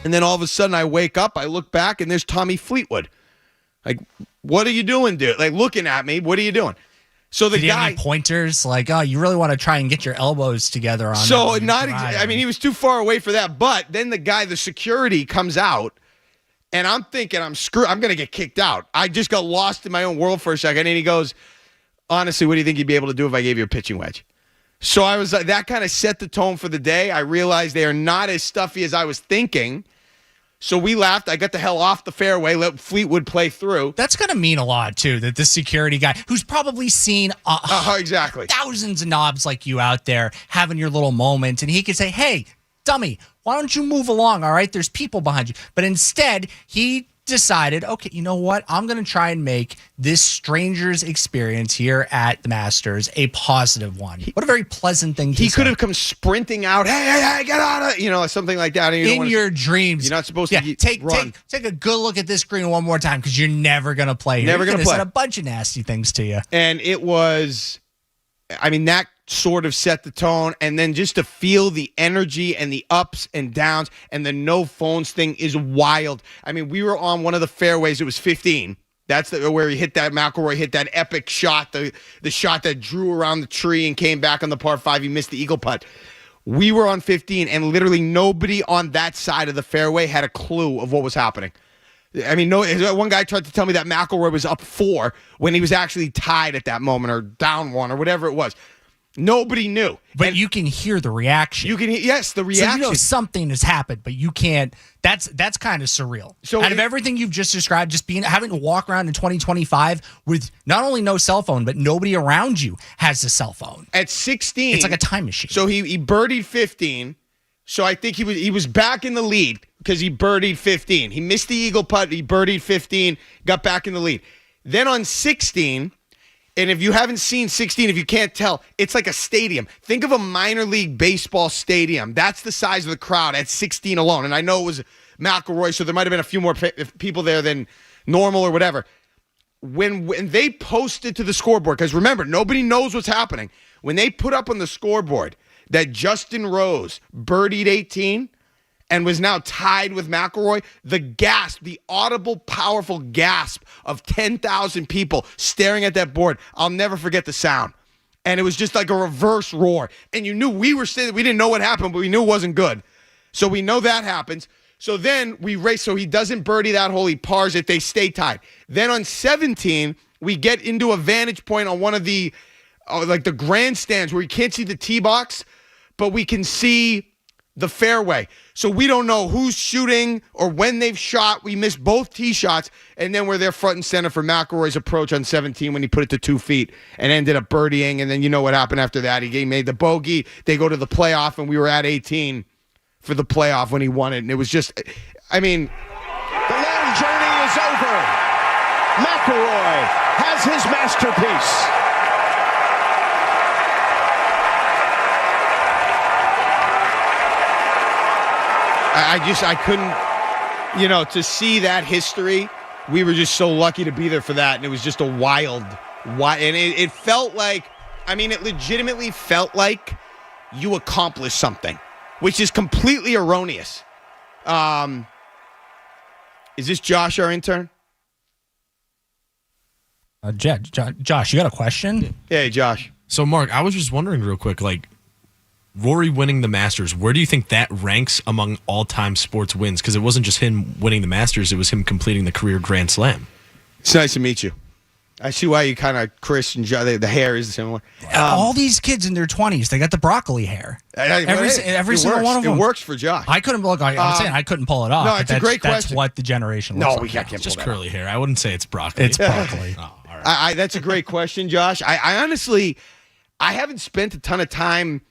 And then all of a sudden I wake up, I look back, and there's Tommy Fleetwood. Like, what are you doing, dude? Like, looking at me, what are you doing? So the Did he guy, have any pointers like, oh, you really want to try and get your elbows together on. So not, I mean, he was too far away for that. But then the security comes out, and I'm thinking, I'm screwed. I'm gonna get kicked out. I just got lost in my own world for a second, and he goes, honestly, what do you think you'd be able to do if I gave you a pitching wedge? So I was like, that kind of set the tone for the day. I realized they are not as stuffy as I was thinking. So we laughed. I got the hell off the fairway, let Fleetwood play through. That's going to mean a lot, too, that the security guy, who's probably seen exactly thousands of knobs like you out there having your little moment, and he could say, hey, dummy, why don't you move along, all right? There's people behind you. But instead, he decided, okay, you know what? I'm going to try and make this stranger's experience here at the Masters a positive one. What a very pleasant thing to say. He could have come sprinting out, hey, get out of, something like that. In your dreams. You're not supposed to run. Take a good look at this green one more time because you're never going to play here. Never going to play. Said a bunch of nasty things to you. And it was, that sort of set the tone, and then just to feel the energy and the ups and downs and the no phones thing is wild. We were on one of the fairways. It was 15. That's where he hit that, McAvoy hit that epic shot, the shot that drew around the tree and came back on the par 5. He missed the eagle putt. We were on 15, and literally nobody on that side of the fairway had a clue of what was happening. One guy tried to tell me that McAvoy was up 4 when he was actually tied at that moment, or down 1, or whatever it was. Nobody knew. But you can hear the reaction. You can hear, yes, the reaction. So something has happened, but you can't. That's kind of surreal. So out of everything you've just described, just having to walk around in 2025 with not only no cell phone, but nobody around you has a cell phone. At 16, it's like a time machine. So he birdied 15. So I think he was back in the lead because he birdied 15. He missed the eagle putt. He birdied 15, got back in the lead. Then on 16. And if you haven't seen 16, if you can't tell, it's like a stadium. Think of a minor league baseball stadium. That's the size of the crowd at 16 alone. And I know it was McAvoy, so there might have been a few more people there than normal or whatever. When they posted to the scoreboard, because remember, nobody knows what's happening. When they put up on the scoreboard that Justin Rose birdied 18 and was now tied with McAvoy, the gasp, the audible, powerful gasp of 10,000 people staring at that board, I'll never forget the sound. And it was just like a reverse roar. And you knew we didn't know what happened, but we knew it wasn't good. So we know that happens. So then we race, so he doesn't birdie that hole, he pars it, they stay tied. Then on 17, we get into a vantage point on one of the, the grandstands where you can't see the tee box, but we can see the fairway. So we don't know who's shooting or when they've shot. We missed both tee shots, and then we're there front and center for McIlroy's approach on 17 when he put it to 2 feet and ended up birdieing. And then you know what happened after that. He made the bogey. They go to the playoff, and we were at 18 for the playoff when he won it. And it was just, The long journey is over. McAvoy has his masterpiece. I couldn't, to see that history, we were just so lucky to be there for that. And it was just a wild, and it felt like, it legitimately felt like you accomplished something, which is completely erroneous. Is this Josh, our intern? Josh, you got a question? Hey, Josh. So, Mark, I was just wondering real quick, Rory winning the Masters, where do you think that ranks among all-time sports wins? Because it wasn't just him winning the Masters, it was him completing the career Grand Slam. It's nice to meet you. I see why you kind of, Chris and Josh, the hair is similar. All these kids in their 20s, they got the broccoli hair. Every single one of them. It works for Josh. I couldn't look. I'm saying I couldn't pull it off. No, it's a great question. That's what the generation looks like. No, we can't just curly hair. I wouldn't say it's broccoli. It's broccoli. Oh, all right. That's a great question, Josh. I honestly, I haven't spent a ton of time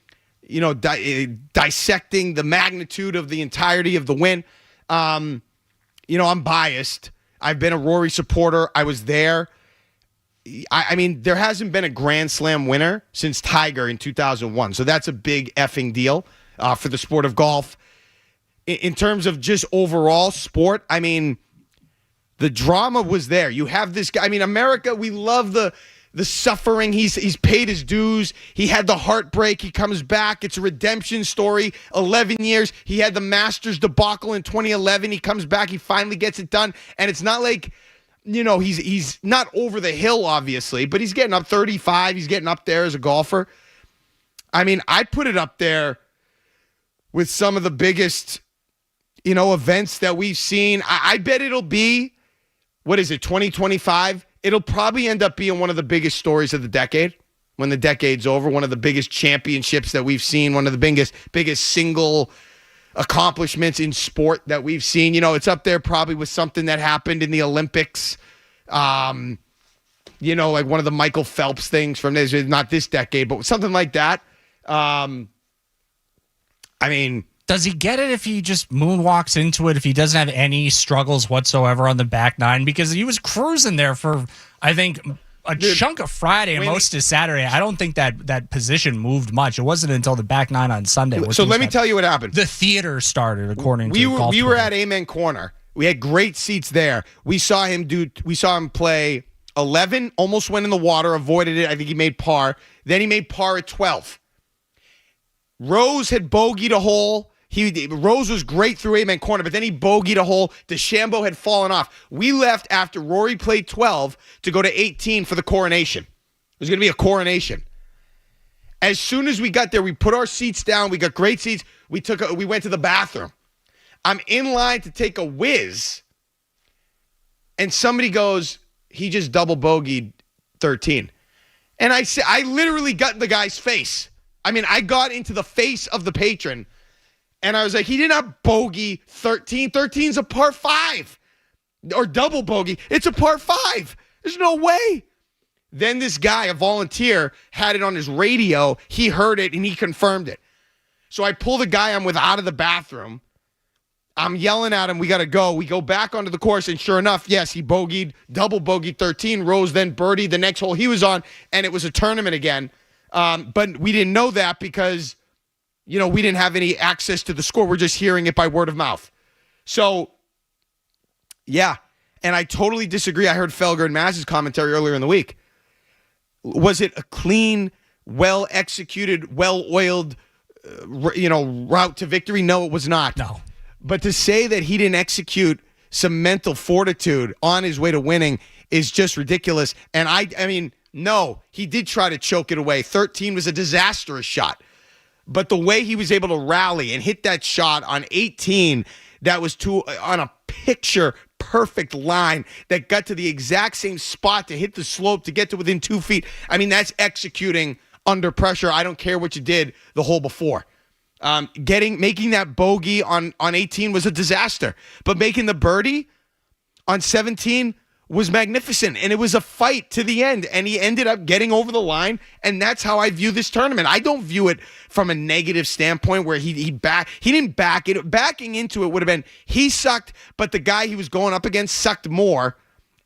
dissecting the magnitude of the entirety of the win. I'm biased. I've been a Rory supporter. I was there. There hasn't been a Grand Slam winner since Tiger in 2001. So that's a big effing deal for the sport of golf. In terms of just overall sport, the drama was there. You have this guy. America, we love the the suffering. He's paid his dues. He had the heartbreak. He comes back. It's a redemption story. 11 years. He had the Masters debacle in 2011. He comes back. He finally gets it done. And it's not like, he's not over the hill, obviously, but he's getting up 35. He's getting up there as a golfer. I mean, I'd put it up there with some of the biggest, events that we've seen. I bet it'll be, 2025? It'll probably end up being one of the biggest stories of the decade when the decade's over, one of the biggest championships that we've seen, one of the biggest single accomplishments in sport that we've seen. It's up there probably with something that happened in the Olympics, like one of the Michael Phelps things from this, not this decade, but something like that. Does he get it if he just moonwalks into it, if he doesn't have any struggles whatsoever on the back nine? Because he was cruising there for, I think, a chunk of Friday and most of Saturday. I don't think that position moved much. It wasn't until the back nine on Sunday. So let me tell you what happened. The theater started, according to Golf We Twitter. were at Amen Corner. We had great seats there. We saw him play 11, almost went in the water, avoided it. I think he made par. Then he made par at 12. Rose had bogeyed a hole. Rose was great through Amen Corner, but then he bogeyed a hole. DeChambeau had fallen off. We left after Rory played 12 to go to 18 for the coronation. It was going to be a coronation. As soon as we got there, we put our seats down. We got great seats. We went to the bathroom. I'm in line to take a whiz, and somebody goes, he just double bogeyed 13. And I literally got in the guy's face. I got into the face of the patron. And I was like, he did not bogey 13. 13's a par 5. Or double bogey. It's a par 5. There's no way. Then this guy, a volunteer, had it on his radio. He heard it, and he confirmed it. So I pull the guy I'm with out of the bathroom. I'm yelling at him, we got to go. We go back onto the course, and sure enough, yes, he double bogeyed 13. Rose then birdied the next hole he was on, and it was a tournament again. But we didn't know that because we didn't have any access to the score. We're just hearing it by word of mouth. So, yeah. And I totally disagree. I heard Felger and Maz's commentary earlier in the week. Was it a clean, well-executed, well-oiled, route to victory? No, it was not. No. But to say that he didn't execute some mental fortitude on his way to winning is just ridiculous. And no, he did try to choke it away. 13 was a disastrous shot. But the way he was able to rally and hit that shot on 18, that was on a picture perfect line that got to the exact same spot to hit the slope to get to within 2 feet. That's executing under pressure. I don't care what you did the hole before. Making that bogey on 18 was a disaster. But making the birdie on 17 was magnificent, and it was a fight to the end, and he ended up getting over the line, and that's how I view this tournament. I don't view it from a negative standpoint where he didn't back it. Backing into it would have been he sucked, but the guy he was going up against sucked more,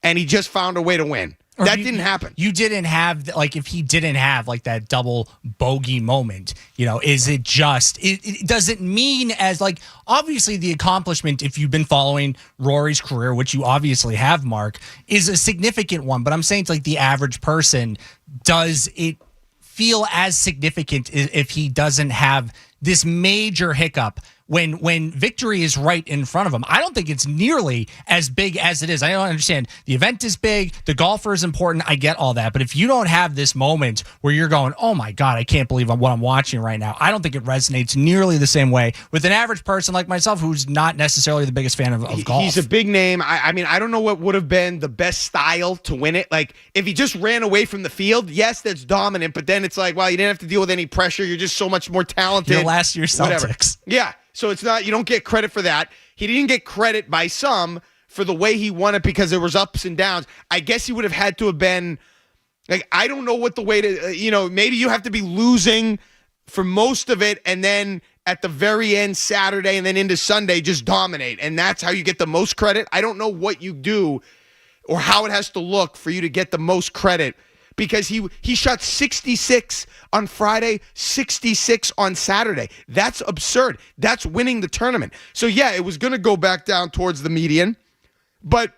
and he just found a way to win. That didn't happen. You didn't have, if he didn't have, that double bogey moment, is it just, it doesn't mean as, obviously the accomplishment, if you've been following Rory's career, which you obviously have, Mark, is a significant one. But I'm saying to, the average person, does it feel as significant if he doesn't have this major hiccup when victory is right in front of him? I don't think it's nearly as big as it is. I don't understand. The event is big. The golfer is important. I get all that. But if you don't have this moment where you're going, oh my God, I can't believe what I'm watching right now, I don't think it resonates nearly the same way with an average person like myself who's not necessarily the biggest fan of golf. He's a big name. I don't know what would have been the best style to win it. If he just ran away from the field, yes, that's dominant. But then it's you didn't have to deal with any pressure. You're just so much more talented. Your last year's Celtics. Whatever. Yeah. So it's not, you don't get credit for that. He didn't get credit by some for the way he won it because there was ups and downs. I guess he would have had to have been, I don't know what the way to, maybe you have to be losing for most of it and then at the very end, Saturday and then into Sunday, just dominate. And that's how you get the most credit. I don't know what you do or how it has to look for you to get the most credit. Because he shot 66 on Friday, 66 on Saturday. That's absurd. That's winning the tournament. So, yeah, it was going to go back down towards the median. But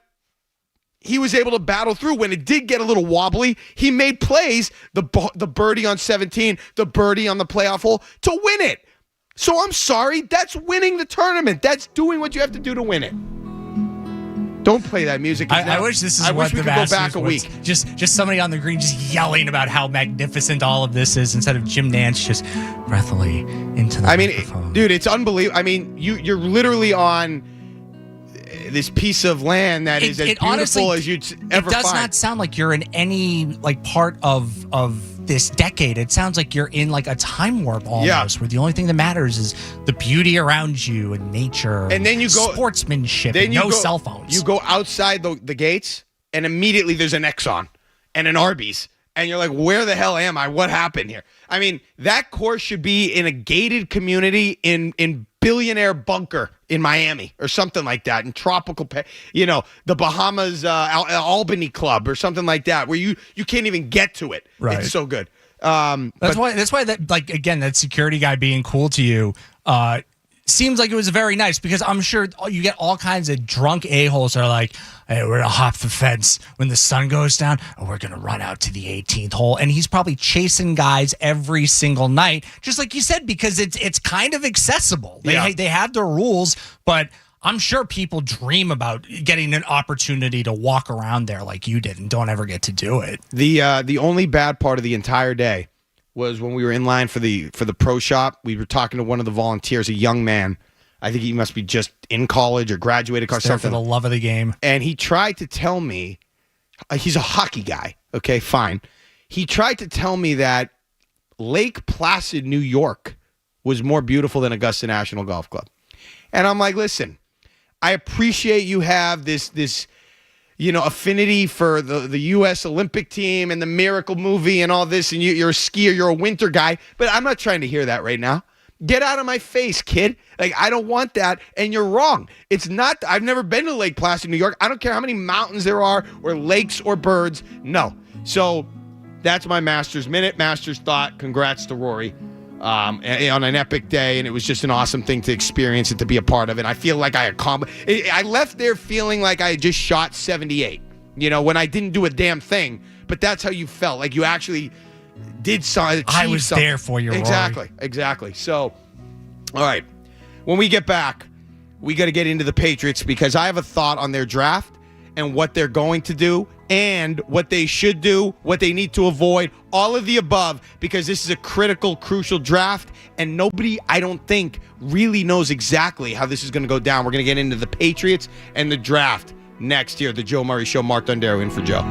he was able to battle through. When it did get a little wobbly, he made plays, the birdie on 17, the birdie on the playoff hole to win it. So I'm sorry, that's winning the tournament. That's doing what you have to do to win it. Don't play that music. I wish this is I what wish we the could go Masters back a was. week. Just somebody on the green just yelling about how magnificent all of this is instead of Jim Nance just breathily into the microphone. Dude, it's unbelievable. I mean, you're literally on this piece of land that is as beautiful honestly, as you'd ever It does find. not sound like you're in any like part of this decade. It sounds like you're in like a time warp almost, where the only thing that matters is the beauty around you and nature, And then you go sportsmanship, then and you no go, cell phones. You go outside the gates, and immediately there's an Exxon and an Arby's, and you're like, where the hell am I? What happened here? I mean, that course should be in a gated community in Billionaire Bunker in Miami or something like that, in tropical, the Bahamas Albany Club or something like that, where you can't even get to it. Right. It's so good. That's why that, like, again, that security guy being cool to you seems like it was very nice, because I'm sure you get all kinds of drunk a-holes that are like, hey, we're gonna hop the fence when the sun goes down, and we're gonna run out to the 18th hole. And he's probably chasing guys every single night, just like you said, because it's kind of accessible. They have their rules, but I'm sure people dream about getting an opportunity to walk around there like you did and don't ever get to do it. The only bad part of the entire day was when we were in line for the pro shop. We were talking to one of the volunteers, a young man. I think he must be just in college or graduated or There something. for the love of the game. And he tried to tell me, he's a hockey guy. Okay, fine. He tried to tell me that Lake Placid, New York, was more beautiful than Augusta National Golf Club. And I'm like, listen, I appreciate you have this affinity for the U.S. Olympic team and the Miracle movie and all this, and you're a skier, you're a winter guy, but I'm not trying to hear that right now. Get out of my face, kid. Like, I don't want that, and you're wrong. It's not, I've never been to Lake Placid, New York. I don't care how many mountains there are or lakes or birds. No. So that's my Masters Minute, Masters Thought. Congrats to Rory on an epic day, and it was just an awesome thing to experience and to be a part of it. I feel like I left there feeling like I had just shot 78, when I didn't do a damn thing, but that's how you felt, like you actually did something. I was something. there for you, Rory. Exactly. So, all right, when we get back, we got to get into the Patriots, because I have a thought on their draft and what they're going to do and what they should do, what they need to avoid, all of the above, because this is a critical, crucial draft, and nobody, I don't think, really knows exactly how this is going to go down. We're going to get into the Patriots and the draft next here. The Joe Murray Show. Mark Dondero in for Joe.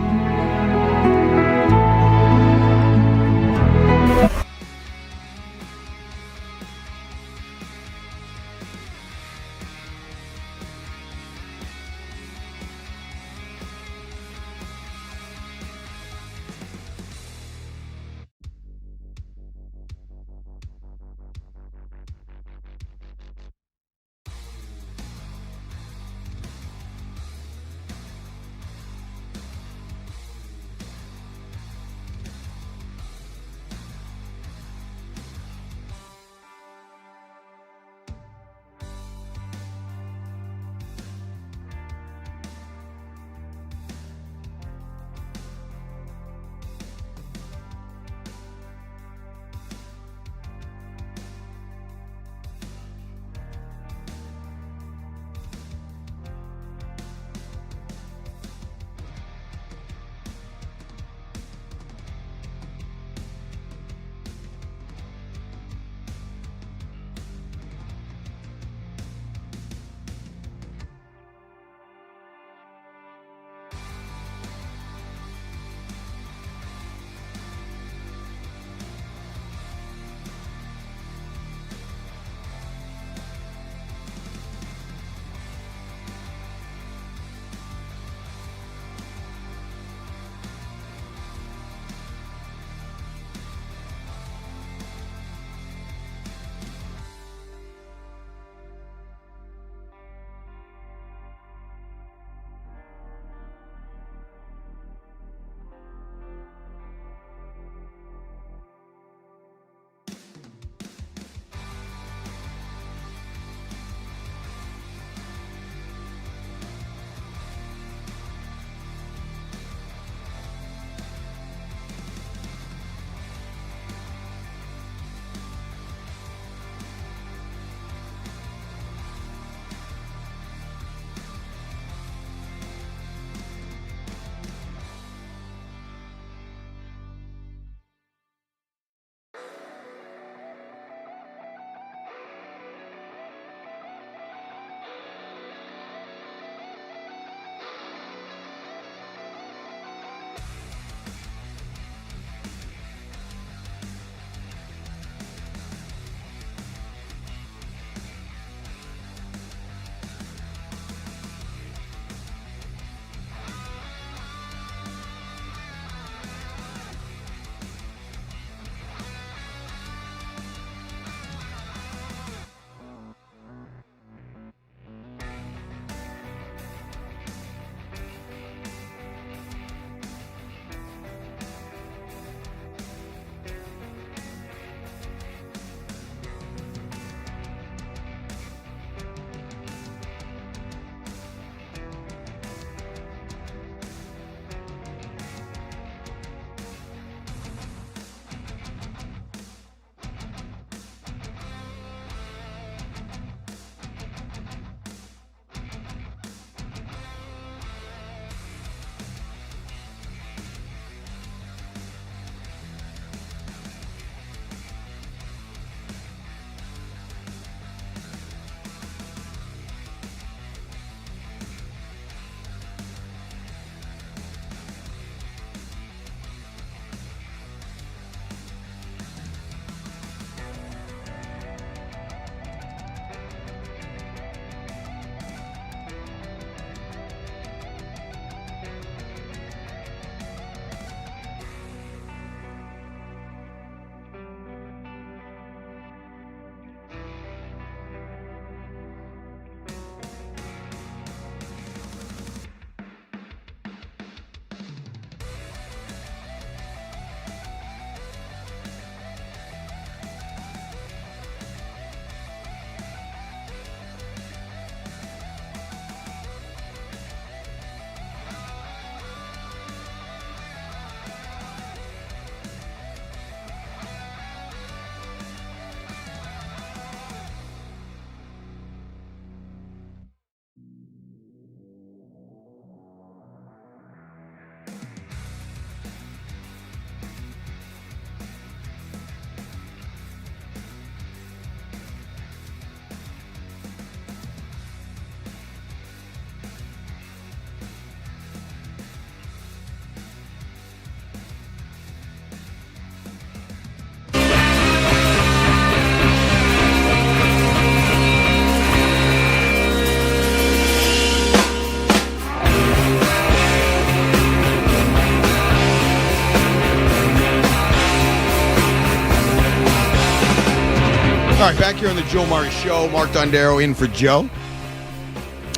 All right, back here on the Joe Murray Show. Mark Dondero in for Joe.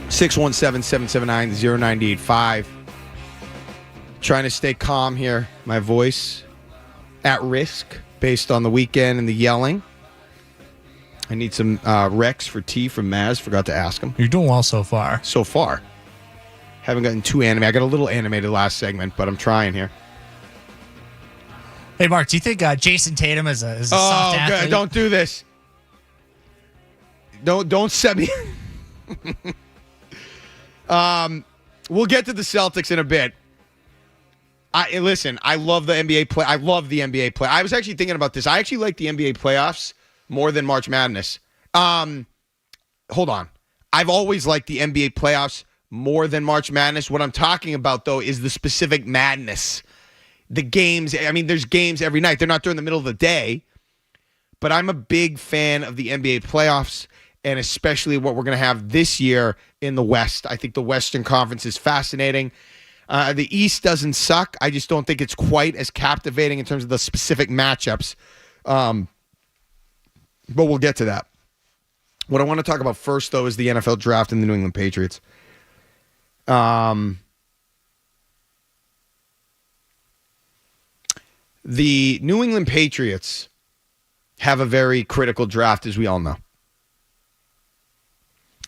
617-779-0985. Trying to stay calm here. My voice at risk based on the weekend and the yelling. I need some Rex for tea from Maz. Forgot to ask him. You're doing well so far. So far. Haven't gotten too animated. I got a little animated last segment, but I'm trying here. Hey, Mark, do you think Jason Tatum is a soft athlete? God, don't do this. Don't set me. We'll get to the Celtics in a bit. Listen, I love the NBA play. I love the NBA play. I was actually thinking about this. I actually like the NBA playoffs more than March Madness. Hold on. I've always liked the NBA playoffs more than March Madness. What I'm talking about, though, is the specific madness. The games. I mean, there's games every night. They're not during the middle of the day. But I'm a big fan of the NBA playoffs, and especially what we're going to have this year in the West. I think the Western Conference is fascinating. The East doesn't suck. I just don't think it's quite as captivating in terms of the specific matchups. But we'll get to that. What I want to talk about first, though, is the NFL draft and the New England Patriots. The New England Patriots have a very critical draft, as we all know.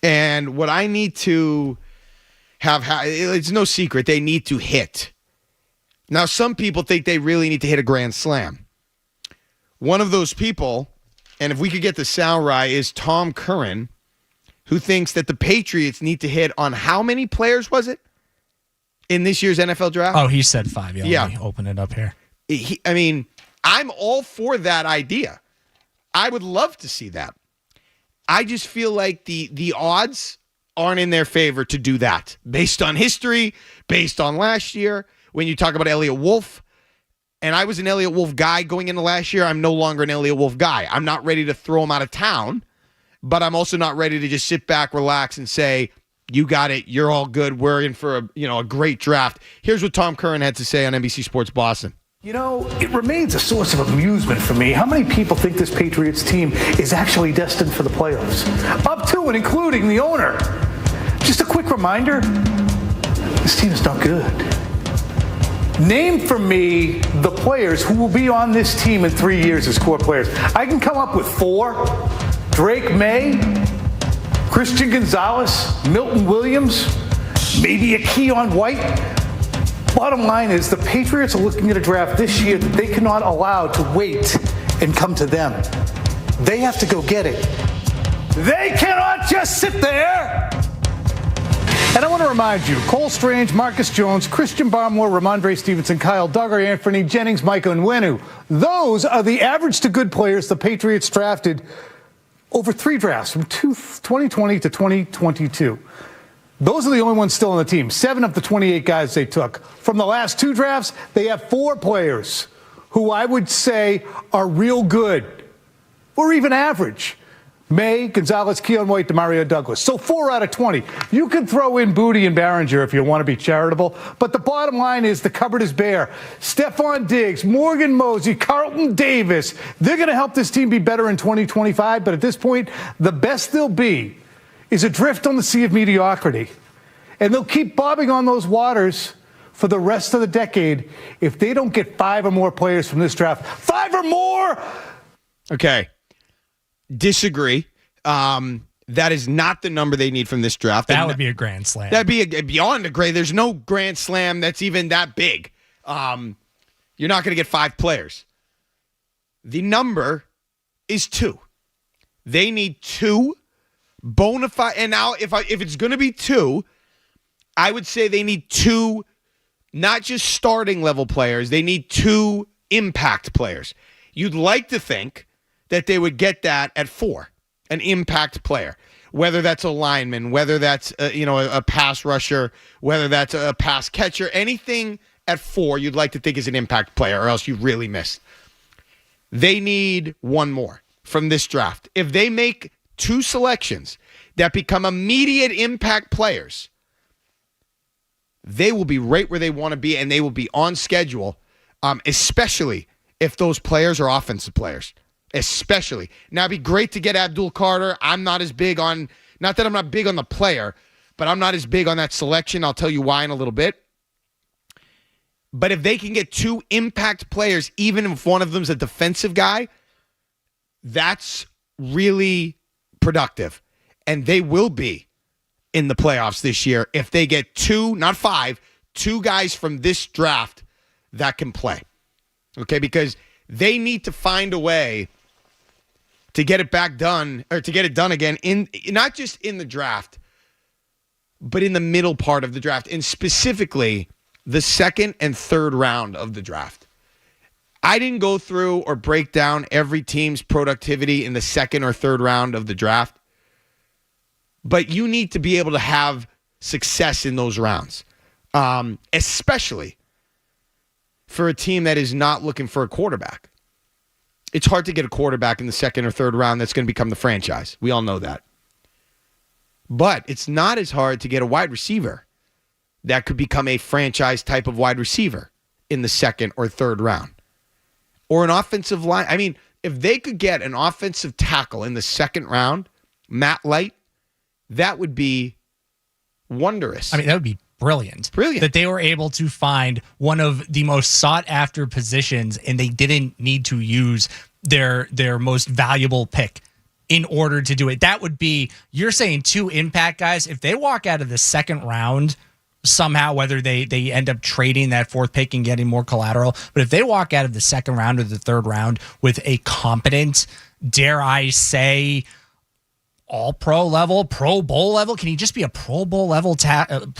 And what I need to it's no secret, they need to hit. Now, some people think they really need to hit a grand slam. One of those people, and if we could get the sound right, is Tom Curran, who thinks that the Patriots need to hit on how many players was it in this year's NFL draft? Oh, he said 5. Yeah. Yeah. Let me open it up here. I'm all for that idea. I would love to see that. I just feel like the odds aren't in their favor to do that based on history, based on last year. When you talk about Elliott Wolf, and I was an Elliott Wolf guy going into last year, I'm no longer an Elliott Wolf guy. I'm not ready to throw him out of town, but I'm also not ready to just sit back, relax, and say, you got it, you're all good, we're in for a great draft. Here's what Tom Curran had to say on NBC Sports Boston. You know, it remains a source of amusement for me how many people think this Patriots team is actually destined for the playoffs. Up to and including the owner. Just a quick reminder, this team is not good. Name for me the players who will be on this team in 3 years as core players. I can come up with 4. Drake May, Christian Gonzalez, Milton Williams, maybe a Keon White. Bottom line is the Patriots are looking at a draft this year that they cannot allow to wait and come to them. They have to go get it. They cannot just sit there. And I want to remind you, Cole Strange, Marcus Jones, Christian Barmore, Ramondre Stevenson, Kyle Duggar, Anthony Jennings, Micah Onwenu. Those are the average to good players the Patriots drafted over 3 drafts from 2020 to 2022. Those are the only ones still on the team. 7 of the 28 guys they took. From the last 2 drafts, they have 4 players who I would say are real good or even average. May, Gonzalez, Keon White, Demario Douglas. So 4 out of 20. You can throw in Booty and Behringer if you want to be charitable. But the bottom line is the cupboard is bare. Stephon Diggs, Morgan Mosey, Carlton Davis. They're going to help this team be better in 2025. But at this point, the best they'll be is adrift on the sea of mediocrity. And they'll keep bobbing on those waters for the rest of the decade if they don't get 5 or more players from this draft. 5 or more! Okay. Disagree. That is not the number they need from this draft. That would be a grand slam. That'd be beyond a grand. There's no grand slam that's even that big. You're not going to get 5 players. The number is 2. They need 2 bona fide. And now, if it's going to be 2, I would say they need 2, not just starting level players. They need 2 impact players. You'd like to think that they would get that at 4, an impact player, whether that's a lineman, whether that's a pass rusher, whether that's a pass catcher, anything at 4 you'd like to think is an impact player, or else you really missed. They need 1 more from this draft. If they make 2 selections that become immediate impact players, they will be right where they want to be, and they will be on schedule, especially if those players are offensive players. especially. Now, it'd be great to get Abdul Carter. I'm not as big on, not that I'm not big on the player, but I'm not as big on that selection. I'll tell you why in a little bit. But if they can get 2 impact players, even if one of them's a defensive guy, that's really productive. And they will be in the playoffs this year if they get 2, not 5, 2 guys from this draft that can play. Okay, because they need to find a way to get it back done, or to get it done again, in not just in the draft, but in the middle part of the draft, and specifically the 2nd and 3rd round of the draft. I didn't go through or break down every team's productivity in the 2nd or 3rd round of the draft, but you need to be able to have success in those rounds, especially for a team that is not looking for a quarterback. It's hard to get a quarterback in the 2nd or 3rd round that's going to become the franchise. We all know that. But it's not as hard to get a wide receiver that could become a franchise type of wide receiver in the 2nd or 3rd round. Or an offensive line. I mean, if they could get an offensive tackle in the 2nd round, Matt Light, that would be wondrous. I mean, that would be brilliant. Brilliant. That they were able to find one of the most sought-after positions, and they didn't need to use their most valuable pick in order to do it. That would be, you're saying 2 impact guys. If they walk out of the 2nd round somehow, whether they end up trading that 4th pick and getting more collateral, but if they walk out of the 2nd round or the 3rd round with a competent, dare I say, all-pro level, Pro Bowl level, can he just be a Pro Bowl level tackle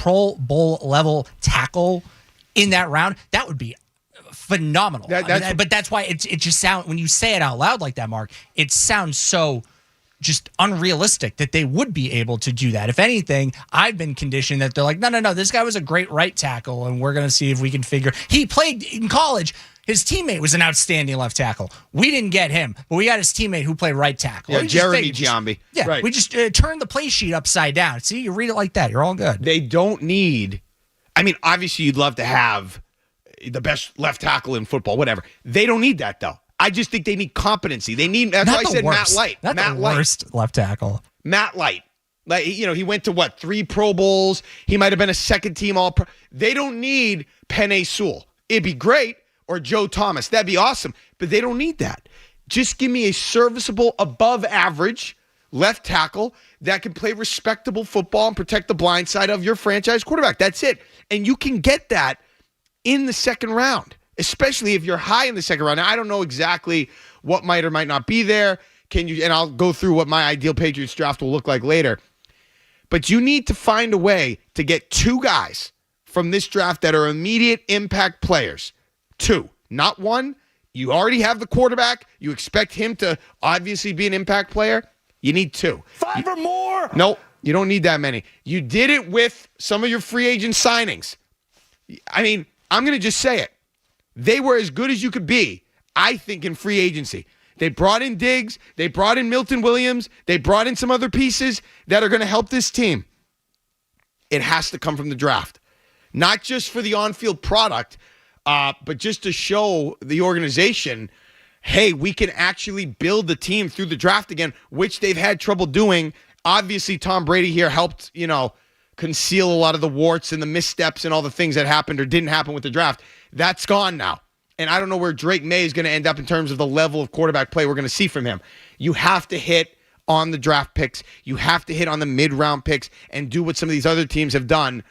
in that round? That would be phenomenal. But that's why it just sounds, when you say it out loud like that, Mark, it sounds so just unrealistic that they would be able to do that. If anything, I've been conditioned that they're like, no, this guy was a great right tackle, and we're going to see if we can figure. He played in college. His teammate was an outstanding left tackle. We didn't get him, but we got his teammate who played right tackle. Yeah, Jeremy Giambi. Yeah, right. We just turned the play sheet upside down. See, you read it like that, you're all good. They don't need, I mean, obviously you'd love to have the best left tackle in football, whatever. They don't need that, though. I just think they need competency. They need, that's why I said worst. Matt Light. Not Matt the Light. worst left tackle. Matt Light. Like, you know, he went to what, 3 Pro Bowls. He might have been a 2nd team All-Pro. They don't need Penei Sewell. It'd be great. Or Joe Thomas. That'd be awesome. But they don't need that. Just give me a serviceable, above average left tackle that can play respectable football and protect the blind side of your franchise quarterback. That's it. And you can get that in the 2nd round, especially if you're high in the 2nd round. Now, I don't know exactly what might or might not be there. And I'll go through what my ideal Patriots draft will look like later. But you need to find a way to get 2 guys from this draft that are immediate impact players. 2, not 1. You already have the quarterback. You expect him to obviously be an impact player. You need 2. 5 or more? No, you don't need that many. You did it with some of your free agent signings. I mean, I'm going to just say it. They were as good as you could be, I think, in free agency. They brought in Diggs. They brought in Milton Williams. They brought in some other pieces that are going to help this team. It has to come from the draft. Not just for the on-field product, but just to show the organization, hey, we can actually build the team through the draft again, which they've had trouble doing. Obviously, Tom Brady here helped, conceal a lot of the warts and the missteps and all the things that happened or didn't happen with the draft. That's gone now. And I don't know where Drake May is going to end up in terms of the level of quarterback play we're going to see from him. You have to hit on the draft picks. You have to hit on the mid-round picks and do what some of these other teams have done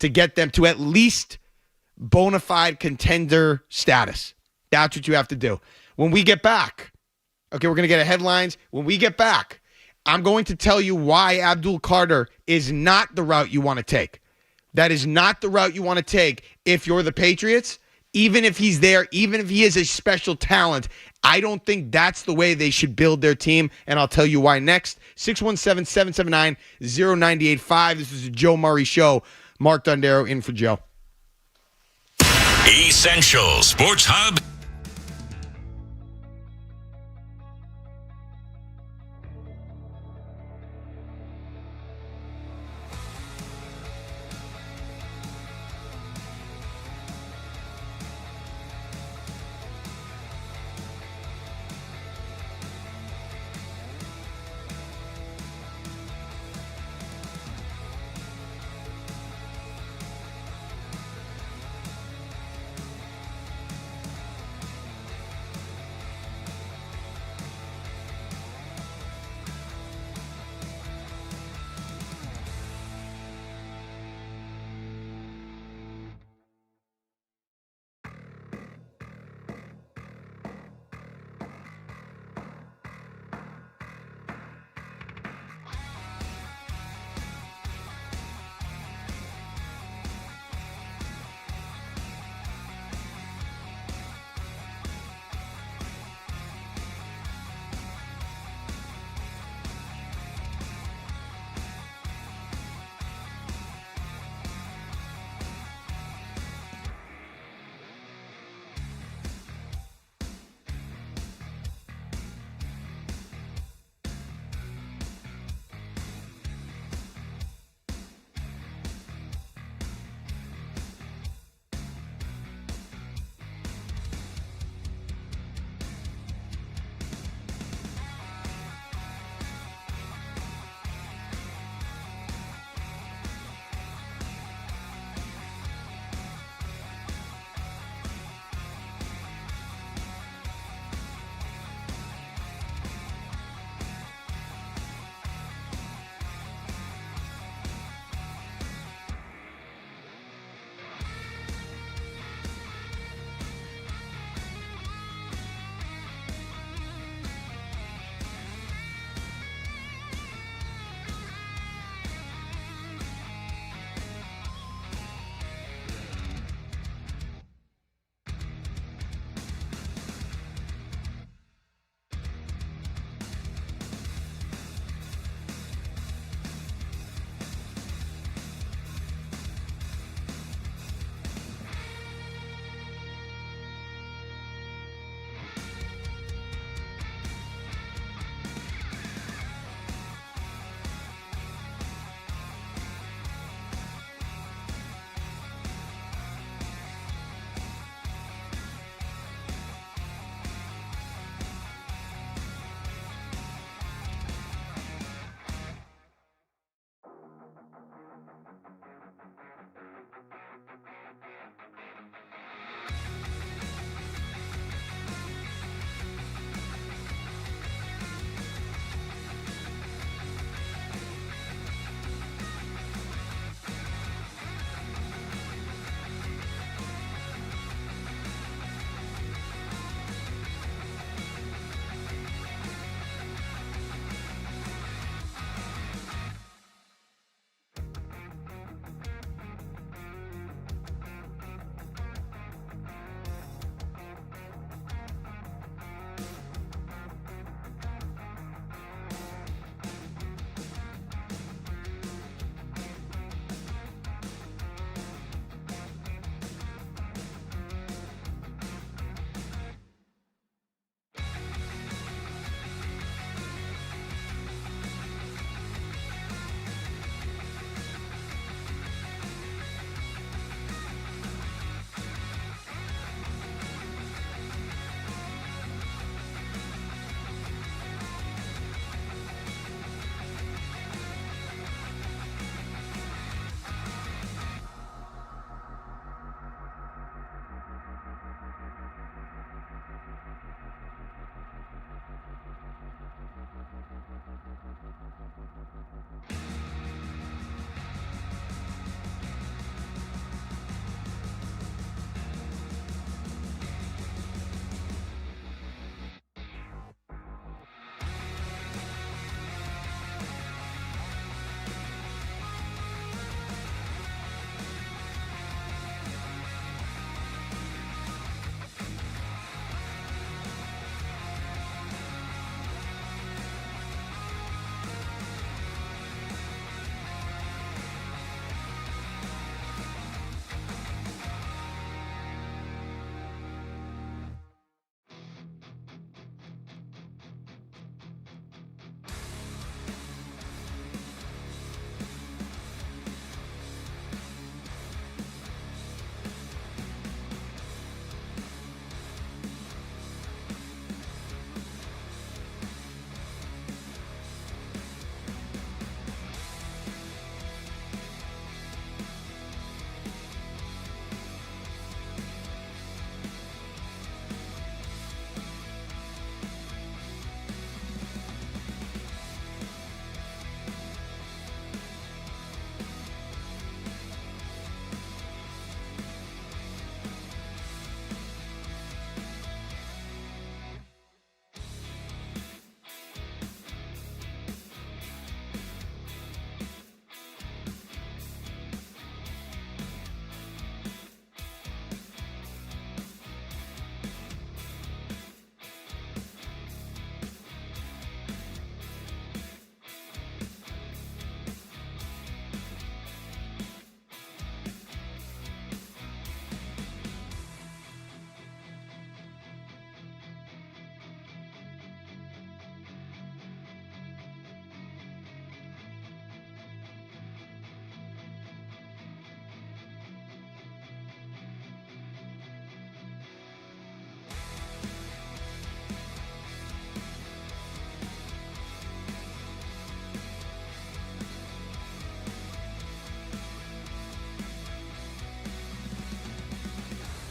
to get them to at least bona fide contender status. That's what you have to do. When we get back, okay, we're going to get headlines. When we get back, I'm going to tell you why Abdul Carter is not the route you want to take. That is not the route you want to take if you're the Patriots. Even if he's there, even if he is a special talent, I don't think that's the way they should build their team, and I'll tell you why next. 617-779-0985. This is the Joe Murray Show. Mark Dondero in for Joe. Essential Sports Hub.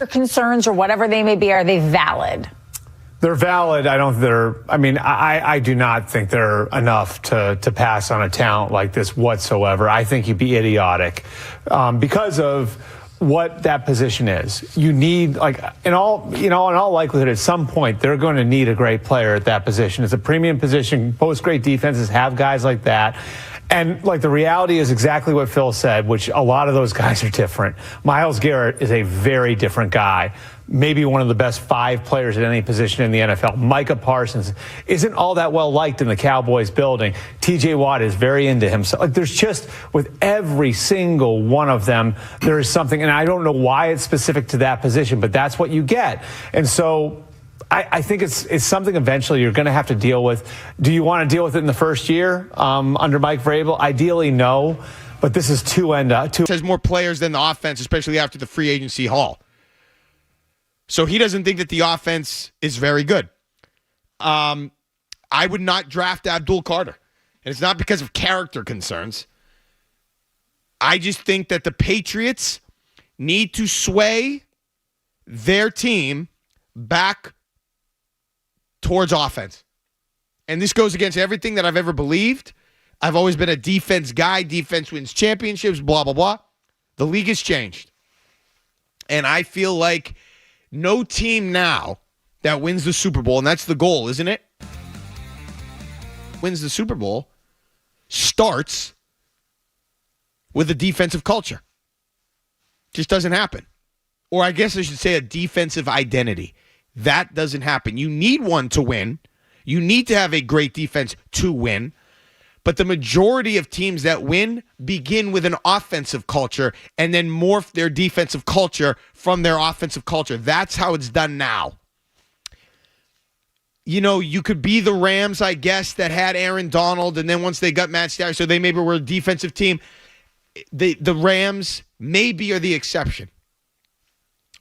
your concerns or whatever they may be, are they valid? They're valid. I do not think they're enough to pass on a talent like this whatsoever. I think you'd be idiotic because of what that position is. You need, in all likelihood, at some point, they're going to need a great player at that position. It's a premium position. Most great defenses have guys like that. And the reality is exactly what Phil said, which a lot of those guys are different. Myles Garrett is a very different guy. Maybe one of the best 5 players at any position in the NFL. Micah Parsons isn't all that well liked in the Cowboys building. TJ Watt is very into him. So, there's just, with every single one of them, there is something, and I don't know why it's specific to that position, but that's what you get. And so I think it's something eventually you're going to have to deal with. Do you want to deal with it in the first year under Mike Vrabel? Ideally, no. But this is two. Has more players than the offense, especially after the free agency haul. So he doesn't think that the offense is very good. I would not draft Abdul Carter. And it's not because of character concerns. I just think that the Patriots need to sway their team back towards offense. And this goes against everything that I've ever believed. I've always been a defense guy. Defense wins championships, blah, blah, blah. The league has changed. And I feel like no team now that wins the Super Bowl, and that's the goal, isn't it? Wins the Super Bowl, starts with a defensive culture. Just doesn't happen. Or I guess I should say a defensive identity. That doesn't happen. You need one to win. You need to have a great defense to win. But the majority of teams that win begin with an offensive culture and then morph their defensive culture from their offensive culture. That's how it's done now. You know, you could be the Rams, I guess, that had Aaron Donald, and then once they got Matt Stafford, so they maybe were a defensive team. The Rams maybe are the exception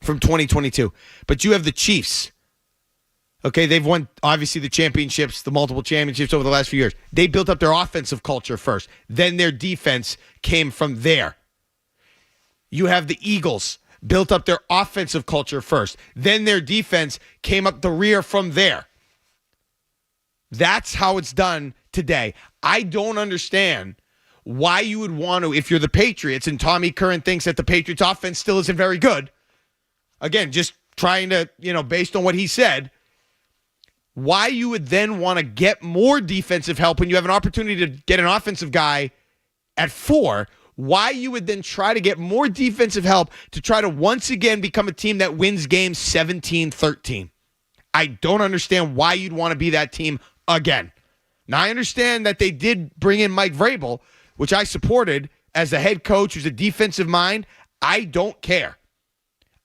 from 2022. But you have the Chiefs. Okay, they've won, obviously, the championships, the multiple championships over the last few years. They built up their offensive culture first. Then their defense came from there. You have the Eagles, built up their offensive culture first. Then their defense came up the rear from there. That's how it's done today. I don't understand why you would want to, if you're the Patriots, and Tommy Curran thinks that the Patriots offense still isn't very good. Again, just trying to, based on what he said, why you would then want to get more defensive help when you have an opportunity to get an offensive guy at 4, why you would then try to get more defensive help to try to once again become a team that wins games 17-13. I don't understand why you'd want to be that team again. Now, I understand that they did bring in Mike Vrabel, which I supported as the head coach who's a defensive mind. I don't care.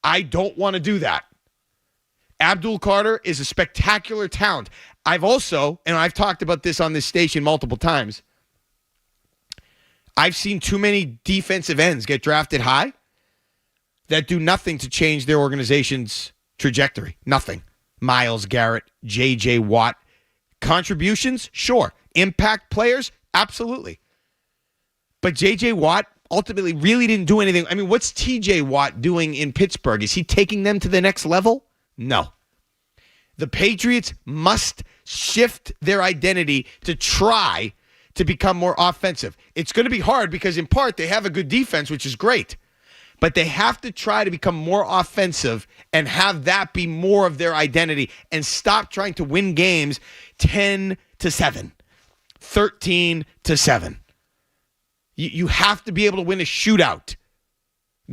I don't want to do that. Abdul Carter is a spectacular talent. I've also, and I've talked about this on this station multiple times, I've seen too many defensive ends get drafted high that do nothing to change their organization's trajectory. Nothing. Myles Garrett, J.J. Watt. Contributions? Sure. Impact players? Absolutely. But J.J. Watt ultimately really didn't do anything. I mean, what's T.J. Watt doing in Pittsburgh? Is he taking them to the next level? No. The Patriots must shift their identity to try to become more offensive. It's going to be hard because, in part, they have a good defense, which is great. But they have to try to become more offensive and have that be more of their identity and stop trying to win games 10-7, 13-7. You have to be able to win a shootout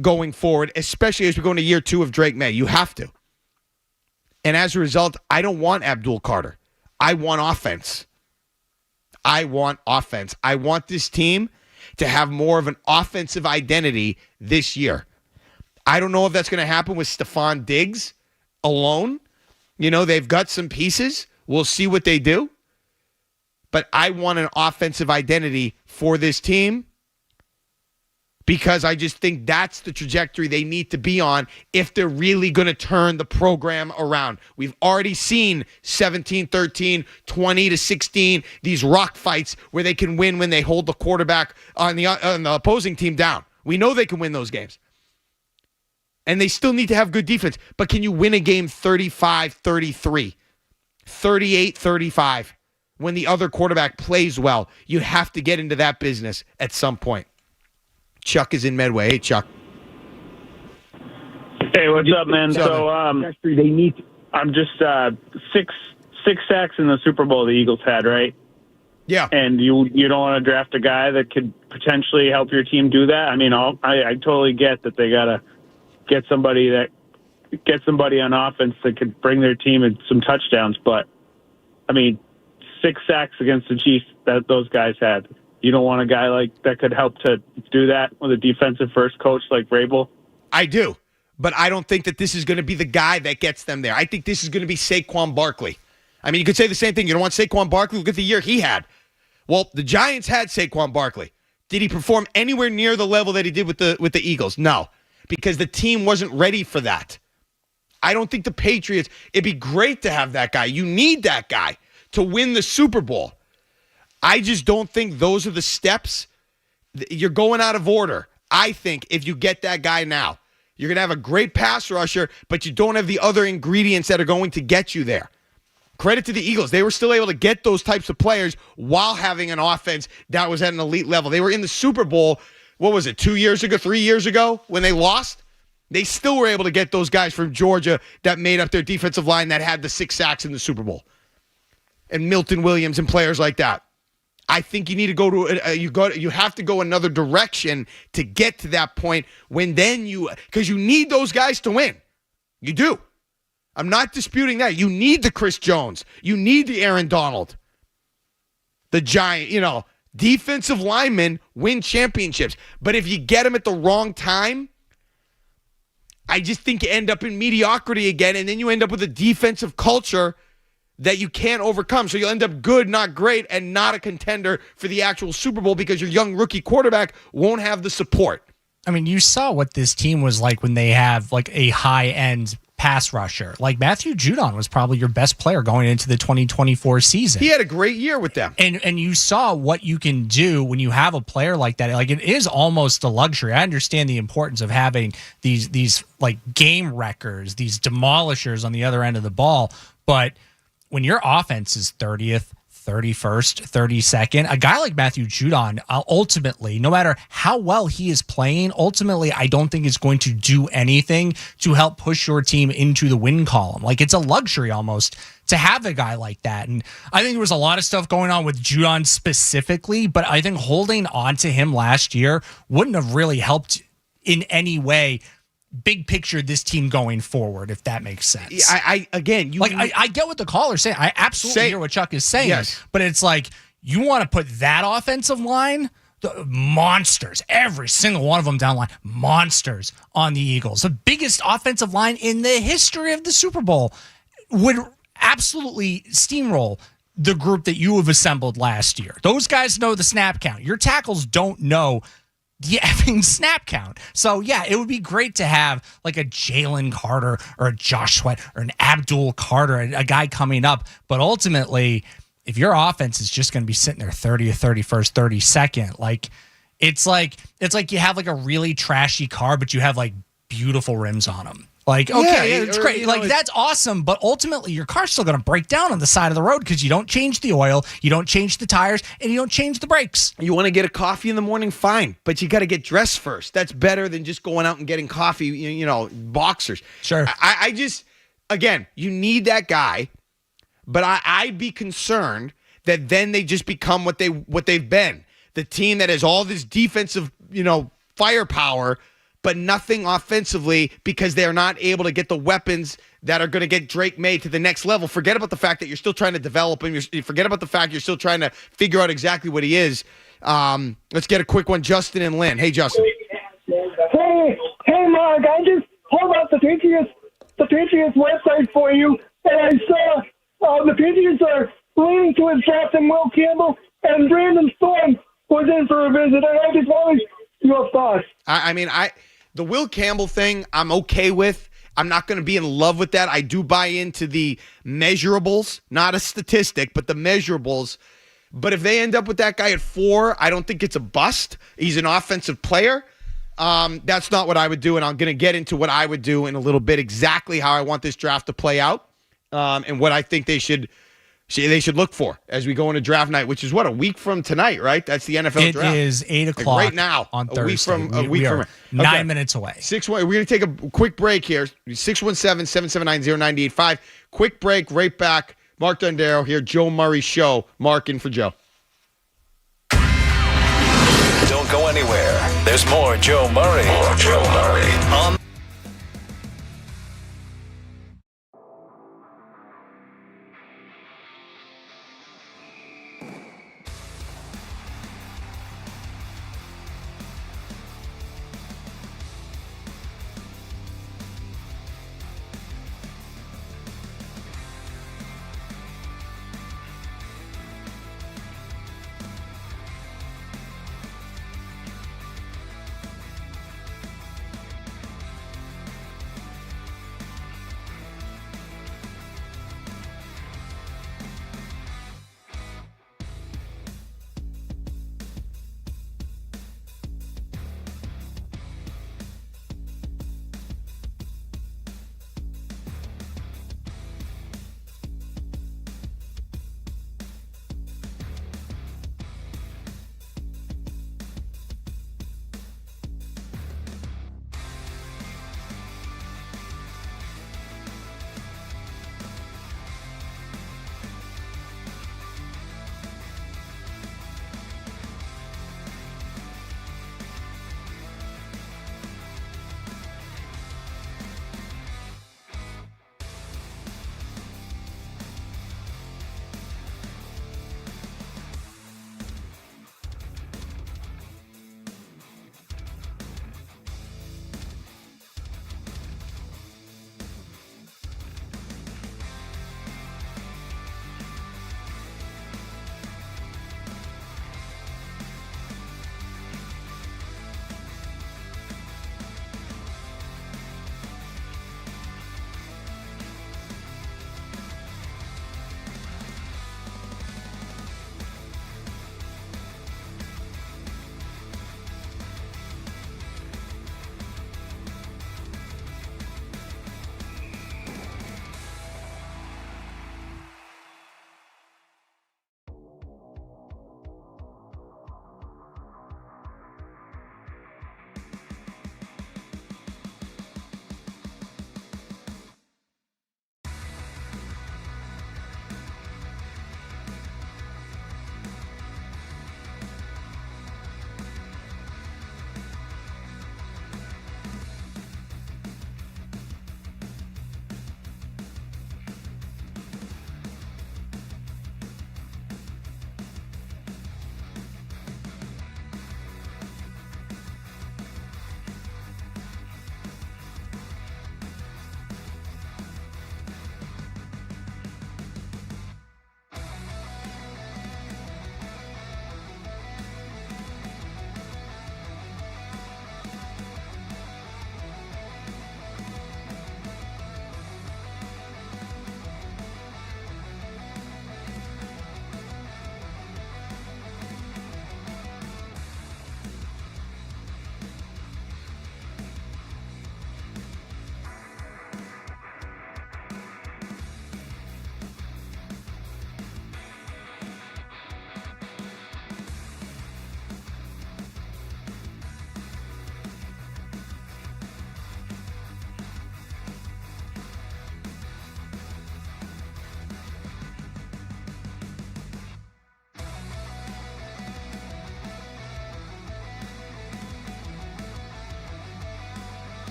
going forward, especially as we go into year 2 of Drake May. You have to. And as a result, I don't want Abdul Carter. I want offense. I want offense. I want this team to have more of an offensive identity this year. I don't know if that's going to happen with Stephon Diggs alone. They've got some pieces. We'll see what they do. But I want an offensive identity for this team because I just think that's the trajectory they need to be on if they're really going to turn the program around. We've already seen 17-13, 20-16, these rock fights where they can win when they hold the quarterback on the opposing team down. We know they can win those games. And they still need to have good defense. But can you win a game 35-33, 38-35 when the other quarterback plays well? You have to get into that business at some point. Chuck is in Medway. Hey, Chuck. Hey, what's up, man? So, I'm just six sacks in the Super Bowl the Eagles had, right? Yeah. And you don't want to draft a guy that could potentially help your team do that? I mean, I totally get that they got to get somebody on offense that could bring their team in some touchdowns. But, I mean, 6 sacks against the Chiefs that those guys had. You don't want a guy like that could help to do that with a defensive first coach like Vrabel? I do. But I don't think that this is going to be the guy that gets them there. I think this is going to be Saquon Barkley. I mean, you could say the same thing. You don't want Saquon Barkley? Look at the year he had. Well, the Giants had Saquon Barkley. Did he perform anywhere near the level that he did with the Eagles? No, because the team wasn't ready for that. I don't think the Patriots, it'd be great to have that guy. You need that guy to win the Super Bowl. I just don't think those are the steps. You're going out of order. I think if you get that guy now, you're going to have a great pass rusher, but you don't have the other ingredients that are going to get you there. Credit to the Eagles. They were still able to get those types of players while having an offense that was at an elite level. They were in the Super Bowl, 2 years ago, 3 years ago, when they lost? They still were able to get those guys from Georgia that made up their defensive line that had the 6 sacks in the Super Bowl. And Milton Williams and players like that. I think you need to go to you have to go another direction to get to that point because you need those guys to win. You do. I'm not disputing that. You need the Chris Jones. You need the Aaron Donald. The giant, defensive linemen win championships. But if you get them at the wrong time, I just think you end up in mediocrity again, and then you end up with a defensive culture that you can't overcome. So you'll end up good, not great, and not a contender for the actual Super Bowl because your young rookie quarterback won't have the support. I mean, you saw what this team was like when they have like a high-end pass rusher. Like Matthew Judon was probably your best player going into the 2024 season. He had a great year with them. And you saw what you can do when you have a player like that. Like, it is almost a luxury. I understand the importance of having these like game wreckers, these demolishers on the other end of the ball, but when your offense is 30th, 31st, 32nd, a guy like Matthew Judon, ultimately, no matter how well he is playing, ultimately, I don't think it's going to do anything to help push your team into the win column. Like, it's a luxury almost to have a guy like that. And I think there was a lot of stuff going on with Judon specifically, but I think holding on to him last year wouldn't have really helped in any way big picture this team going forward, if that makes sense. I get what the caller's saying. I absolutely hear what Chuck is saying. Yes. But it's like, you want to put that offensive line, the monsters, every single one of them down line, monsters on the Eagles. The biggest offensive line in the history of the Super Bowl would absolutely steamroll the group that you have assembled last year. Those guys know the snap count. Your tackles don't know the effing snap count. So, yeah, it would be great to have like a Jalen Carter or a Josh Sweat or an Abdul Carter, a guy coming up. But ultimately, if your offense is just going to be sitting there 30th, 31st, 32nd, like it's like you have like a really trashy car, but you have like beautiful rims on them. Like, okay, it's great. Like, that's awesome. But ultimately, your car's still going to break down on the side of the road because you don't change the oil, you don't change the tires, and you don't change the brakes. You want to get a coffee in the morning? Fine. But you got to get dressed first. That's better than just going out and getting coffee, boxers. Sure. I just, again, you need that guy. But I'd be concerned that then they just become what they've been. The team that has all this defensive, firepower, but nothing offensively because they're not able to get the weapons that are going to get Drake May to the next level. Forget about the fact that you're still trying to develop him. Forget about the fact you're still trying to figure out exactly what he is. Let's get a quick one. Justin and Lynn. Hey, Justin. Hey, Mark. I just pulled up the Patriots website for you, and I saw the Patriots are leaning towards drafting Will Campbell, and Brandon Storm was in for a visit, and I just wanted your thoughts. The Will Campbell thing, I'm okay with. I'm not going to be in love with that. I do buy into the measurables, not a statistic, but the measurables. But if they end up with that guy at 4, I don't think it's a bust. He's an offensive player. that's not what I would do, and I'm going to get into what I would do in a little bit, exactly how I want this draft to play out, and what I think they should look for as we go into draft night, which is a week from tonight, right? That's the NFL draft. It is 8 o'clock like right now on Thursday. A week from 9 minutes away. 6-1. We're going to take a quick break here. 617-779-0985. Quick break. Right back. Mark Dondero here. Joe Murray Show. Mark in for Joe. Don't go anywhere. There's more Joe Murray. On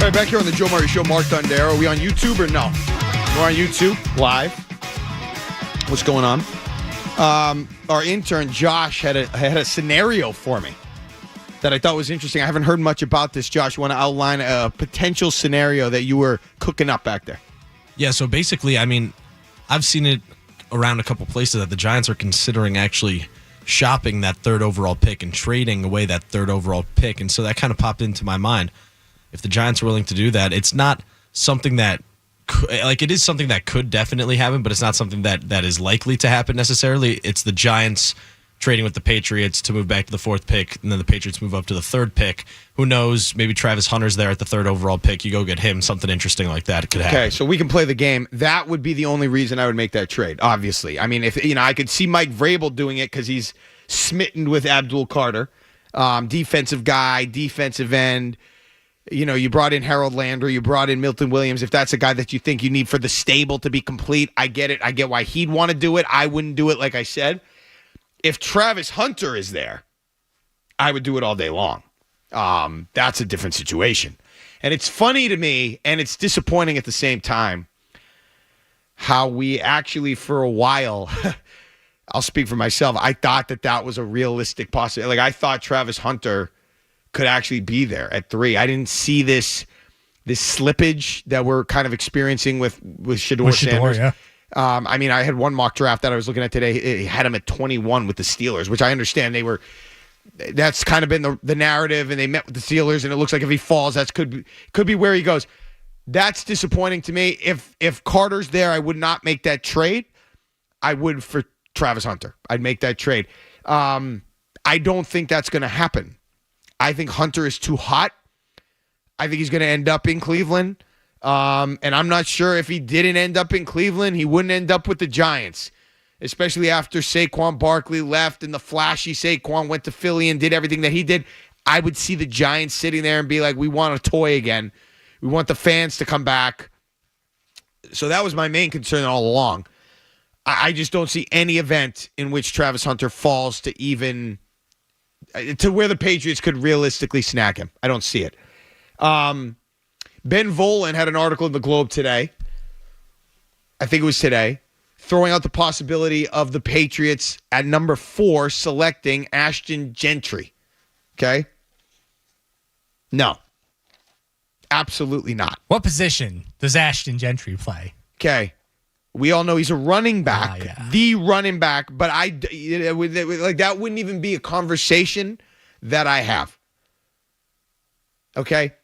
right, back here on the Joe Murray Show, Mark Dondero. Are we on YouTube or no? We're on YouTube, live. What's going on? Our intern, Josh, had a scenario for me that I thought was interesting. I haven't heard much about this, Josh. You want to outline a potential scenario that you were cooking up back there? Yeah, so basically, I mean, I've seen it around a couple places that the Giants are considering actually shopping that third overall pick and trading away that third overall pick. And so that kind of popped into my mind. If the Giants are willing to do that, it's not something that, it is something that could definitely happen, but it's not something that is likely to happen necessarily. It's the Giants trading with the Patriots to move back to the fourth pick, and then the Patriots move up to the third pick. Who knows? Maybe Travis Hunter's there at the third overall pick. You go get him. Something interesting like that could happen. Okay, so we can play the game. That would be the only reason I would make that trade, obviously. I mean, if I could see Mike Vrabel doing it because he's smitten with Abdul Carter. Defensive guy, defensive end. You brought in Harold Landry, you brought in Milton Williams. If that's a guy that you think you need for the stable to be complete, I get it. I get why he'd want to do it. I wouldn't do it, like I said. If Travis Hunter is there, I would do it all day long. That's a different situation. And it's funny to me, and it's disappointing at the same time, how we actually, for a while, I'll speak for myself, I thought that was a realistic possibility. Like, I thought Travis Hunter could actually be there at 3. I didn't see this slippage that we're kind of experiencing with Shedeur Sanders. Yeah. I mean, I had one mock draft that I was looking at today. It had him at 21 with the Steelers, which I understand that's kind of been the narrative, and they met with the Steelers, and it looks like if he falls, that could be where he goes. That's disappointing to me. If Carter's there, I would not make that trade. I would for Travis Hunter. I'd make that trade. I don't think that's going to happen. I think Hunter is too hot. I think he's going to end up in Cleveland. And I'm not sure if he didn't end up in Cleveland, he wouldn't end up with the Giants, especially after Saquon Barkley left and the flashy Saquon went to Philly and did everything that he did. I would see the Giants sitting there and be like, we want a toy again. We want the fans to come back. So that was my main concern all along. I just don't see any event in which Travis Hunter falls to where the Patriots could realistically snag him. I don't see it. Ben Volen had an article in the Globe today. I think it was today, throwing out the possibility of the Patriots at number 4 selecting Ashton Gentry. Okay? No. Absolutely not. What position does Ashton Gentry play? Okay. We all know he's a running back, the running back, but that wouldn't even be a conversation that I have. Okay?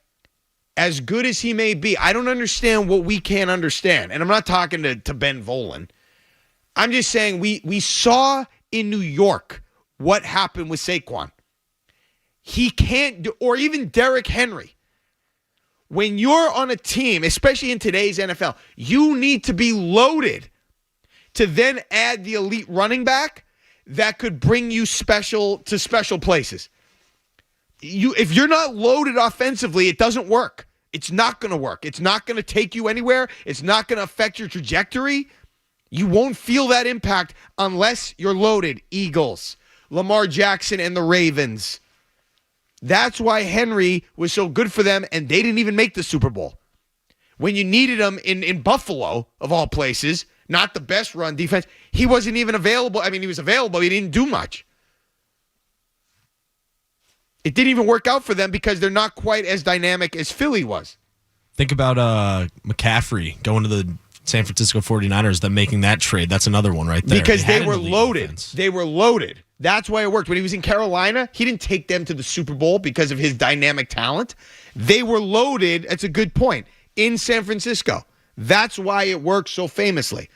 As good as he may be, I don't understand what we can't understand. And I'm not talking to Ben Volen. I'm just saying we saw in New York what happened with Saquon. He can't, or even Derrick Henry. When you're on a team, especially in today's NFL, you need to be loaded to then add the elite running back that could bring you special places. If you're not loaded offensively, it doesn't work. It's not going to work. It's not going to take you anywhere. It's not going to affect your trajectory. You won't feel that impact unless you're loaded. Eagles, Lamar Jackson, and the Ravens. That's why Henry was so good for them, and they didn't even make the Super Bowl. When you needed him in Buffalo, of all places, not the best run defense, he wasn't even available. I mean, he was available. He didn't do much. It didn't even work out for them because they're not quite as dynamic as Philly was. Think about McCaffrey going to the San Francisco 49ers, them making that trade. That's another one right there. Because they were loaded. They were loaded. That's why it worked. When he was in Carolina, he didn't take them to the Super Bowl because of his dynamic talent. They were loaded, that's a good point, in San Francisco. That's why it worked so famously.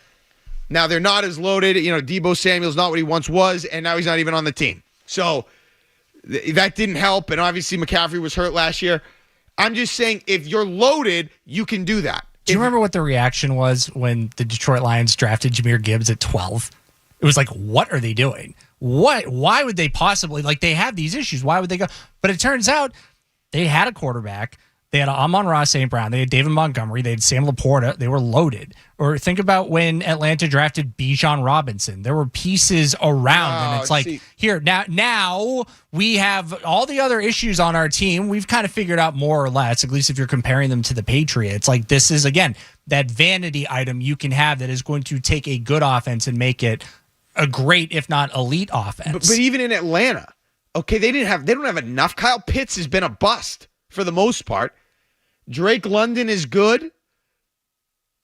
Now, they're not as loaded. Deebo Samuel's not what he once was, and now he's not even on the team. So that didn't help, and obviously McCaffrey was hurt last year. I'm just saying, if you're loaded, you can do that. Do you remember what the reaction was when the Detroit Lions drafted Jahmyr Gibbs at 12? It was like, what are they doing? Why would they possibly, they have these issues. Why would they go? But it turns out they had a quarterback They had Amon-Ra St. Brown. They had David Montgomery. They had Sam Laporta. They were loaded. Or think about when Atlanta drafted Bijan Robinson. There were pieces around, and it's like, here, now we have all the other issues on our team. We've kind of figured out more or less, at least if you're comparing them to the Patriots. Like, this is, again, that vanity item you can have that is going to take a good offense and make it a great, if not elite offense. But even in Atlanta, okay, they don't have enough. Kyle Pitts has been a bust for the most part. Drake London is good.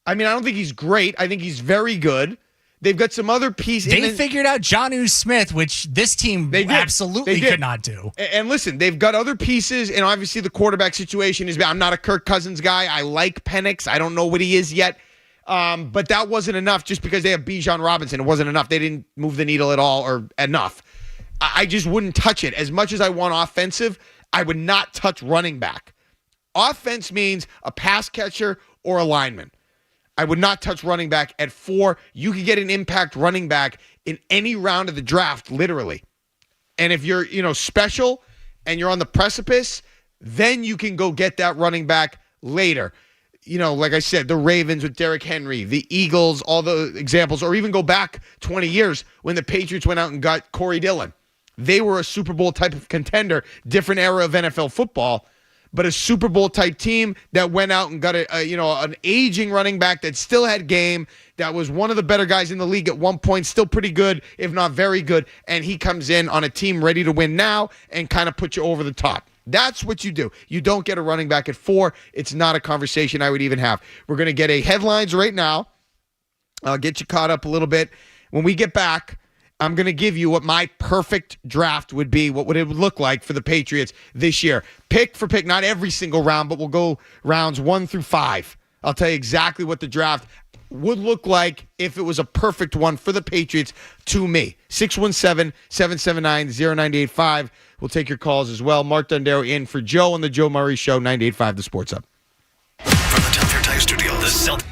I mean, I don't think he's great. I think he's very good. They've got some other pieces. They figured out Jonnu Smith, which this team absolutely could not do. And listen, they've got other pieces, and obviously the quarterback situation is bad. I'm not a Kirk Cousins guy. I like Penix. I don't know what he is yet. But that wasn't enough just because they have Bijan Robinson. It wasn't enough. They didn't move the needle at all or enough. I just wouldn't touch it. As much as I want offensive, I would not touch running back. Offense means a pass catcher or a lineman. I would not touch running back at 4. You could get an impact running back in any round of the draft, literally. And if you're, special and you're on the precipice, then you can go get that running back later. Like I said, the Ravens with Derrick Henry, the Eagles, all the examples, or even go back 20 years when the Patriots went out and got Corey Dillon. They were a Super Bowl type of contender, different era of NFL football. But a Super Bowl type team that went out and got an aging running back that still had game, that was one of the better guys in the league at one point, still pretty good, if not very good, and he comes in on a team ready to win now and kind of put you over the top. That's what you do. You don't get a running back at 4. It's not a conversation I would even have. We're going to get a headlines right now. I'll get you caught up a little bit. When we get back, I'm going to give you what my perfect draft would be, what would it look like for the Patriots this year. Pick for pick, not every single round, but we'll go rounds 1 through 5. I'll tell you exactly what the draft would look like if it was a perfect one for the Patriots to me. 617-779-0985. We'll take your calls as well. Mark Dondero in for Joe on the Joe Murray Show, 98.5 The Sports Hub. From the Top Tier Tire Studio, the Celtics.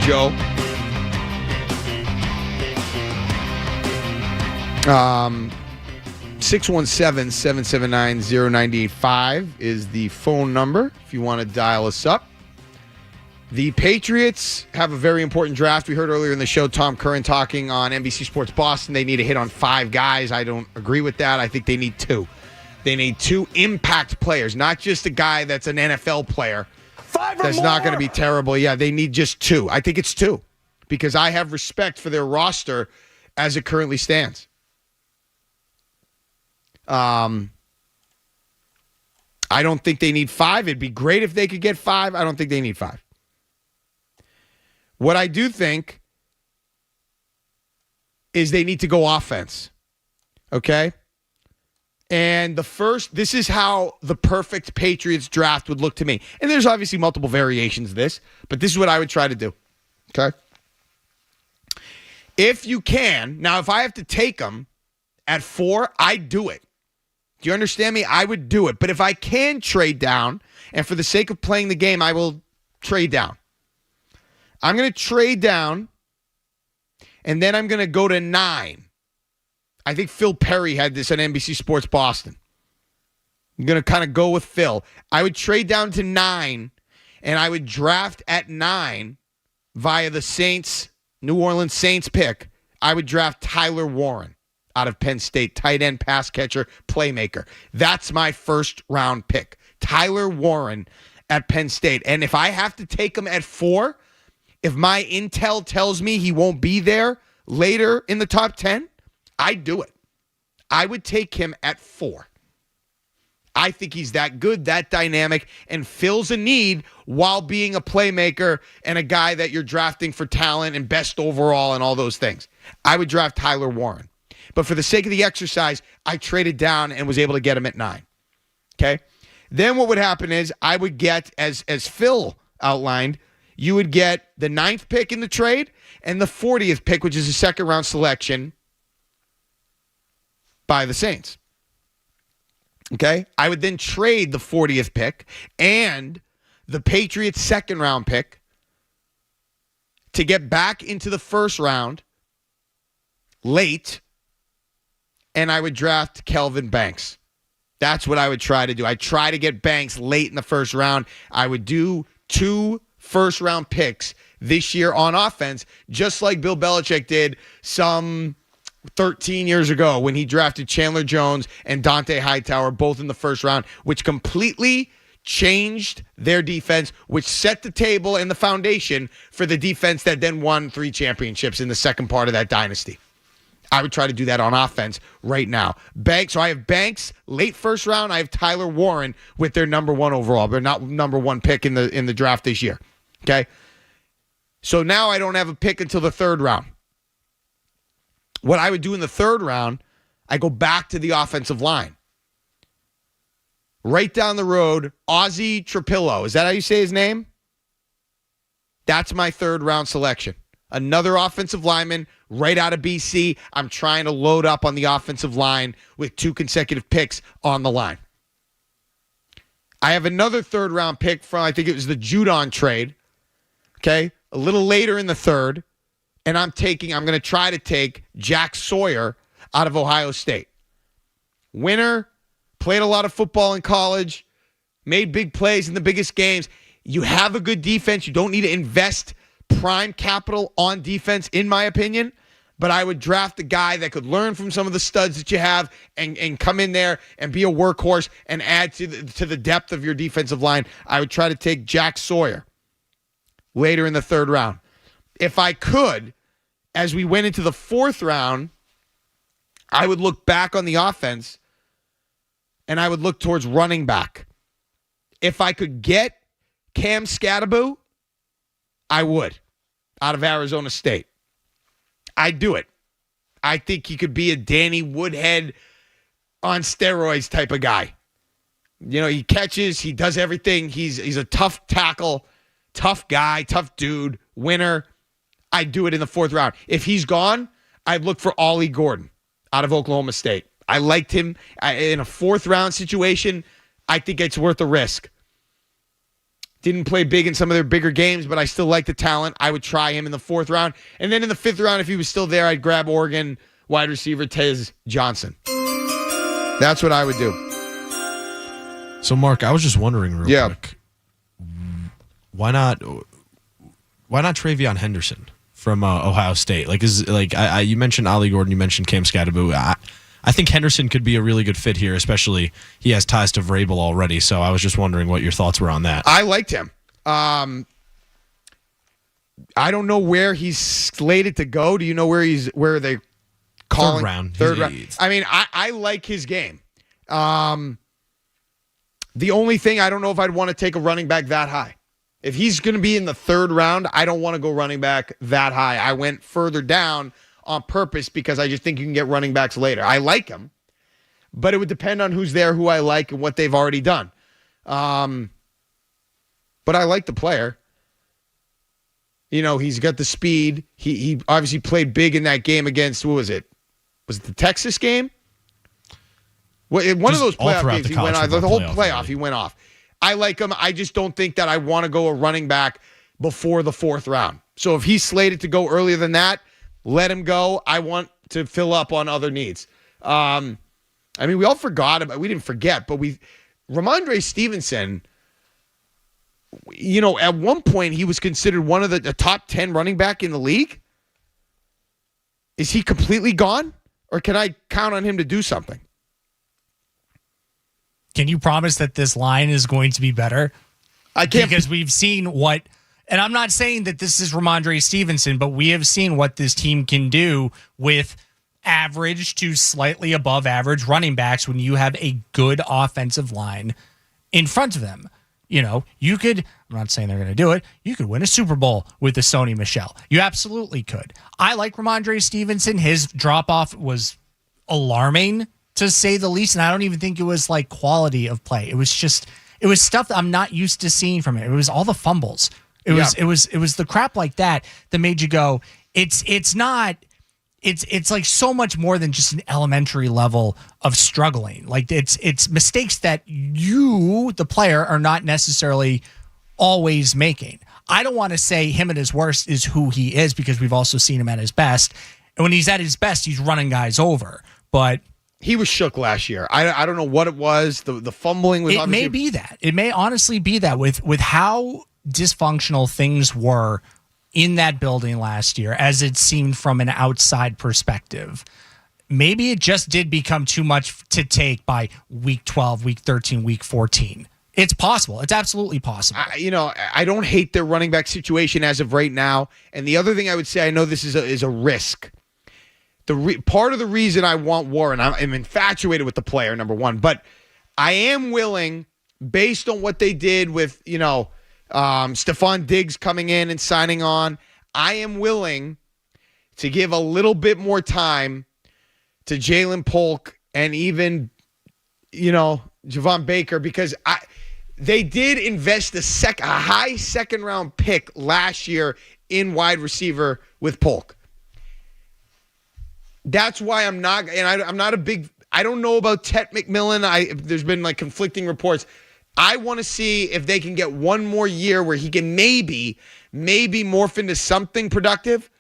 Joe. 617-779-0985 is the phone number if you want to dial us up. The Patriots have a very important draft. We heard earlier in the show Tom Curran talking on NBC Sports Boston. They need to hit on 5 guys. I don't agree with that. I think they need 2. They need 2 impact players, not just a guy that's an NFL player. 5 or that's more. not going to be terrible. Yeah, they need just 2. I think it's 2 because I have respect for their roster as it currently stands. I don't think they need 5. It'd be great if they could get 5. I don't think they need 5. What I do think is they need to go offense. Okay? And this is how the perfect Patriots draft would look to me. And there's obviously multiple variations of this, but this is what I would try to do. Okay? If you can, now if I have to take them at 4, I'd do it. Do you understand me? I would do it. But if I can trade down, and for the sake of playing the game, I will trade down. I'm going to trade down, and then I'm going to go to 9. I think Phil Perry had this on NBC Sports Boston. I'm going to kind of go with Phil. I would trade down to 9, and I would draft at 9 via the Saints, New Orleans Saints pick. I would draft Tyler Warren out of Penn State, tight end, pass catcher, playmaker. That's my first round pick. Tyler Warren at Penn State. And if I have to take him at 4, if my intel tells me he won't be there later in the top 10, I'd do it. I would take him at 4. I think he's that good, that dynamic, and fills a need while being a playmaker and a guy that you're drafting for talent and best overall and all those things. I would draft Tyler Warren. But for the sake of the exercise, I traded down and was able to get him at 9. Okay? Then what would happen is I would get, as Phil outlined, you would get the 9th pick in the trade and the 40th pick, which is a second-round selection by the Saints. Okay? I would then trade the 40th pick and the Patriots' second-round pick to get back into the first round late, and I would draft Kelvin Banks. That's what I would try to do. I'd try to get Banks late in the first round. I would do 2 first-round picks this year on offense, just like Bill Belichick did some 13 years ago when he drafted Chandler Jones and Dante Hightower, both in the first round, which completely changed their defense, which set the table and the foundation for the defense that then won 3 championships in the second part of that dynasty. I would try to do that on offense right now. Banks. So I have Banks late first round. I have Tyler Warren with their number 1 overall. They're not number 1 pick in the draft this year. Okay. So now I don't have a pick until the 3rd round. What I would do in the 3rd round, I go back to the offensive line. Right down the road, Ozzie Trapillo. Is that how you say his name? That's my 3rd round selection. Another offensive lineman right out of BC. I'm trying to load up on the offensive line with 2 consecutive picks on the line. I have another 3rd round pick from, I think it was the Judon trade. Okay. A little later in the 3rd. And I'm going to try to take Jack Sawyer out of Ohio State. Winner, played a lot of football in college, made big plays in the biggest games. You have a good defense. You don't need to invest prime capital on defense, in my opinion. But I would draft a guy that could learn from some of the studs that you have and come in there and be a workhorse and add to the depth of your defensive line. I would try to take Jack Sawyer later in the 3rd round. If I could, as we went into the 4th round, I would look back on the offense and I would look towards running back. If I could get Cam Scatterbo, I would, out of Arizona State. I'd do it. I think he could be a Danny Woodhead on steroids type of guy. You know, he catches, he does everything. He's a tough tackle, tough guy, tough dude, winner. I'd do it in the 4th round. If he's gone, I'd look for Ollie Gordon out of Oklahoma State. I liked him in a 4th round situation. I think it's worth a risk. Didn't play big in some of their bigger games, but I still like the talent. I would try him in the 4th round. And then in the 5th round, if he was still there, I'd grab Oregon wide receiver Tez Johnson. That's what I would do. So, Mark, I was just wondering real quick. Why not Travion Henderson from Ohio State? You mentioned Ollie Gordon, you mentioned Cam Scatterbo. I think Henderson could be a really good fit here, especially he has ties to Vrabel already. So I was just wondering what your thoughts were on that. I liked him. I don't know where he's slated to go. Do you know where they calling? 3rd round. 3rd round. I mean, I like his game. The only thing, I don't know if I'd want to take a running back that high. If he's going to be in the 3rd round, I don't want to go running back that high. I went further down on purpose because I just think you can get running backs later. I like him, but it would depend on who's there, who I like, and what they've already done. But I like the player. You know, he's got the speed. He obviously played big in that game against, what was it? Was it the Texas game? One of those playoff games, he went off. The whole playoff, he went off. I like him. I just don't think that I want to go a running back before the 4th round. So if he's slated to go earlier than that, let him go. I want to fill up on other needs. I mean, we all forgot about, we didn't forget, but Ramondre Stevenson, you know, at one point he was considered one of the top 10 running back in the league. Is he completely gone? Or can I count on him to do something? Can you promise that this line is going to be better? I can't. Because we've seen what, and I'm not saying that this is Ramondre Stevenson, but we have seen what this team can do with average to slightly above average running backs when you have a good offensive line in front of them. You know, you could, I'm not saying they're going to do it, you could win a Super Bowl with the Sony Michel. You absolutely could. I like Ramondre Stevenson. His drop-off was alarming, to say the least, and I don't even think it was like quality of play. It was stuff that I'm not used to seeing from him. It was all the fumbles. It was the crap like that made you go, it's like so much more than just an elementary level of struggling. Like it's mistakes that you, the player, are not necessarily always making. I don't want to say him at his worst is who he is, because we've also seen him at his best. And when he's at his best, he's running guys over. But he was shook last year. I don't know what it was. The fumbling was. It may be that. It may honestly be that with how dysfunctional things were in that building last year, as it seemed from an outside perspective. Maybe it just did become too much to take by week 12, week 13, week 14. It's possible. It's absolutely possible. I don't hate their running back situation as of right now. And the other thing I would say, I know this is a risk. Part of the reason I want Warren, I'm infatuated with the player, number one, but I am willing, based on what they did with, Stephon Diggs coming in and signing on, I am willing to give a little bit more time to Jalen Polk and even, Javon Baker, because they did invest a high second-round pick last year in wide receiver with Polk. That's why I'm not, and I'm not I don't know about Tet McMillan. There's been like conflicting reports. I want to see if they can get one more year where he can maybe morph into something productive.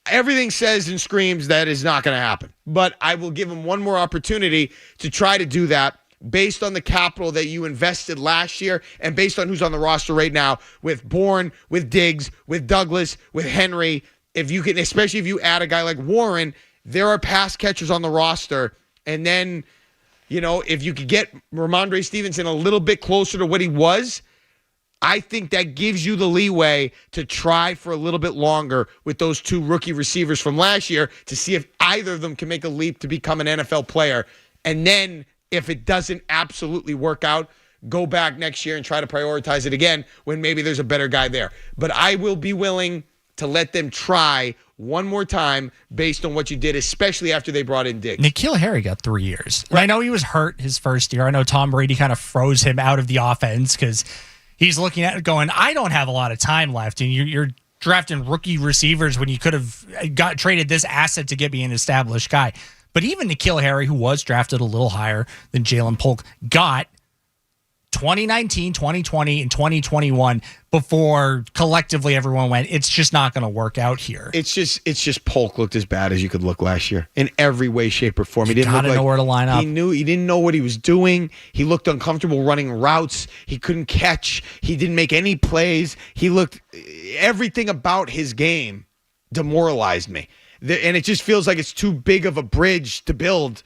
Everything says and screams that is not going to happen. But I will give him one more opportunity to try to do that based on the capital that you invested last year and based on who's on the roster right now with Bourne, with Diggs, with Douglas, with Henry. If you can, especially if you add a guy like Warren, there are pass catchers on the roster. And then, if you could get Ramondre Stevenson a little bit closer to what he was, I think that gives you the leeway to try for a little bit longer with those two rookie receivers from last year to see if either of them can make a leap to become an NFL player. And then if it doesn't absolutely work out, go back next year and try to prioritize it again when maybe there's a better guy there. But I will be willing to let them try one more time based on what you did, especially after they brought in Diggs. N'Keal Harry got 3 years. Right. I know he was hurt his first year. I know Tom Brady kind of froze him out of the offense because he's looking at it going, I don't have a lot of time left. And you're drafting rookie receivers when you could have traded this asset to get me an established guy. But even N'Keal Harry, who was drafted a little higher than Jalen Polk, got 2019, 2020, and 2021 before collectively everyone went, it's just not going to work out here. It's just Polk looked as bad as you could look last year in every way, shape, or form. He didn't gotta know where to line up. He didn't know what he was doing. He looked uncomfortable running routes. He couldn't catch. He didn't make any plays. Everything about his game demoralized me. And it just feels like it's too big of a bridge to build,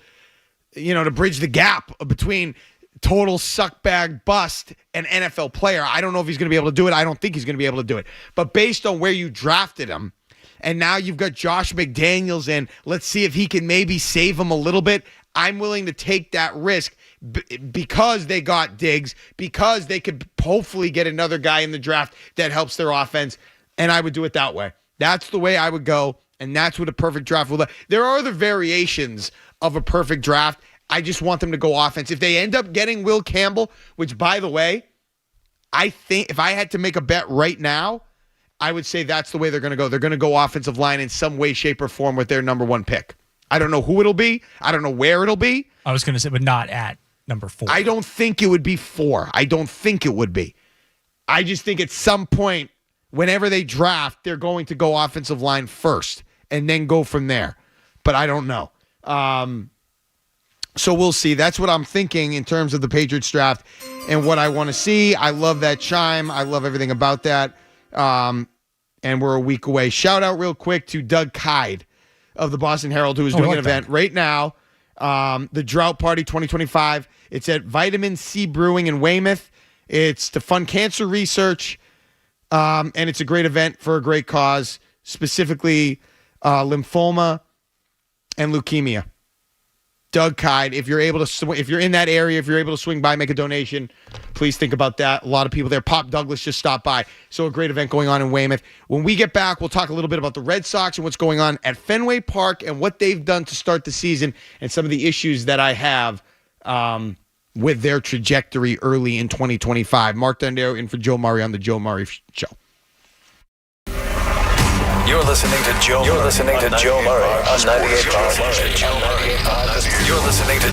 to bridge the gap between total suckbag bust and NFL player. I don't know if he's going to be able to do it. I don't think he's going to be able to do it. But based on where you drafted him, and now you've got Josh McDaniels in, let's see if he can maybe save him a little bit. I'm willing to take that risk because they got Diggs, because they could hopefully get another guy in the draft that helps their offense, and I would do it that way. That's the way I would go. And that's what a perfect draft will do. There are other variations of a perfect draft. I just want them to go offense. If they end up getting Will Campbell, which, by the way, I think if I had to make a bet right now, I would say that's the way they're going to go. They're going to go offensive line in some way, shape, or form with their number 1 pick. I don't know who it'll be. I don't know where it'll be. I was going to say, but not at number 4. I don't think it would be 4. I don't think it would be. I just think at some point, whenever they draft, they're going to go offensive line first and then go from there. But I don't know. So we'll see. That's what I'm thinking in terms of the Patriots draft and what I want to see. I love that chime. I love everything about that. And we're a week away. Shout out real quick to Doug Kyde of the Boston Herald, who is doing an event right now. The Drought Party 2025. It's at Vitamin C Brewing in Weymouth. It's to fund cancer research. And it's a great event for a great cause, specifically lymphoma and leukemia. Doug Kyde, if you're in that area, if you're able to swing by, make a donation, please think about that. A lot of people there. Pop Douglas just stopped by. So a great event going on in Weymouth. When we get back, we'll talk a little bit about the Red Sox and what's going on at Fenway Park and what they've done to start the season and some of the issues that I have with their trajectory early in 2025. Mark Dondero in for Joe Murray on the Joe Murray Show. You're listening to Joe Murray on 98.5. You're listening to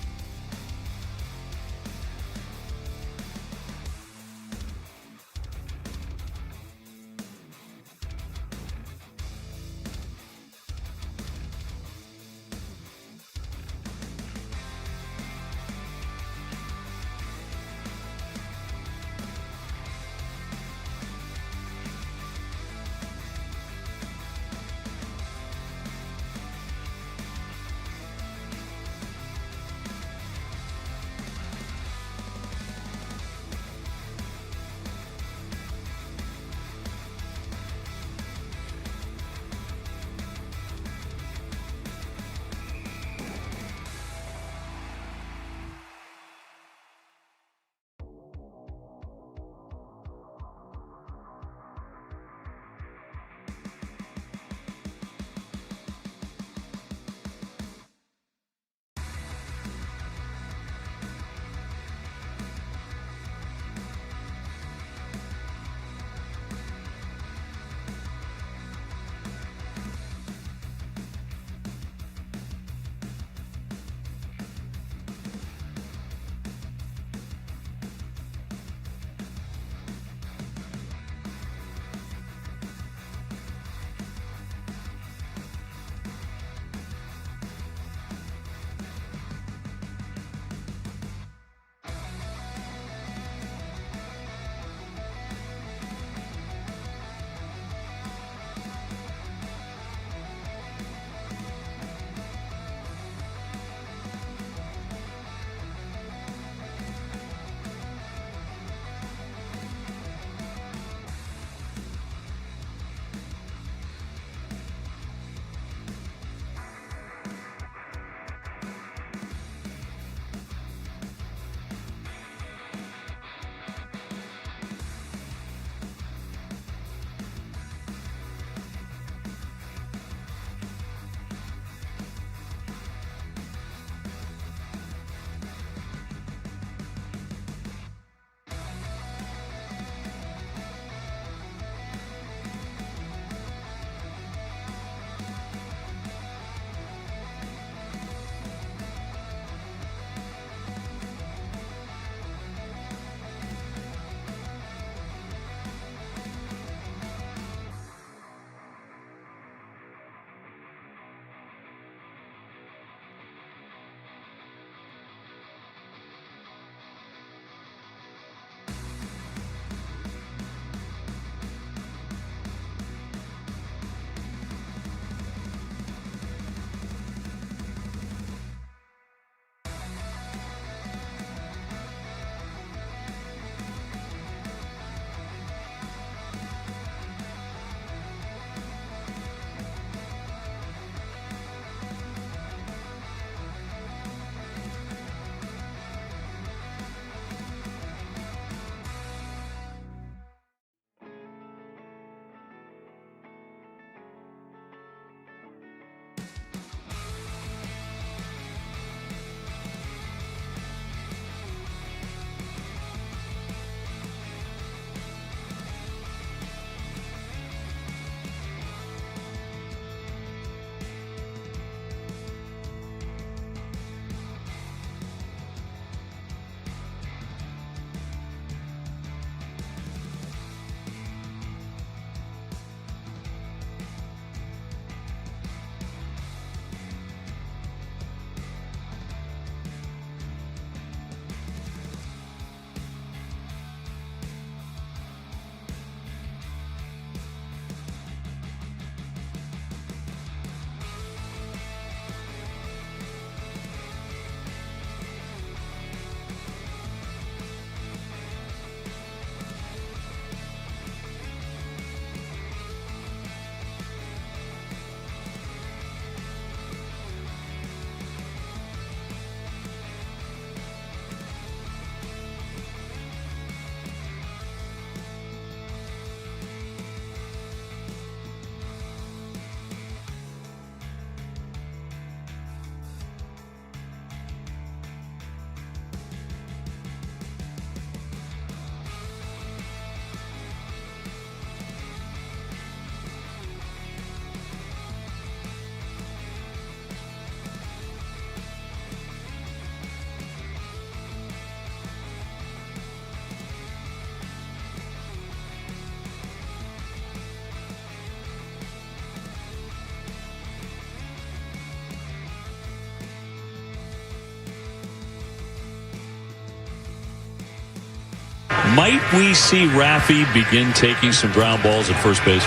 Might we see Raffy begin taking some ground balls at first base?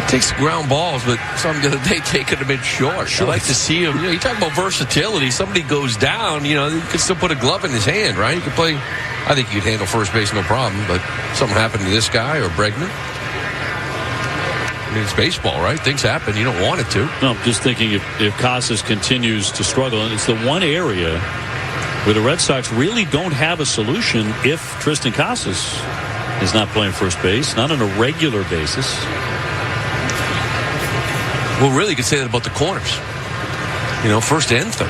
Takes ground balls, but some the other day take it a bit short. I like to see him. You talk about versatility. Somebody goes down, you could still put a glove in his hand, right? You could play. I think you'd handle first base no problem, but something happened to this guy or Bregman. I mean, it's baseball, right? Things happen. You don't want it to. No, I'm just thinking if Casas continues to struggle, and it's the one area where the Red Sox really don't have a solution if Tristan Casas is not playing first base, not on a regular basis. Well, really, you could say that about the corners. First and third.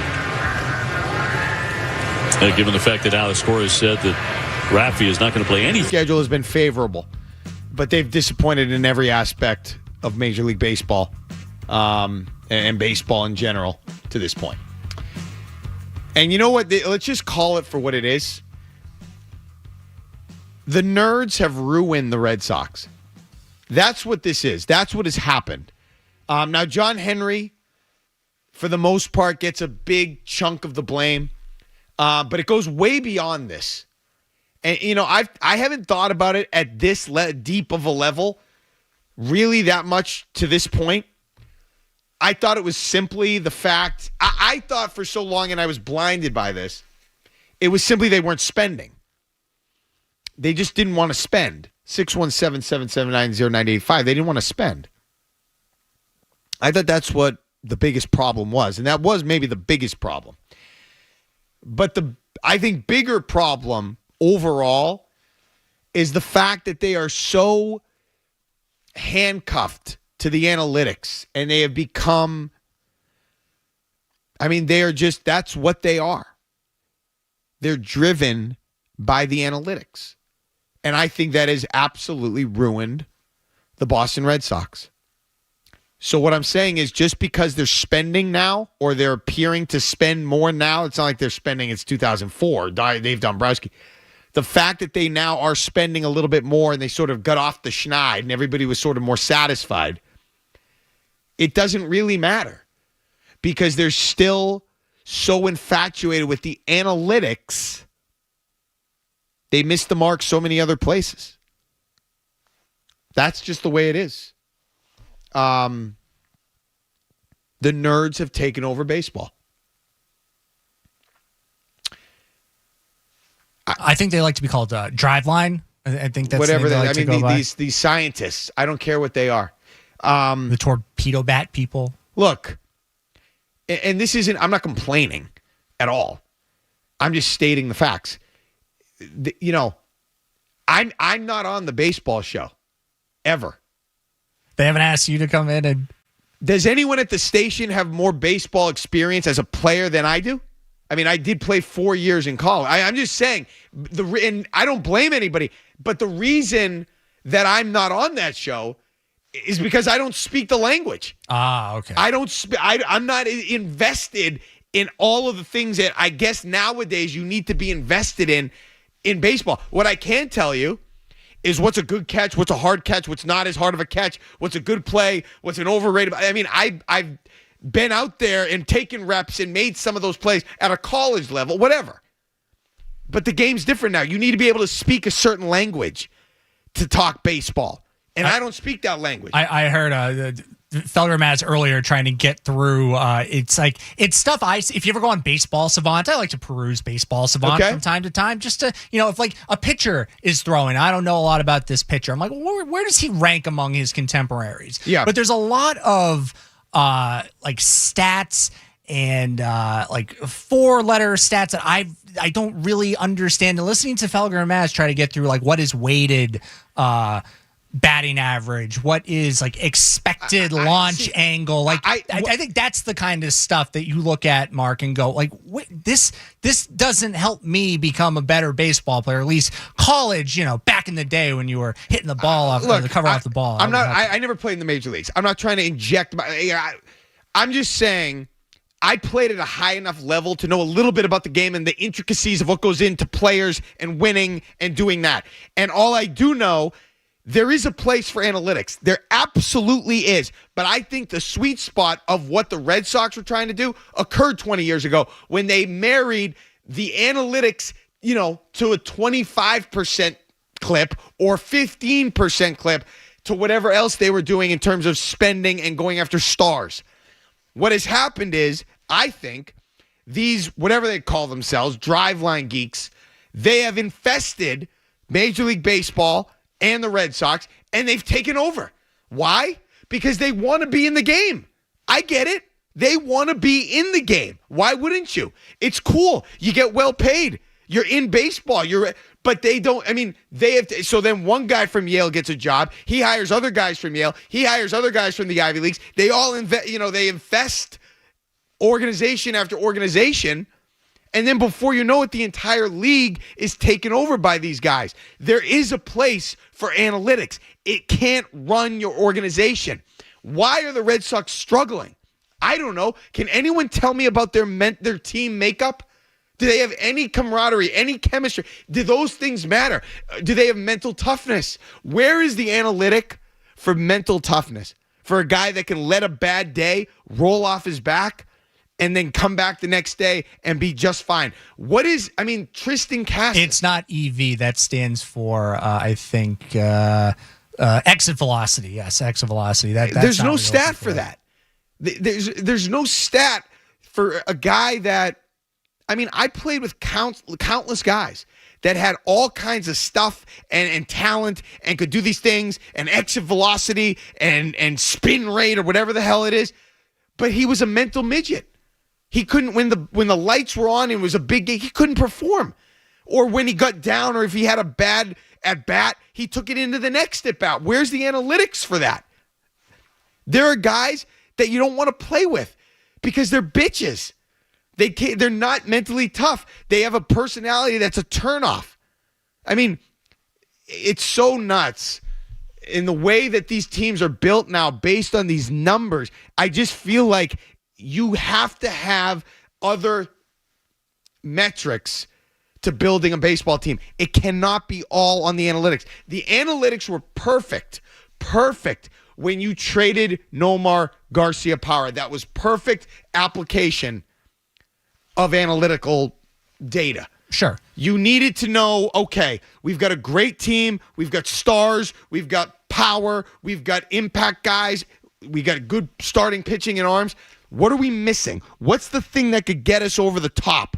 Given the fact that Alex Cora said that Raffy is not going to play any. Schedule has been favorable, but they've disappointed in every aspect of Major League Baseball and baseball in general to this point. And you know what? Let's just call it for what it is. The nerds have ruined the Red Sox. That's what this is. That's what has happened. Now, John Henry, for the most part, gets a big chunk of the blame, but it goes way beyond this. And I haven't thought about it at this deep of a level, really that much to this point. I thought it was simply the fact. I thought for so long, and I was blinded by this. It was simply they weren't spending. They just didn't want to spend. 617-779-0985. They didn't want to spend. I thought that's what the biggest problem was, and that was maybe the biggest problem. But I think bigger problem overall is the fact that they are so handcuffed to the analytics, and they have become, they are just, that's what they are. They're driven by the analytics. And I think that has absolutely ruined the Boston Red Sox. So what I'm saying is just because they're spending now or they're appearing to spend more now, it's not like they're spending, it's 2004, Dave Dombrowski. The fact that they now are spending a little bit more and they sort of got off the schneid and everybody was sort of more satisfied, it doesn't really matter because they're still so infatuated with the analytics, they missed the mark so many other places. That's just the way it is. The nerds have taken over baseball. I think they like to be called Driveline. I think that's whatever they like to go by. These scientists. I don't care what they are. The torpedo bat people. Look, and this isn't. I'm not complaining at all. I'm just stating the facts. I'm not on the baseball show ever. They haven't asked you to come in and. Does anyone at the station have more baseball experience as a player than I do? I did play 4 years in college. I'm just saying, and I don't blame anybody, but the reason that I'm not on that show is because I don't speak the language. Ah, okay. I'm not invested in all of the things that I guess nowadays you need to be invested in baseball. What I can tell you is what's a good catch, what's a hard catch, what's not as hard of a catch, what's a good play, what's an overrated. I've been out there and taken reps and made some of those plays at a college level, whatever. But the game's different now. You need to be able to speak a certain language to talk baseball. And I don't speak that language. I heard Felger Maz earlier trying to get through. It's stuff if you ever go on Baseball Savant, I like to peruse Baseball Savant from time to time just to, if like a pitcher is throwing, I don't know a lot about this pitcher. I'm like, well, where does he rank among his contemporaries? Yeah. But there's a lot of like stats and like 4-letter stats that I don't really understand. And listening to Felger and Maz try to get through like what is weighted batting average, what is like expected launch angle, like I think that's the kind of stuff that you look at, Mark, and go like, this doesn't help me become a better baseball player. At least college, back in the day when you were hitting the ball off the cover off the ball. I never played in the major leagues. I'm not trying to inject I'm just saying I played at a high enough level to know a little bit about the game and the intricacies of what goes into players and winning and doing that. And all I do know, there is a place for analytics. There absolutely is. But I think the sweet spot of what the Red Sox were trying to do occurred 20 years ago when they married the analytics to a 25% clip or 15% clip to whatever else they were doing in terms of spending and going after stars. What has happened is, I think, these, whatever they call themselves, driveline geeks, they have infested Major League Baseball and the Red Sox, and they've taken over. Why? Because they want to be in the game. I get it. They want to be in the game. Why wouldn't you? It's cool. You get well paid. You're in baseball. But they don't. I mean, they have. So then one guy from Yale gets a job. He hires other guys from Yale. He hires other guys from the Ivy Leagues. They all invest. They infest organization after organization, and then before you know it, the entire league is taken over by these guys. There is a place for analytics. It can't run your organization. Why are the Red Sox struggling? I don't know. Can anyone tell me about their team makeup? Do they have any camaraderie, any chemistry? Do those things matter? Do they have mental toughness? Where is the analytic for mental toughness? For a guy that can let a bad day roll off his back and then come back the next day and be just fine. Tristan Casas. It's not EV. That stands for, I think, exit velocity. Yes, exit velocity. There's no stat for that. There's no stat for a guy that, I played with countless guys that had all kinds of stuff and talent and could do these things and exit velocity and spin rate or whatever the hell it is. But he was a mental midget. He couldn't, when the lights were on and it was a big game, he couldn't perform. Or when he got down, or if he had a bad at bat, he took it into the next at bat. Where's the analytics for that? There are guys that you don't want to play with because they're bitches. They're not mentally tough. They have a personality that's a turnoff. It's so nuts in the way that these teams are built now based on these numbers. I just feel like you have to have other metrics to building a baseball team. It cannot be all on the analytics. The analytics were perfect when you traded Nomar Garciaparra. That was perfect application of analytical data. Sure. You needed to know, okay, we've got a great team, we've got stars, we've got power, we've got impact guys, we got good starting pitching and arms. What are we missing? What's the thing that could get us over the top?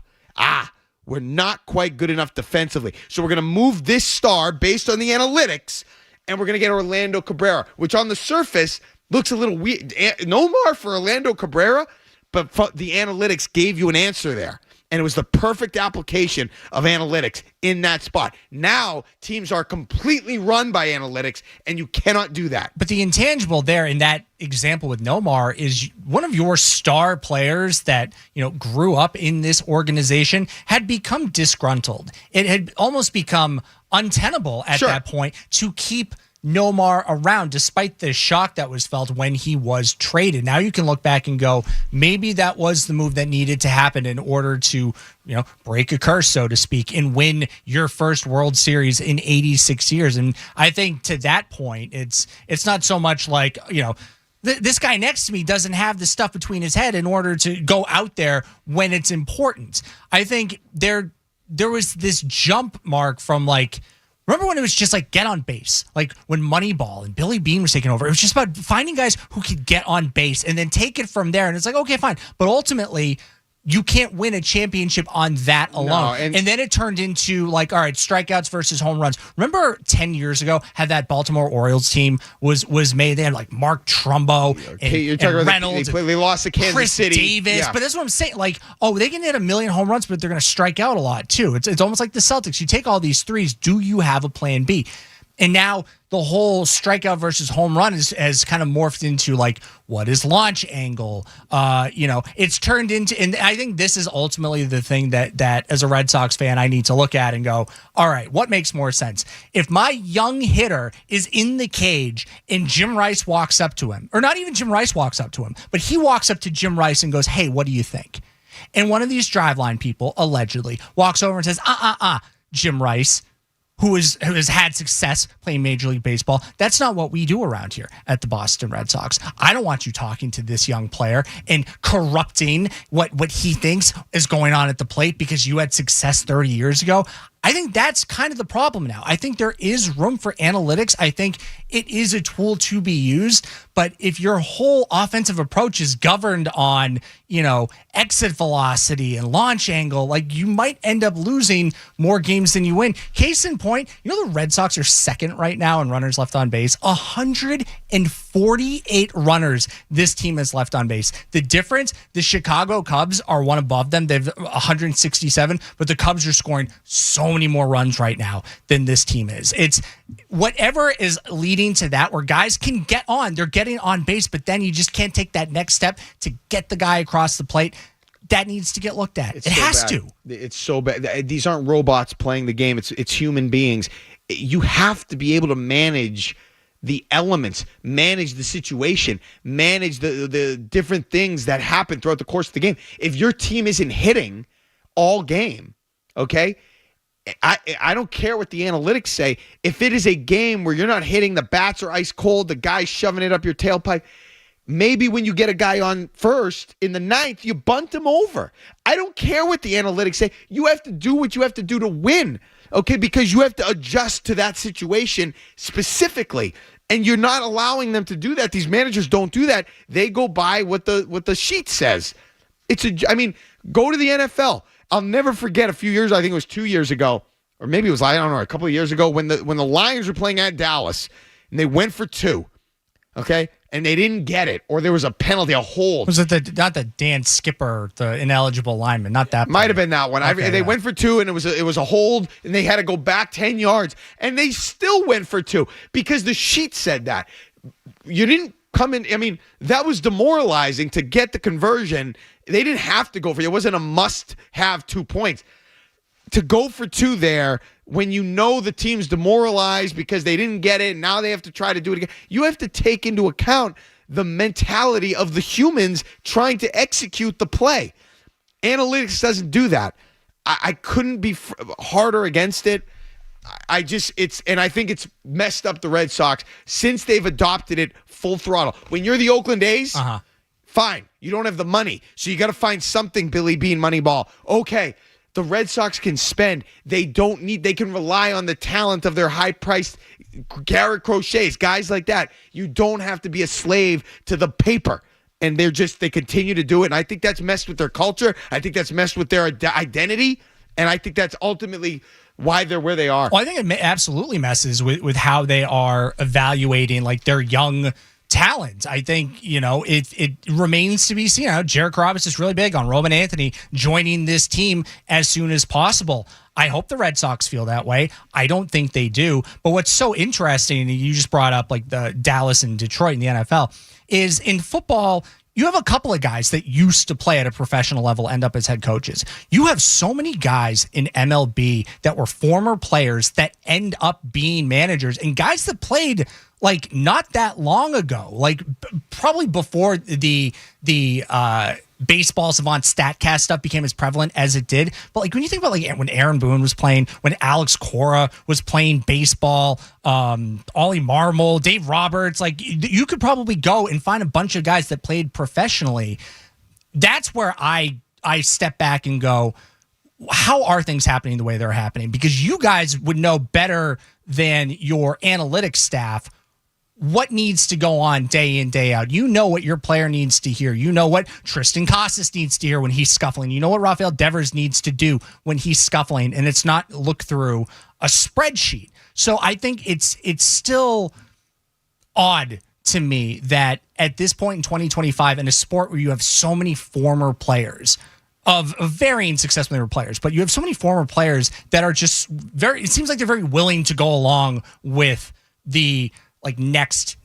We're not quite good enough defensively. So we're going to move this star based on the analytics, and we're going to get Orlando Cabrera, which on the surface looks a little weird. Nomar for Orlando Cabrera, but the analytics gave you an answer there. And it was the perfect application of analytics in that spot. Now, teams are completely run by analytics, and you cannot do that. But the intangible there in that example with Nomar is one of your star players that, grew up in this organization had become disgruntled. It had almost become untenable at that point to keep Nomar around, despite the shock that was felt when he was traded. Now you can look back and go, maybe that was the move that needed to happen in order to, break a curse, so to speak, and win your first World Series in 86 years. And I think to that point, it's not so much like, this guy next to me doesn't have the stuff between his head in order to go out there when it's important. I think there was this jump mark from remember when it was just get on base? Like when Moneyball and Billy Beane was taking over, it was just about finding guys who could get on base and then take it from there. And it's okay, fine. But ultimately, you can't win a championship on that alone. No, and then it turned into all right, strikeouts versus home runs. Remember 10 years ago how that Baltimore Orioles team was made? They had Mark Trumbo and Reynolds. They lost to Kansas Chris City. Davis. Yeah. But that's what I'm saying. They can hit 1 million home runs, but they're going to strike out a lot too. It's almost like the Celtics. You take all these threes. Do you have a plan B? And now the whole strikeout versus home run has kind of morphed into what is launch angle? It's turned into, and I think this is ultimately the thing that as a Red Sox fan, I need to look at and go, all right, what makes more sense? If my young hitter is in the cage and Jim Rice walks up to him, or not even Jim Rice walks up to him, but he walks up to Jim Rice and goes, hey, what do you think? And one of these driveline people allegedly walks over and says, Jim Rice, who has had success playing Major League Baseball. That's not what we do around here at the Boston Red Sox. I don't want you talking to this young player and corrupting what he thinks is going on at the plate because you had success 30 years ago. I think that's kind of the problem now. I think there is room for analytics. I think it is a tool to be used. But if your whole offensive approach is governed on, exit velocity and launch angle, like you might end up losing more games than you win. Case in point, the Red Sox are second right now in runners left on base. 148 runners this team has left on base. The difference, the Chicago Cubs are one above them. They've 167, but the Cubs are scoring so many more runs right now than this team is. It's whatever is leading to that, where guys can get on. They're getting on base, but then you just can't take that next step to get the guy across the plate. That needs to get looked at. It has to. It's so bad. These aren't robots playing the game. It's human beings. You have to be able to manage the elements, manage the situation, manage the different things that happen throughout the course of the game. If your team isn't hitting all game, okay, I don't care what the analytics say. If it is a game where you're not hitting, the bats are ice cold, the guy's shoving it up your tailpipe, maybe when you get a guy on first in the ninth, you bunt him over. I don't care what the analytics say. You have to do what you have to do to win, okay, because you have to adjust to that situation specifically. And you're not allowing them to do that. These managers don't do that. They go by what the sheet says. Go to the NFL. I'll never forget a few years, I think it was 2 years ago, or maybe it was, a couple of years ago when the Lions were playing at Dallas and they went for two, okay? And they didn't get it, or there was a penalty, a hold. Was it not the Dan Skipper, the ineligible lineman, not that? Might have been that one. Okay, they went for two, and it was a hold, and they had to go back 10 yards, and they still went for two because the sheet said that. You didn't come in. That was demoralizing to get the conversion. They didn't have to go for it. It wasn't a must-have 2 points. To go for two there when the team's demoralized because they didn't get it and now they have to try to do it again. You have to take into account the mentality of the humans trying to execute the play. Analytics doesn't do that. I couldn't be harder against it. I think it's messed up the Red Sox since they've adopted it full throttle. When you're the Oakland A's, fine. You don't have the money. So you got to find something, Billy Bean, Moneyball. Okay. The Red Sox can spend. They can rely on the talent of their high-priced Garrett Crochets, guys like that. You don't have to be a slave to the paper. And they continue to do it. And I think that's messed with their culture. I think that's messed with their identity. And I think that's ultimately why they're where they are. Well, I think it absolutely messes with how they are evaluating their young talent. I think, it remains to be seen. Jared Carrabis is really big on Roman Anthony joining this team as soon as possible. I hope the Red Sox feel that way. I don't think they do. But what's so interesting, and you just brought up the Dallas and Detroit in the NFL, is in football, you have a couple of guys that used to play at a professional level end up as head coaches. You have so many guys in MLB that were former players that end up being managers, and guys that played not that long ago, probably before the baseball savant StatCast stuff became as prevalent as it did. But when you think about when Aaron Boone was playing, when Alex Cora was playing baseball, Ollie Marmol, Dave Roberts, you could probably go and find a bunch of guys that played professionally. That's where I step back and go, how are things happening the way they're happening? Because you guys would know better than your analytics staff what needs to go on day in, day out. You know what your player needs to hear. You know what Tristan Casas needs to hear when he's scuffling. You know what Rafael Devers needs to do when he's scuffling, and it's not look through a spreadsheet. So I think it's still odd to me that at this point in 2025, in a sport where you have so many former players of varying success when they were players, but you have so many former players that are just it seems like they're very willing to go along with the next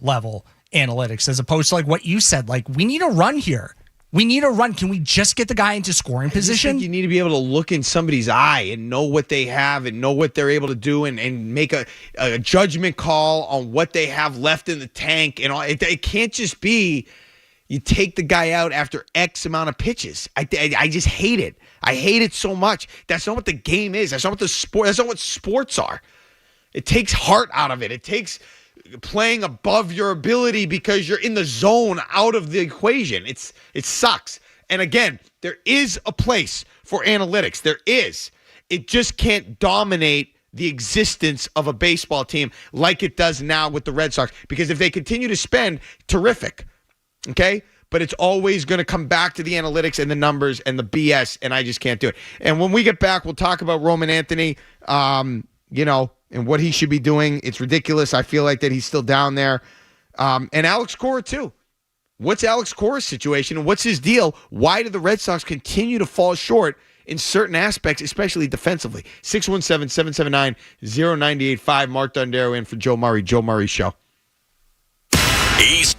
level analytics, as opposed to what you said, we need a run here. We need a run. Can we just get the guy into scoring position? I think you need to be able to look in somebody's eye and know what they have and know what they're able to do and make a judgment call on what they have left in the tank. And all. It can't just be You take the guy out after X amount of pitches. I just hate it. I hate it so much. That's not what the game is. That's not what the sport. That's not what sports are. It takes heart out of it. It takes playing above your ability because you're in the zone out of the equation. It sucks. And again, there is a place for analytics. There is. It just can't dominate the existence of a baseball team like it does now with the Red Sox. Because if they continue to spend, terrific. Okay? But it's always going to come back to the analytics and the numbers and the BS, and I just can't do it. And when we get back, we'll talk about Roman Anthony, and what he should be doing. It's ridiculous. I feel like that he's still down there. And Alex Cora, too. What's Alex Cora's situation, and what's his deal? Why do the Red Sox continue to fall short in certain aspects, especially defensively? 617-779-0985. Mark Dondero in for Joe Murray. Joe Murray Show. East.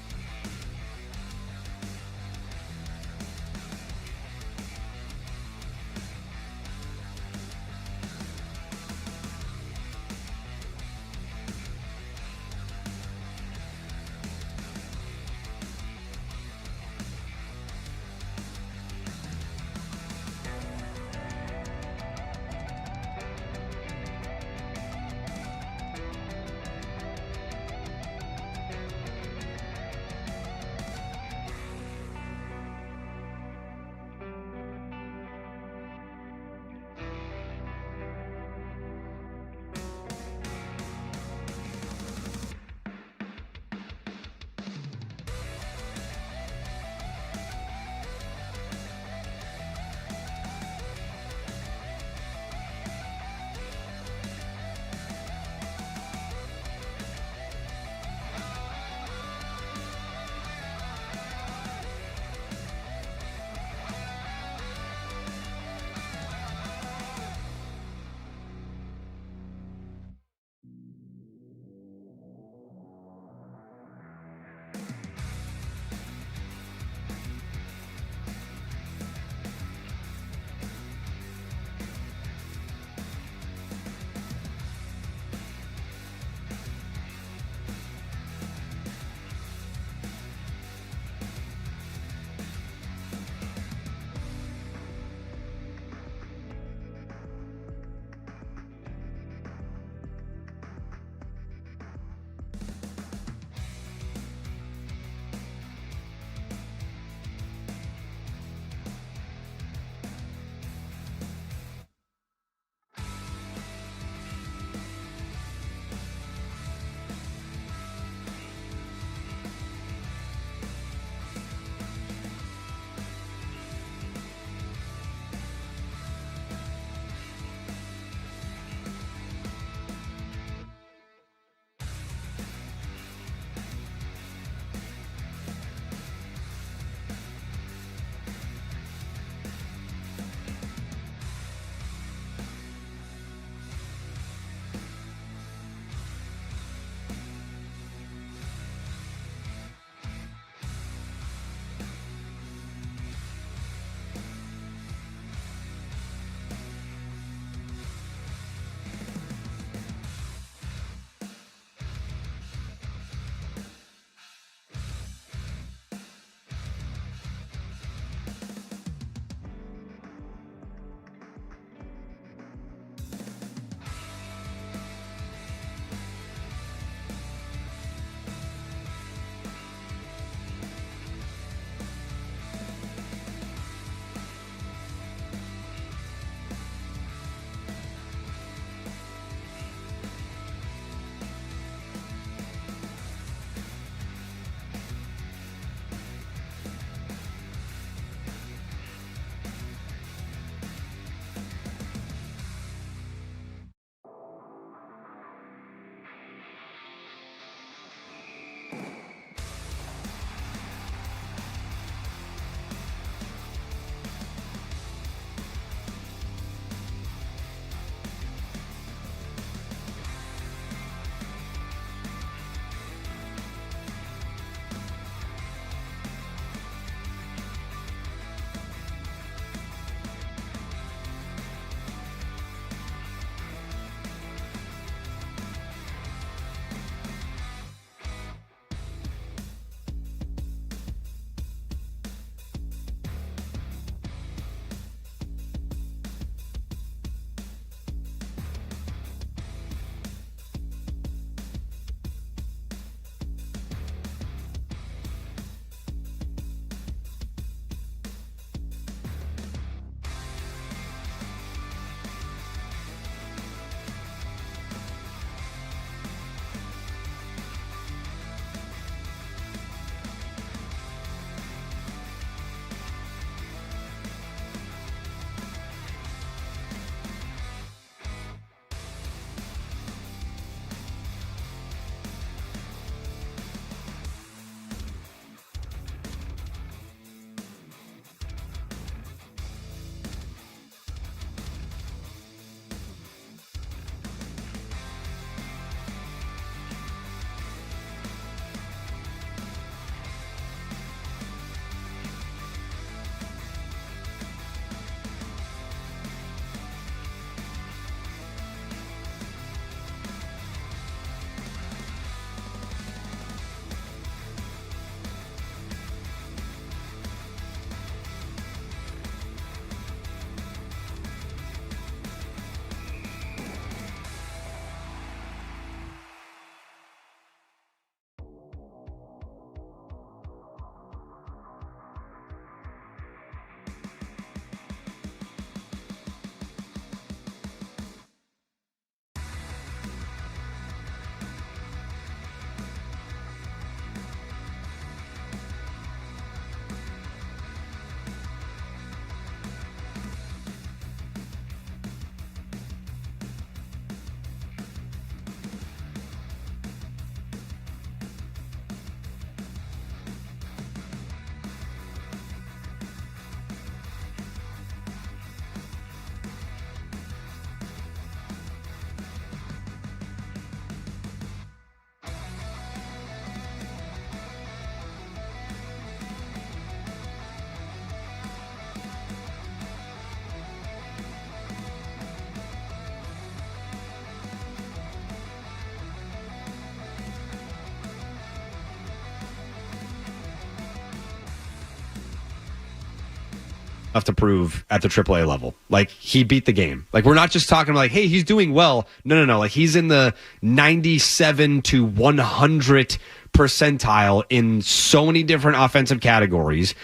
enough to prove at the AAA level. Like, he beat the game. Like, we're not just talking about, like, hey, he's doing well. No. Like, he's in the 97 to 100 percentile in so many different offensive categories.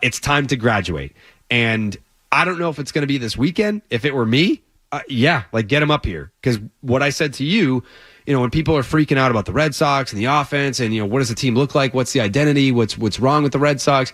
It's time to graduate. And I don't know if it's going to be this weekend. If it were me, like, get him up here. Because what I said to you, when people are freaking out about the Red Sox and the offense and, what does the team look like? What's the identity? What's wrong with the Red Sox?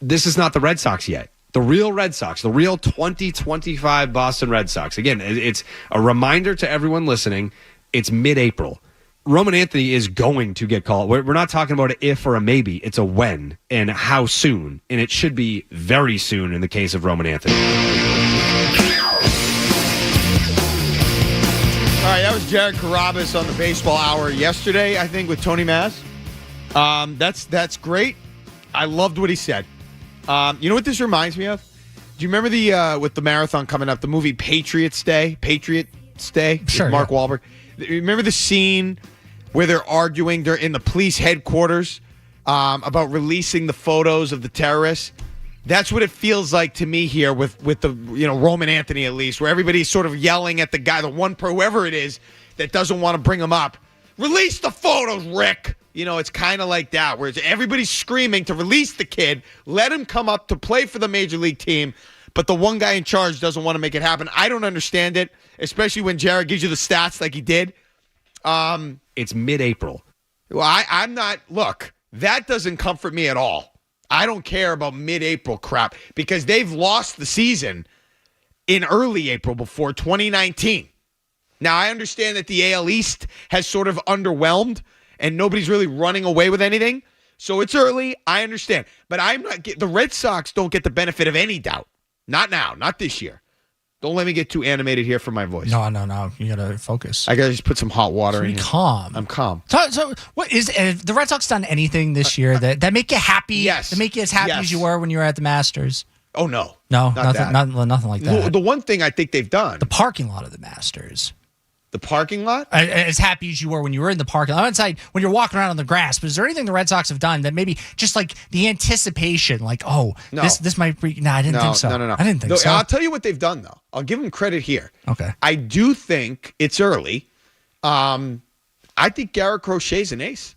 This is not the Red Sox yet. The real Red Sox, the real 2025 Boston Red Sox. Again, it's a reminder to everyone listening, it's mid-April. Roman Anthony is going to get called. We're not talking about an if or a maybe. It's a when and how soon. And it should be very soon in the case of Roman Anthony. All right, that was Jared Carrabis on the Baseball Hour yesterday, I think, with Tony Maz. That's great. I loved what he said. You know what this reminds me of? Do you remember with the marathon coming up, the movie Patriots Day? Sure, with Mark Wahlberg. Remember the scene where they're arguing? They're in the police headquarters about releasing the photos of the terrorists. That's what it feels like to me here with the Roman Anthony, at least, where everybody's sort of yelling at the guy, whoever it is that doesn't want to bring him up. Release the photos, Rick. It's kind of like that, where everybody's screaming to release the kid, let him come up to play for the major league team, but the one guy in charge doesn't want to make it happen. I don't understand it, especially when Jared gives you the stats like he did. It's mid-April. Well, I'm not. Look, that doesn't comfort me at all. I don't care about mid-April crap because they've lost the season in early April before 2019. Now, I understand that the AL East has sort of underwhelmed and nobody's really running away with anything. So it's early. I understand. But the Red Sox don't get the benefit of any doubt. Not now. Not this year. Don't let me get too animated here for my voice. No. You got to focus. I got to just put some hot water in here. Calm. I'm calm. So what is the Red Sox done anything this year that make you happy? Yes. That make you as happy as you were when you were at the Masters? Oh, no. No, nothing like that. The one thing I think they've done. The parking lot of the Masters. The parking lot? As happy as you were when you were in the parking lot. Outside, when you're walking around on the grass. But is there anything the Red Sox have done that maybe just like the anticipation, like, this might be... No, I didn't think so. No. I didn't think so. I'll tell you what they've done, though. I'll give them credit here. Okay. I do think it's early. I think Garrett Crochet's an ace.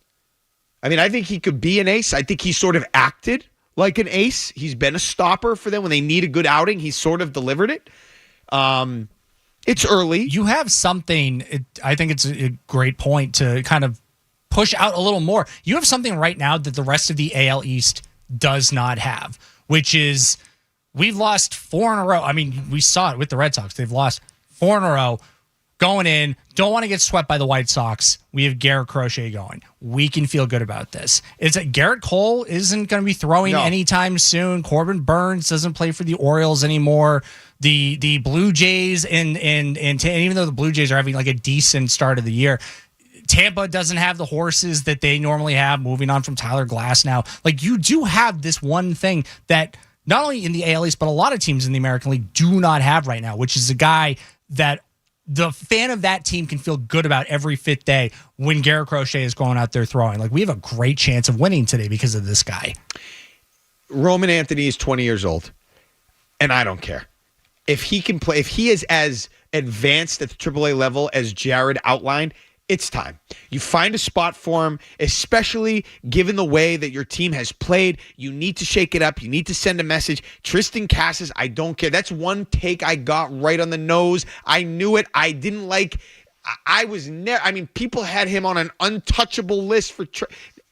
I mean, I think he could be an ace. I think he sort of acted like an ace. He's been a stopper for them when they need a good outing. He's sort of delivered it. It's early. You have something, I think it's a great point to kind of push out a little more. You have something right now that the rest of the AL East does not have, which is we've lost 4 in a row. I mean, we saw it with the Red Sox. They've lost 4 in a row. Going in, don't want to get swept by the White Sox. We have Garrett Crochet going. We can feel good about this. It's that Garrett Cole isn't going to be throwing anytime soon. Corbin Burns doesn't play for the Orioles anymore. The Blue Jays and even though the Blue Jays are having like a decent start of the year, Tampa doesn't have the horses that they normally have. Moving on from Tyler Glass now, like you do have this one thing that not only in the AL East but a lot of teams in the American League do not have right now, which is a guy that the fan of that team can feel good about every fifth day when Garrett Crochet is going out there throwing. Like, we have a great chance of winning today because of this guy. Roman Anthony is 20 years old, and I don't care. If he can play, if he is as advanced at the AAA level as Jared outlined, it's time. You find a spot for him, especially given the way that your team has played. You need to shake it up. You need to send a message. Tristan Casas, I don't care. That's one take I got right on the nose. I knew it. I didn't like. I was never. I mean, people had him on an untouchable list for.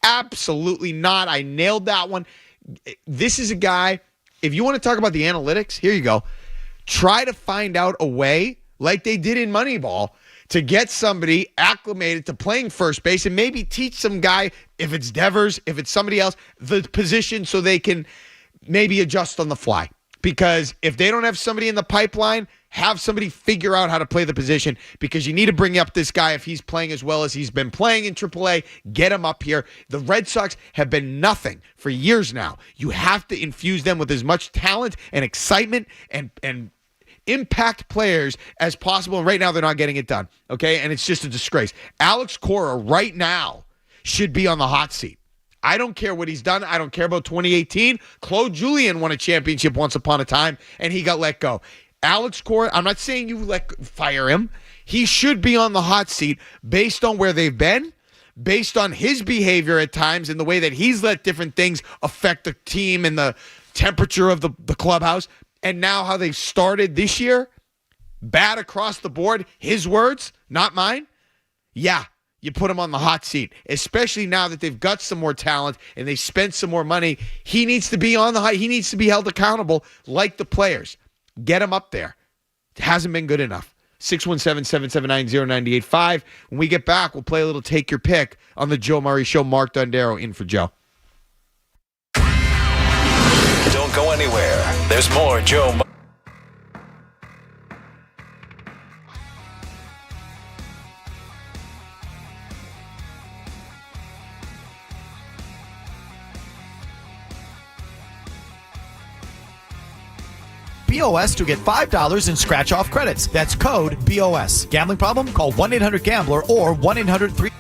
Absolutely not. I nailed that one. This is a guy. If you want to talk about the analytics, here you go. Try to find out a way, like they did in Moneyball, to get somebody acclimated to playing first base and maybe teach some guy, if it's Devers, if it's somebody else, the position so they can maybe adjust on the fly. Because if they don't have somebody in the pipeline, have somebody figure out how to play the position, because you need to bring up this guy if he's playing as well as he's been playing in AAA. Get him up here. The Red Sox have been nothing for years now. You have to infuse them with as much talent and excitement and impact players as possible. And right now, they're not getting it done. Okay? And it's just a disgrace. Alex Cora right now should be on the hot seat. I don't care what he's done. I don't care about 2018. Claude Julien won a championship once upon a time, and he got let go. Alex Cora, I'm not saying you fire him. He should be on the hot seat based on where they've been, based on his behavior at times and the way that he's let different things affect the team and the temperature of the clubhouse. And now how they've started this year, bad across the board, his words, not mine. Yeah, you put him on the hot seat, especially now that they've got some more talent and they've spent some more money. He needs to be on the high. He needs to be held accountable like the players. Get him up there. It hasn't been good enough. 617-779-0985. When we get back, we'll play a little Take Your Pick on the Joe Murray Show. Mark Dondero in for Joe. Don't go anywhere. There's more Joe Murray. BOS to get $5 in scratch-off credits. That's code BOS. Gambling problem? Call 1-800-GAMBLER or 1-800-3...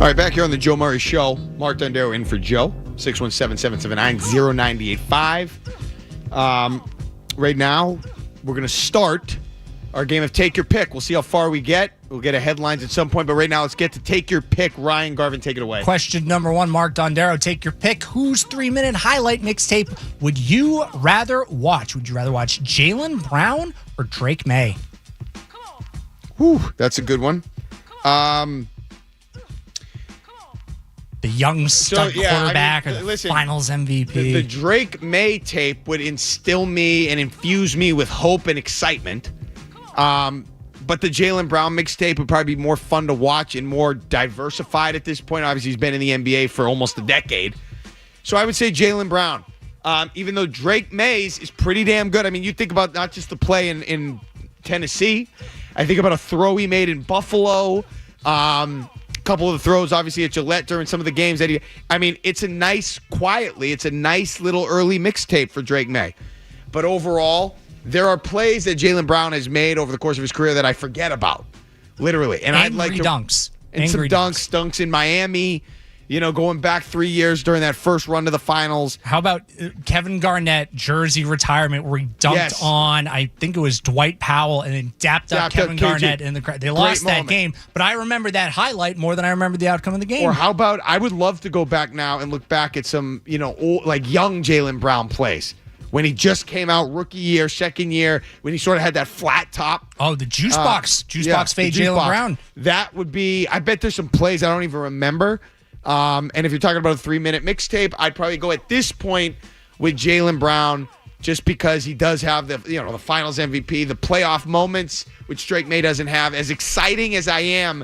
All right, back here on the Joe Murray Show. Mark Dondero in for Joe. 617-779-0985. Right now, we're going to start our game of Take Your Pick. We'll see how far we get. We'll get a headlines at some point, but right now let's get to Take Your Pick. Ryan Garvin, take it away. Question number 1, Mark Dondero, take your pick. Whose 3-minute highlight mixtape would you rather watch? Would you rather watch Jaylen Brown or Drake May? Whew, that's a good one. The young stud quarterback or the listen, finals MVP. The Drake May tape would instill me and infuse me with hope and excitement. But the Jaylen Brown mixtape would probably be more fun to watch and more diversified at this point. Obviously, he's been in the NBA for almost a decade. So I would say Jaylen Brown. Even though Drake May's is pretty damn good. I mean, you think about not just the play in Tennessee. I think about a throw he made in Buffalo. Couple of the throws, obviously, at Gillette during some of the games. It's a nice little early mixtape for Drake May. But overall, there are plays that Jaylen Brown has made over the course of his career that I forget about, literally. And I'd like to dunks. And some dunks in Miami. Going back 3 years during that first run to the finals. How about Kevin Garnett jersey retirement where he dunked on, I think it was Dwight Powell, and then dapped up Kevin Garnett in the crowd. They lost that game, but I remember that highlight more than I remember the outcome of the game. Or how about, I would love to go back now and look back at some, old, young Jaylen Brown plays. When he just came out rookie year, second year, when he sort of had that flat top. Oh, the juice box fade Jaylen Brown. That would be, I bet there's some plays I don't even remember. And if you're talking about a 3-minute mixtape, I'd probably go at this point with Jaylen Brown just because he does have the finals MVP, the playoff moments, which Drake May doesn't have. As exciting as I am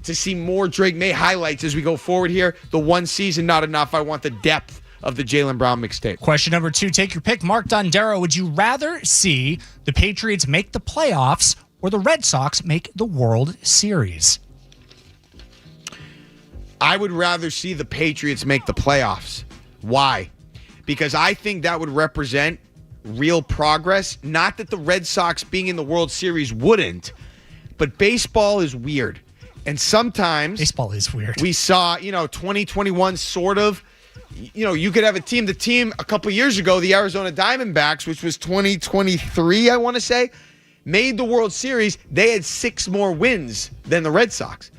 to see more Drake May highlights as we go forward here, the one season, not enough. I want the depth of the Jaylen Brown mixtape. Question number 2, take your pick. Mark Dondero, would you rather see the Patriots make the playoffs or the Red Sox make the World Series? I would rather see the Patriots make the playoffs. Why? Because I think that would represent real progress. Not that the Red Sox being in the World Series wouldn't, but baseball is weird. And sometimes... baseball is weird. We saw, 2021 sort of... you could have a team. The team a couple years ago, the Arizona Diamondbacks, which was 2023, I want to say, made the World Series. They had 6 more wins than the Red Sox.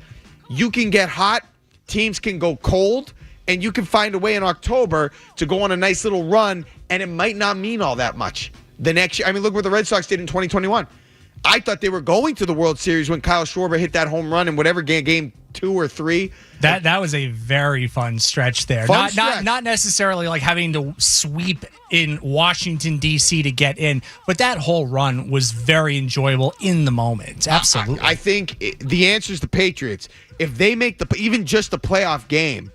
You can get hot. Teams can go cold, and you can find a way in October to go on a nice little run, and it might not mean all that much the next year. Look what the Red Sox did in 2021. I thought they were going to the World Series when Kyle Schwarber hit that home run in whatever game 2 or 3. That was a very fun stretch there. Not necessarily like having to sweep in Washington, D.C. to get in, but that whole run was very enjoyable in the moment. Absolutely. I think the answer is the Patriots. If they make even just the playoff game,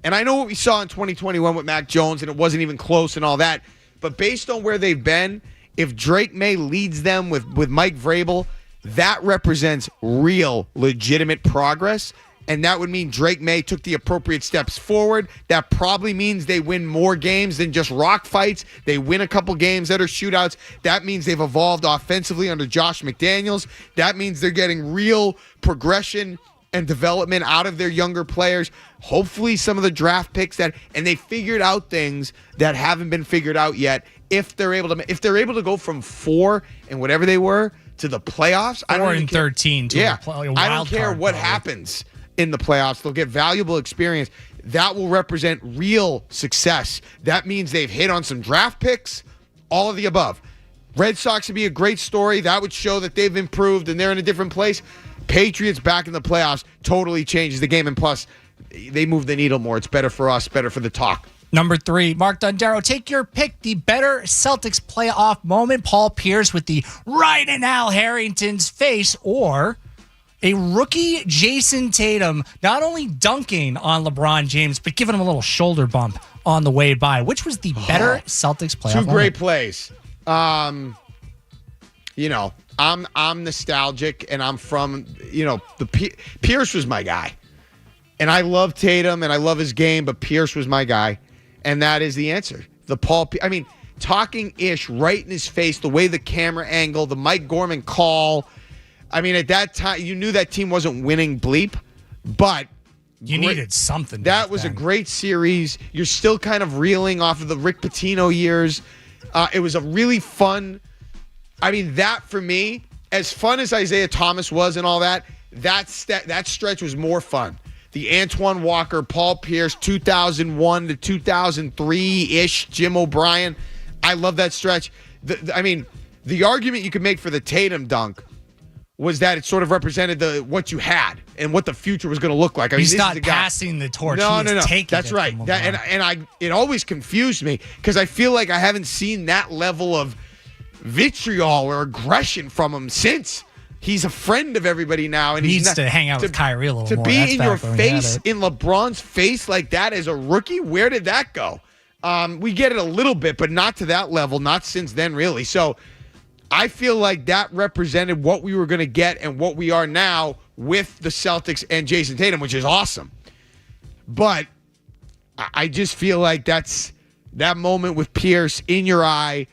and I know what we saw in 2021 with Mac Jones, and it wasn't even close and all that, but based on where they've been, if Drake May leads them with Mike Vrabel, that represents real, legitimate progress. And that would mean Drake May took the appropriate steps forward. That probably means they win more games than just rock fights. They win a couple games that are shootouts. That means they've evolved offensively under Josh McDaniels. That means they're getting real progression and development out of their younger players. Hopefully some of the draft picks and they figured out things that haven't been figured out yet. If they're able to go from 4 and whatever they were to the playoffs, 4 and 13 to a wild I don't care card, what probably happens in the playoffs. They'll get valuable experience. That will represent real success. That means they've hit on some draft picks, all of the above. Red Sox would be a great story. That would show that they've improved and they're in a different place. Patriots back in the playoffs totally changes the game. And plus, they move the needle more. It's better for us, better for the talk. Number 3, Mark Dondero, take your pick. The better Celtics playoff moment, Paul Pierce with the right in Al Harrington's face, or a rookie Jason Tatum not only dunking on LeBron James, but giving him a little shoulder bump on the way by. Which was the better Celtics playoff moment? 2 great plays. I'm nostalgic, and I'm from, Pierce was my guy. And I love Tatum, and I love his game, but Pierce was my guy. And that is the answer. Talking ish right in his face, the way the camera angle, the Mike Gorman call. At that time, you knew that team wasn't winning bleep, but You needed something. That back was a then. great series. You're still kind of reeling off of the Rick Pitino years. It was a really fun. I mean, that for me, as fun as Isaiah Thomas was and all that, that stretch was more fun. The Antoine Walker, Paul Pierce, 2001 to 2003-ish, Jim O'Brien. I love that stretch. The argument you could make for the Tatum dunk was that it sort of represented what you had and what the future was going to look like. I mean, He's this not is the guy. passing the torch. No, He is taking That's it right. from That, LeBron. it always confused me because I feel like I haven't seen that level of vitriol or aggression from him since. He's a friend of everybody now, and He he's needs to hang out with Kyrie a little to more. be That's in back your when we had face, it. in LeBron's face like that as a rookie. Where did that go? We get it a little bit, but not to that level. Not since then, really. So I feel like that represented what we were going to get and what we are now with the Celtics and Jason Tatum, which is awesome. But I just feel like that's that moment with Pierce in your eye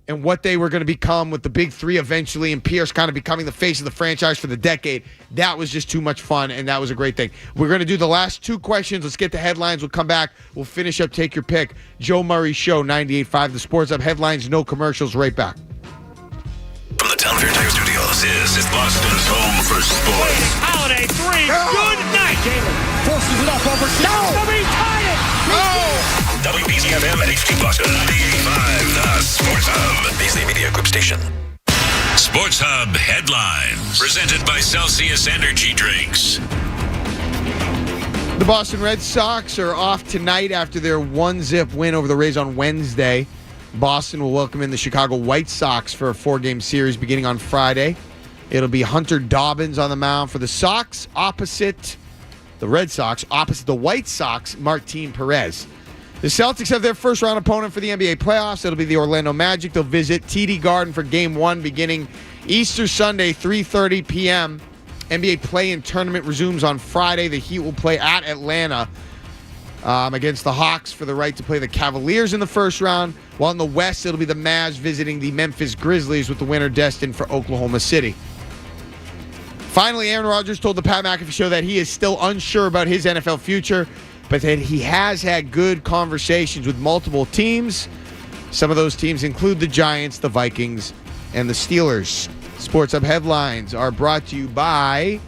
and what they were going to become with the big three eventually, and Pierce kind of becoming the face of the franchise for the decade. That was just too much fun, and that was a great thing. We're going to do the last two questions. Let's get the headlines. We'll come back. We'll finish up Take Your Pick. Joe Murray Show, 98.5 The Sports Hub. Headlines, no commercials. Right back. From the Town Fair Tire Studios, this is Boston's home for sports. Holiday 3. Good night. Jalen forces it up over Somebody tied it. WBCFM and HD Boston, 98.5 The Sports Hub. Beasley Media Group Station. Sports Hub headlines. Presented by Celsius Energy Drinks. The Boston Red Sox are off tonight after their 1-0 win over the Rays on Wednesday. Boston will welcome in the Chicago White Sox for a 4-game series beginning on Friday. It'll be Hunter Dobbins on the mound for the Sox opposite the Red Sox, opposite the White Sox, Martin Perez. The Celtics have their first-round opponent for the NBA playoffs. It'll be the Orlando Magic. They'll visit TD Garden for Game 1 beginning Easter Sunday, 3:30 p.m. NBA play-in tournament resumes on Friday. The Heat will play at Atlanta against the Hawks for the right to play the Cavaliers in the first round. While in the West, it'll be the Mavs visiting the Memphis Grizzlies with the winner destined for Oklahoma City. Finally, Aaron Rodgers told the Pat McAfee Show that he is still unsure about his NFL future, but that he has had good conversations with multiple teams. Some of those teams include the Giants, the Vikings, and the Steelers. Sports Hub headlines are brought to you by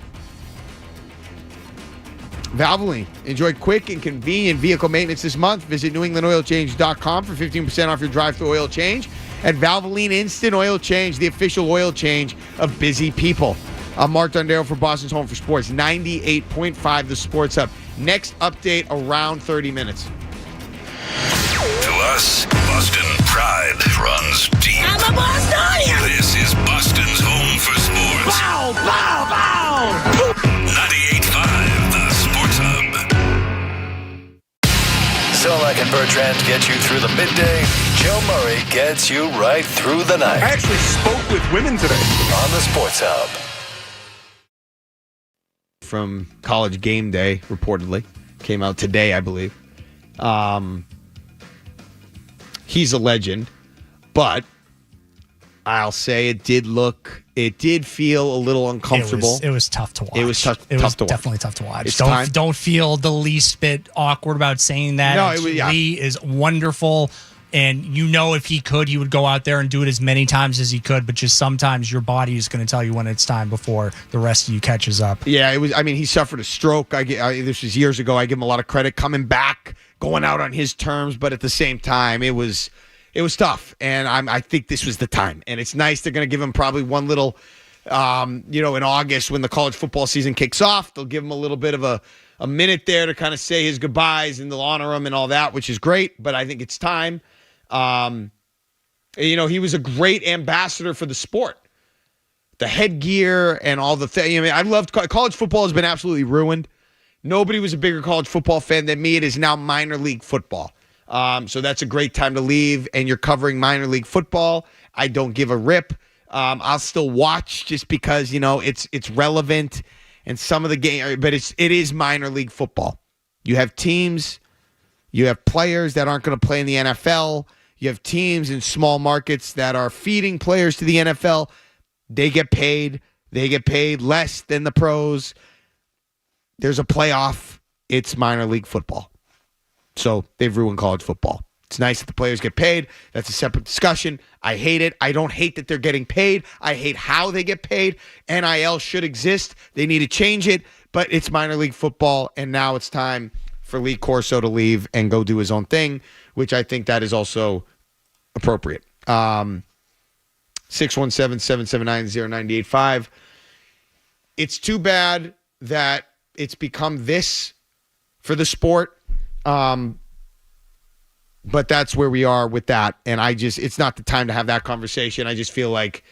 Valvoline. Enjoy quick and convenient vehicle maintenance this month. Visit NewEnglandOilChange.com for 15% off your drive-thru oil change. At Valvoline Instant Oil Change, the official oil change of busy people. I'm Mark Dondero for Boston's Home for Sports, 98.5 The Sports Hub. Next update around 30 minutes. To us, Boston pride runs deep. I'm a Bostonian. This is Boston's home for sports. Bow, bow, bow. 98.5 The Sports Hub. Zolak and Bertrand get you through the midday. Joe Murray gets you right through the night. I actually spoke with women today. On the Sports Hub. From College Game Day, reportedly. Came out today, I believe. He's a legend, but I'll say it did feel a little uncomfortable. It was tough to watch. It was tough to watch. Definitely tough to watch. It's time. Don't feel the least bit awkward about saying that. No, Lee is wonderful. And you know, if he could, he would go out there and do it as many times as he could. But just sometimes your body is going to tell you when it's time before the rest of you catches up. Yeah, it was. I mean, he suffered a stroke. This was years ago. I give him a lot of credit coming back, going out on his terms. But at the same time, it was tough. And I think this was the time. And it's nice. They're going to give him probably one little, in August when the college football season kicks off. They'll give him a little bit of a minute there to kind of say his goodbyes, and they'll honor him and all that, which is great. But I think it's time. He was a great ambassador for the sport. The headgear and all the things. I mean, I loved college football has been absolutely ruined. Nobody was a bigger college football fan than me. It is now minor league football. So that's a great time to leave, and you're covering minor league football. I don't give a rip. I'll still watch just because, it's relevant and some of the game, but it is minor league football. You have teams, you have players that aren't going to play in the NFL. You have teams in small markets that are feeding players to the NFL. They get paid. They get paid less than the pros. There's a playoff. it's minor league football. So they've ruined college football. It's nice that the players get paid. That's a separate discussion. I hate it. I don't hate that they're getting paid. I hate how they get paid. NIL should exist. They need to change it, but it's minor league football, and now it's time for Lee Corso to leave and go do his own thing, which I think that is also appropriate. 617-779-0985. It's too bad that it's become this for the sport. But that's where we are with that. And it's not the time to have that conversation. I just feel like,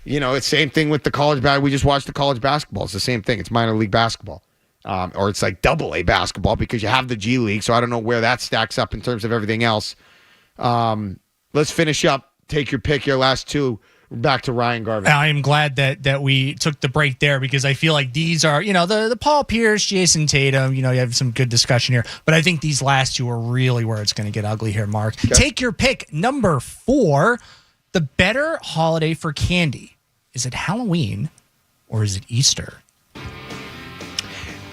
it's the same thing with the college basketball. We just watched the college basketball. It's the same thing. It's minor league basketball. Or it's like AA basketball because you have the G League. So I don't know where that stacks up in terms of everything else. Let's finish up. Take your pick, your last two. Back to Ryan Garvin. I am glad that we took the break there because I feel like these are, the Paul Pierce, Jason Tatum, you have some good discussion here. But I think these last two are really where it's going to get ugly here, Mark. Okay. Take your pick. Number 4, the better holiday for candy. Is it Halloween or is it Easter?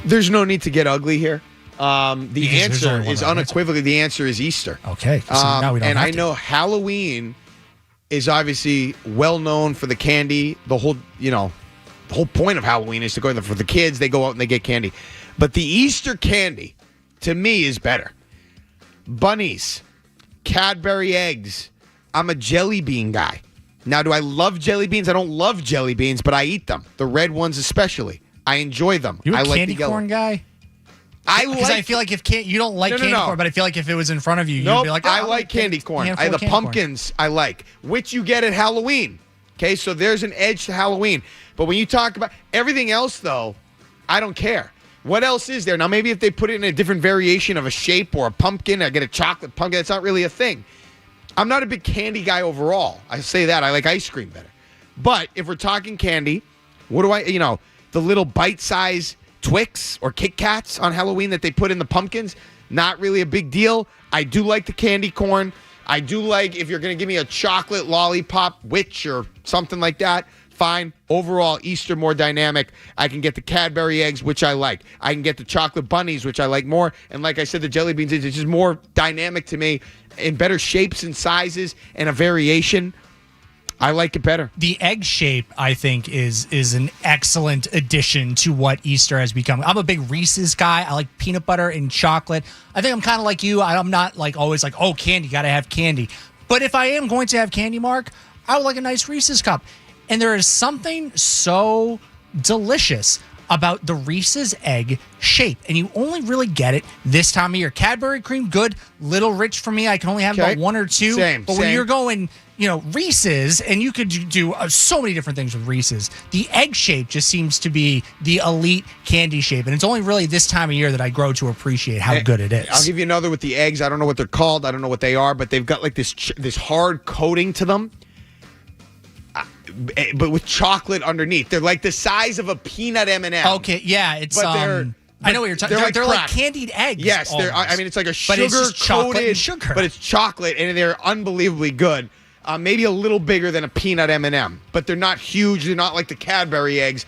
There's no need to get ugly here. The answer is unequivocally, the answer is Easter. Okay. So now we don't have I know Halloween is obviously well known for the candy. The whole point of Halloween is to go for the kids. They go out and they get candy. But the Easter candy, to me, is better. Bunnies, Cadbury eggs. I'm a jelly bean guy. Now, do I love jelly beans? I don't love jelly beans, but I eat them. The red ones especially. I enjoy them. You're a like candy corn guy? Because I feel like you don't like candy corn, but I feel like if it was in front of you, you'd be like, I like candy corn. The pumpkins I like, which you get at Halloween. Okay, so there's an edge to Halloween. But when you talk about everything else, though, I don't care. What else is there? Now, maybe if they put it in a different variation of a shape or a pumpkin, I get a chocolate pumpkin, that's not really a thing. I'm not a big candy guy overall. I say that. I like ice cream better. But if we're talking candy, what do the little bite-size Twix or Kit Kats on Halloween that they put in the pumpkins, not really a big deal. I do like the candy corn. I do like if you're going to give me a chocolate lollipop witch or something like that, fine. Overall, Easter more dynamic. I can get the Cadbury eggs, which I like. I can get the chocolate bunnies, which I like more. And like I said, the jelly beans, it's just more dynamic to me in better shapes and sizes and a variation. I like it better. The egg shape, I think, is an excellent addition to what Easter has become. I'm a big Reese's guy. I like peanut butter and chocolate. I think I'm kind of like you. I'm not always like, oh, candy, got to have candy. But if I am going to have candy, Mark, I would like a nice Reese's cup. And there is something so delicious about the Reese's egg shape. And you only really get it this time of year. Cadbury cream, good. Little rich for me. I can only have about 1 or 2. But when you're going, Reese's, and you could do so many different things with Reese's, the egg shape just seems to be the elite candy shape. And it's only really this time of year that I grow to appreciate how good it is. I'll give you another with the eggs. I don't know what they're called. I don't know what they are, but they've got like this hard coating to them. But with chocolate underneath. They're like the size of a peanut M&M. Okay, yeah. It's I know what you're talking about. They're like candied eggs. Yes, it's like a sugar-coated sugar. But it's chocolate, and they're unbelievably good. Maybe a little bigger than a peanut M&M. But they're not huge. They're not like the Cadbury eggs.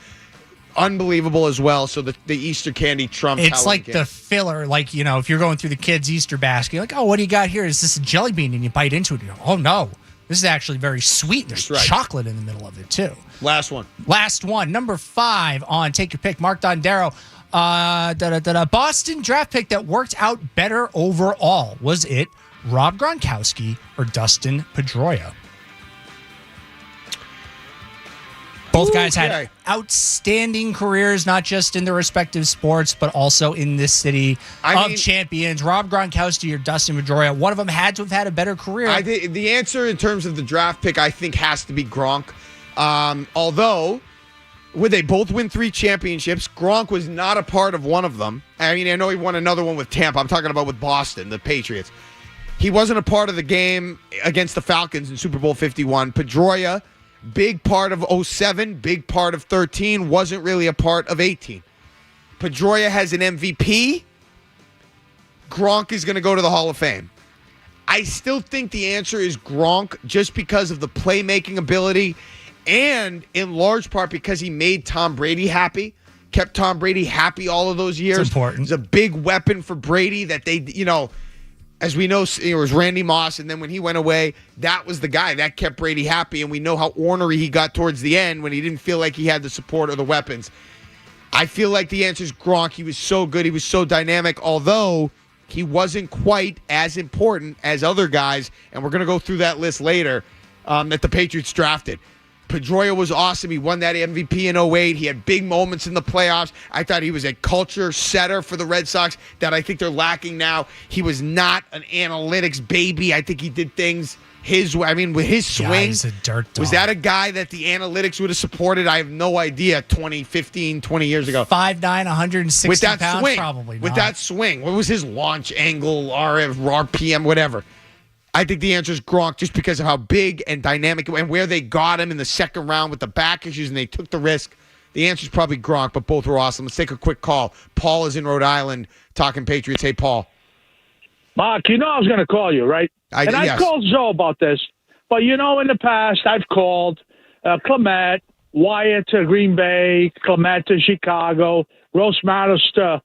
Unbelievable as well. So the Easter candy trumps It's Halloween like the filler. Like, if you're going through the kids' Easter basket, you're like, oh, what do you got here? Is this a jelly bean? And you bite into it. And you go, oh, no. This is actually very sweet. There's chocolate in the middle of it, too. Last one. Number 5 on Take Your Pick, Mark Dondero. Boston draft pick that worked out better overall. Was it Rob Gronkowski or Dustin Pedroia? Both guys had outstanding careers, not just in their respective sports, but also in this city of champions. Rob Gronkowski or Dustin Pedroia, one of them had to have had a better career. The answer in terms of the draft pick, I think, has to be Gronk. Although, would they both win 3 championships? Gronk was not a part of one of them. I know he won another one with Tampa. I'm talking about with Boston, the Patriots. He wasn't a part of the game against the Falcons in Super Bowl 51. Pedroia, big part of 07, big part of 13, wasn't really a part of 18. Pedroia has an MVP. Gronk is going to go to the Hall of Fame. I still think the answer is Gronk just because of the playmaking ability and in large part because he made Tom Brady happy. kept Tom Brady happy all of those years. It's important. He's a big weapon for Brady that they, as we know, it was Randy Moss, and then when he went away, that was the guy that kept Brady happy, and we know how ornery he got towards the end when he didn't feel like he had the support or the weapons. I feel like the answer is Gronk. He was so good. He was so dynamic, although he wasn't quite as important as other guys, and we're going to go through that list later, that the Patriots drafted. Pedroia was awesome. He won that MVP in 08. He had big moments in the playoffs. I thought he was a culture setter for the Red Sox that I think they're lacking now. He was not an analytics baby. I think he did things his way. I mean, with his swing, he's a dirt dog. was that a guy that the analytics would have supported? I have no idea 20 years ago. 5'9", 160 With that pounds, swing, probably not. with that swing, what was his launch angle, RPM, whatever? I think the answer is Gronk just because of how big and dynamic and where they got him in the second round with the back issues and they took the risk. The answer is probably Gronk, but both were awesome. Let's take a quick call. Paul is in Rhode Island talking Patriots. Hey, Paul. Mark, I was going to call you, right? I've called Joe about this. But, in the past, I've called Clement, Wyatt to Green Bay, Clement to Chicago, Rose Matters to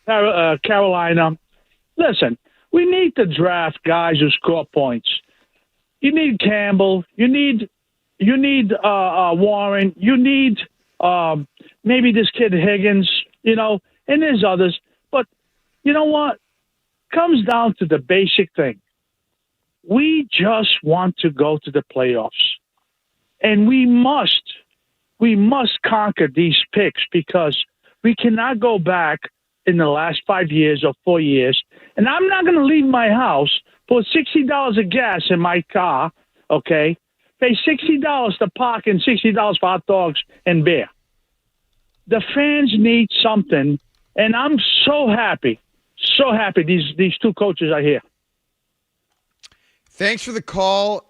Carolina. Listen. We need to draft guys who score points. You need Campbell. You need Warren. You need maybe this kid Higgins. And there's others. But you know what? Comes down to the basic thing. We just want to go to the playoffs, and we must conquer these picks because we cannot go back in the last 5 years or 4 years. And I'm not going to leave my house, put $60 of gas in my car, okay, pay $60 to park and $60 for hot dogs and beer. The fans need something, and I'm so happy these two coaches are here. Thanks for the call.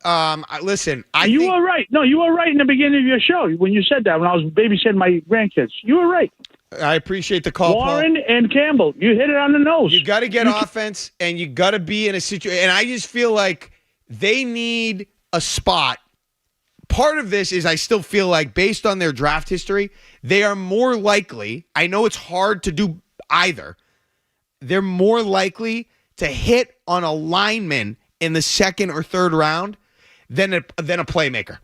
Listen, you were right. No, you were right in the beginning of your show when you said that when I was babysitting my grandkids. You were right. I appreciate the call, Warren Paul. and Campbell. You hit it on the nose. You got to get offense, and you got to be in a situation. And I just feel like they need a spot. Part of this is I still feel like, based on their draft history, they are more likely. I know it's hard to do either. They're more likely to hit on a lineman in the second or third round than a playmaker.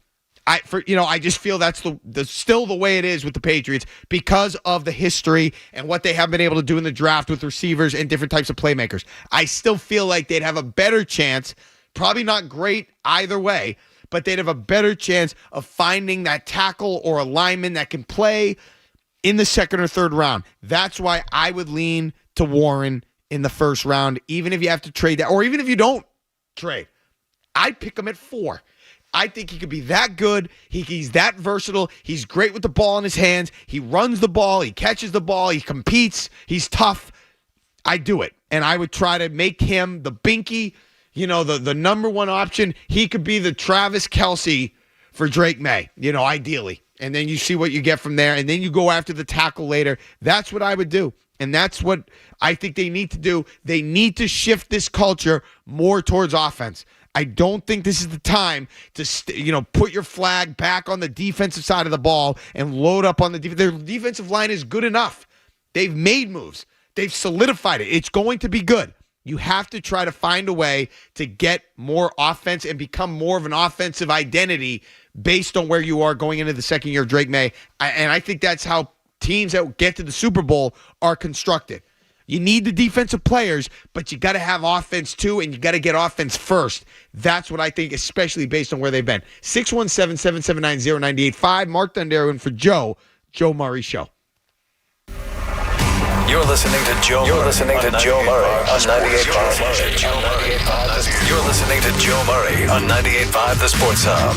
I just feel that's still the way it is with the Patriots because of the history and what they have been able to do in the draft with receivers and different types of playmakers. I still feel like they'd have a better chance, probably not great either way, but they'd have a better chance of finding that tackle or a lineman that can play in the second or third round. That's why I would lean to Warren in the first round, even if you have to trade that, or even if you don't trade. I'd pick him at 4. I think he could be that good. He's that versatile. He's great with the ball in his hands. He runs the ball. He catches the ball. He competes. He's tough. I do it. And I would try to make him the binky, the number one option. He could be the Travis Kelce for Drake May, ideally. And then you see what you get from there. And then you go after the tackle later. That's what I would do. And that's what I think they need to do. They need to shift this culture more towards offense. I don't think this is the time to, put your flag back on the defensive side of the ball and load up on the defense. Their defensive line is good enough. They've made moves. They've solidified it. It's going to be good. You have to try to find a way to get more offense and become more of an offensive identity based on where you are going into the second year of Drake May. And I think that's how teams that get to the Super Bowl are constructed. You need the defensive players, but you got to have offense too, and you got to get offense first. That's what I think, especially based on where they've been. 617-779-0985. Mark Dondero in for Joe Murray Show. You're listening to Joe Murray on 98.5. You're listening to Joe Murray on 98.5 The Sports Hub.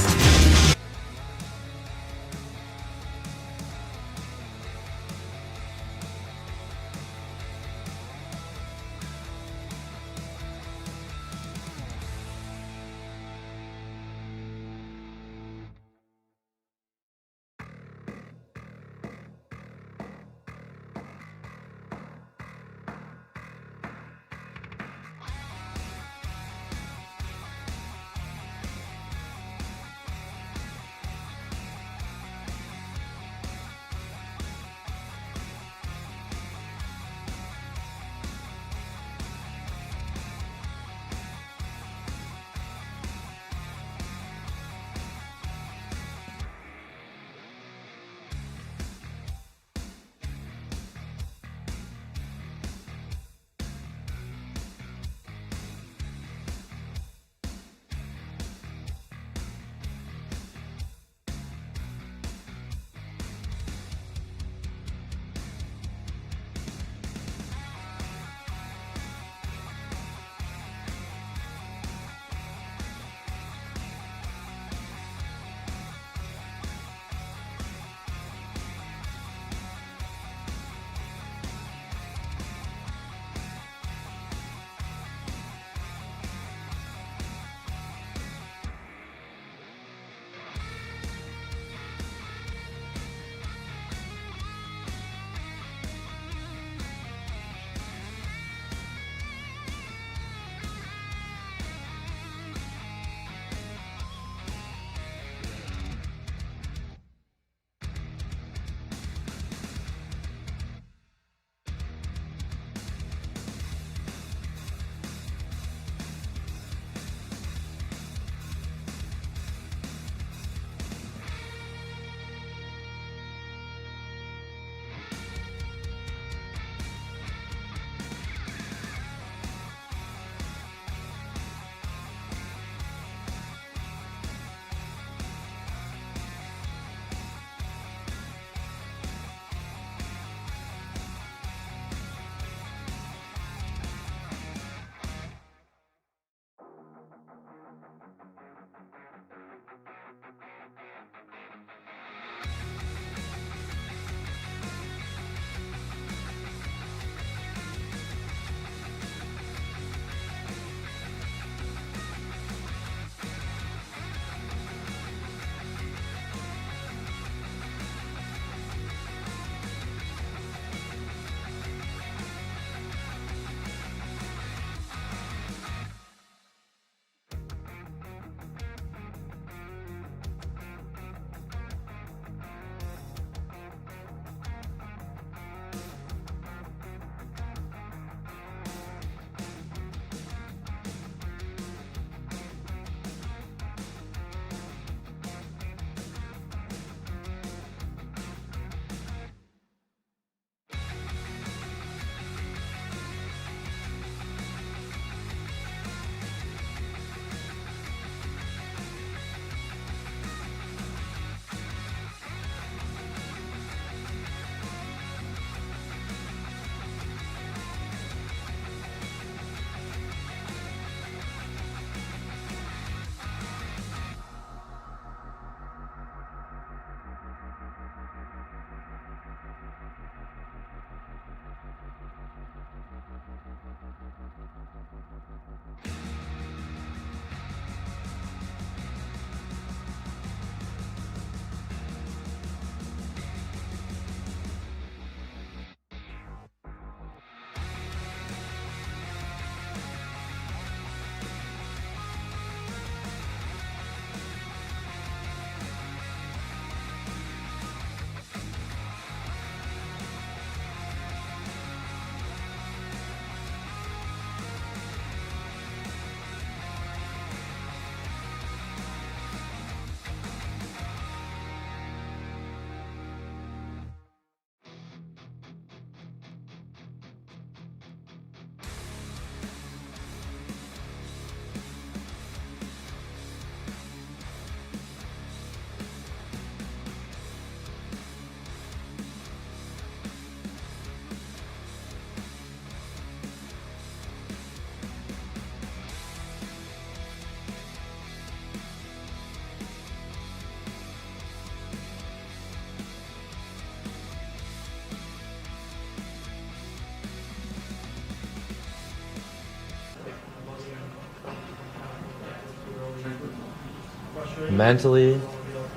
mentally,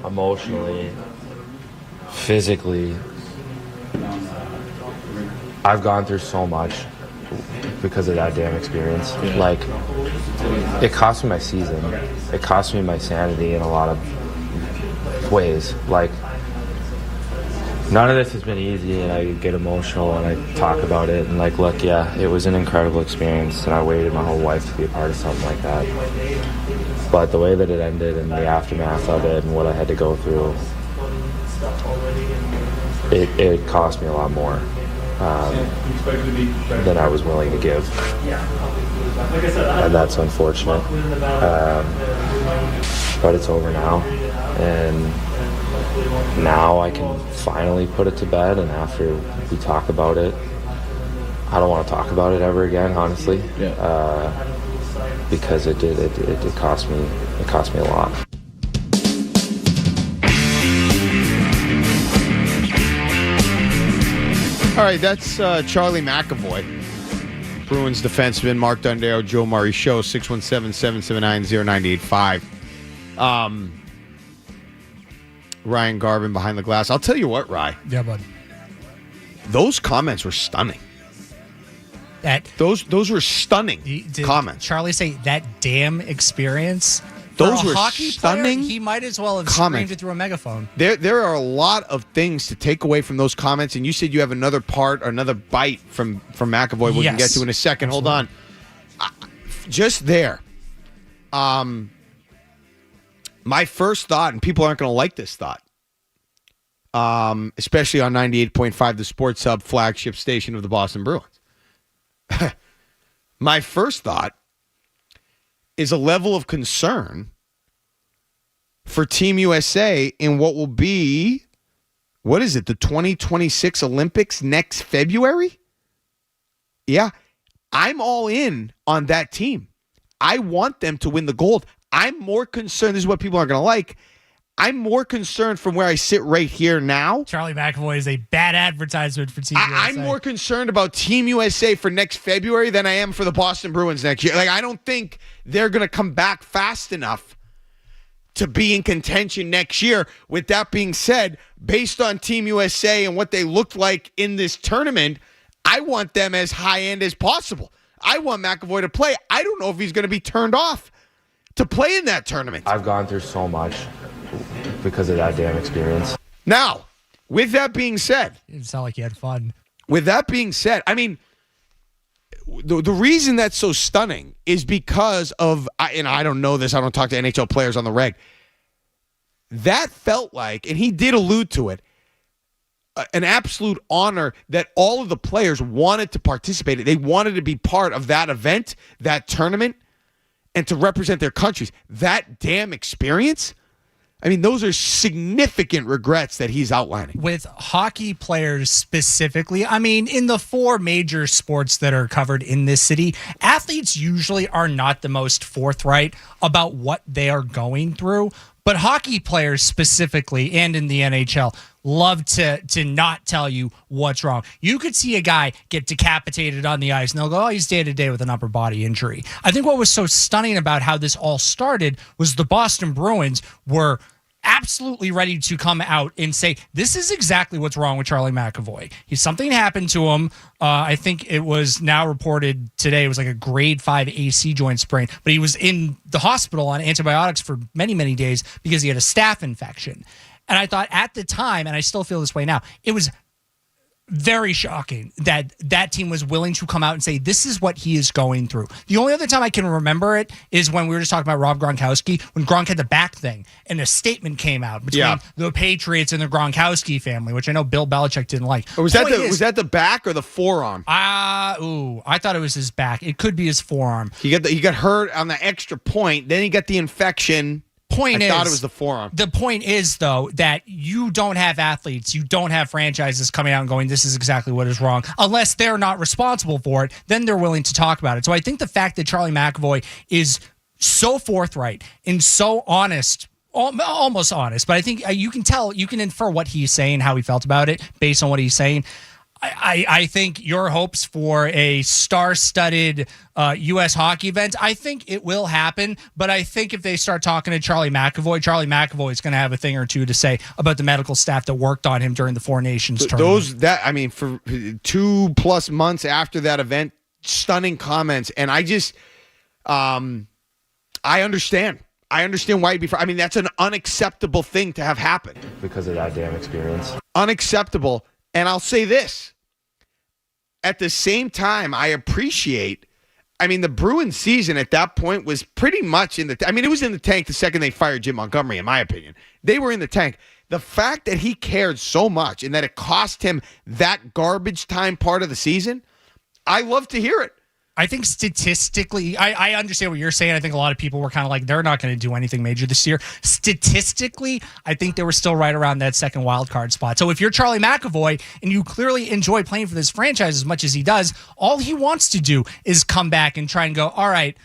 emotionally, physically, I've gone through so much because of that damn experience. Like, it cost me my season. It cost me my sanity in a lot of ways. Like, none of this has been easy, and I get emotional and I talk about it. And, like, look, yeah, it was an incredible experience, and I waited my whole life to be a part of something like that. But the way that it ended and the aftermath of it and what I had to go through, it cost me a lot more than I was willing to give. And that's unfortunate. But it's over now. And now I can finally put it to bed, and after we talk about it, I don't want to talk about it ever again, honestly. Because it cost me a lot. All right, that's Charlie McAvoy, Bruins defenseman. Mark Dondero, Joe Murray Show, 617-779-0985. Ryan Garvin behind the glass. I'll tell you what, Rye. Yeah, bud. Those comments were stunning. Those were stunning comments. Charlie say that damn experience? Those For a were hockey stunning. Player, he might as well have comments. screamed it through a megaphone. There are a lot of things to take away from those comments, and you said you have another part or another bite from McAvoy we can get to in a second. Absolutely. Hold on. Just there. My first thought, and people aren't going to like this thought, especially on 98.5, the Sports Hub flagship station of the Boston Bruins. My first thought is a level of concern for Team USA in what will be, what is it, the 2026 Olympics next February? Yeah, I'm all in on that team. I want them to win the gold. I'm more concerned, this is what people aren't going to like, I'm more concerned from where I sit right here now. Charlie McAvoy is a bad advertisement for Team USA. I'm more concerned about Team USA for next February than I am for the Boston Bruins next year. Like, I don't think they're going to come back fast enough to be in contention next year. With that being said, based on Team USA and what they looked like in this tournament, I want them as high-end as possible. I want McAvoy to play. I don't know if he's going to be turned off to play in that tournament. I've gone through so much because of that damn experience. Now, with that being said, it sounded like you had fun. With that being said, I mean, the reason that's so stunning is because of, and I don't know this, I don't talk to NHL players on the reg. That felt like, and he did allude to it, an absolute honor that all of the players wanted to participate. They wanted to be part of that event, that tournament, and to represent their countries. That damn experience, I mean, those are significant regrets that he's outlining. With hockey players specifically, I mean, in the four major sports that are covered in this city, athletes usually are not the most forthright about what they are going through. But hockey players specifically, and in the NHL, love to not tell you what's wrong. You could see a guy get decapitated on the ice, and they'll go, oh, he's day-to-day with an upper body injury. I think what was so stunning about how this all started was the Boston Bruins were absolutely ready to come out and say, this is exactly what's wrong with Charlie McAvoy. Something happened to him. I think it was now reported today. It was like a grade 5 AC joint sprain, but he was in the hospital on antibiotics for many, many days because he had a staph infection. And I thought at the time, and I still feel this way now, it was very shocking that that team was willing to come out and say, this is what he is going through. The only other time I can remember it is when we were just talking about Rob Gronkowski, when Gronk had the back thing and a statement came out between the Patriots and the Gronkowski family, which I know Bill Belichick didn't like. Was that the back or the forearm? I thought it was his back. It could be his forearm. He got hurt on the extra point, then he got the infection. I thought it was the forearm. The point is, though, that you don't have athletes, you don't have franchises coming out and going, this is exactly what is wrong. Unless they're not responsible for it, then they're willing to talk about it. So I think the fact that Charlie McAvoy is so forthright and so honest, almost honest, but I think you can tell, you can infer what he's saying, how he felt about it based on what he's saying. I think your hopes for a star-studded U.S. hockey event, I think it will happen. But I think if they start talking to Charlie McAvoy is going to have a thing or two to say about the medical staff that worked on him during the Four Nations tournament. For 2+ months after that event, stunning comments. And I just, I understand. I understand why he'd be. That's an unacceptable thing to have happen. Because of that damn experience. Unacceptable. And I'll say this. At the same time, I appreciate, the Bruins season at that point was pretty much in the, it was in the tank the second they fired Jim Montgomery, in my opinion. They were in the tank. The fact that he cared so much and that it cost him that garbage time part of the season, I love to hear it. I think statistically, I understand what you're saying. I think a lot of people were kind of like, they're not going to do anything major this year. Statistically, I think they were still right around that second wild card spot. So if you're Charlie McAvoy and you clearly enjoy playing for this franchise as much as he does, all he wants to do is come back and try and go, all right,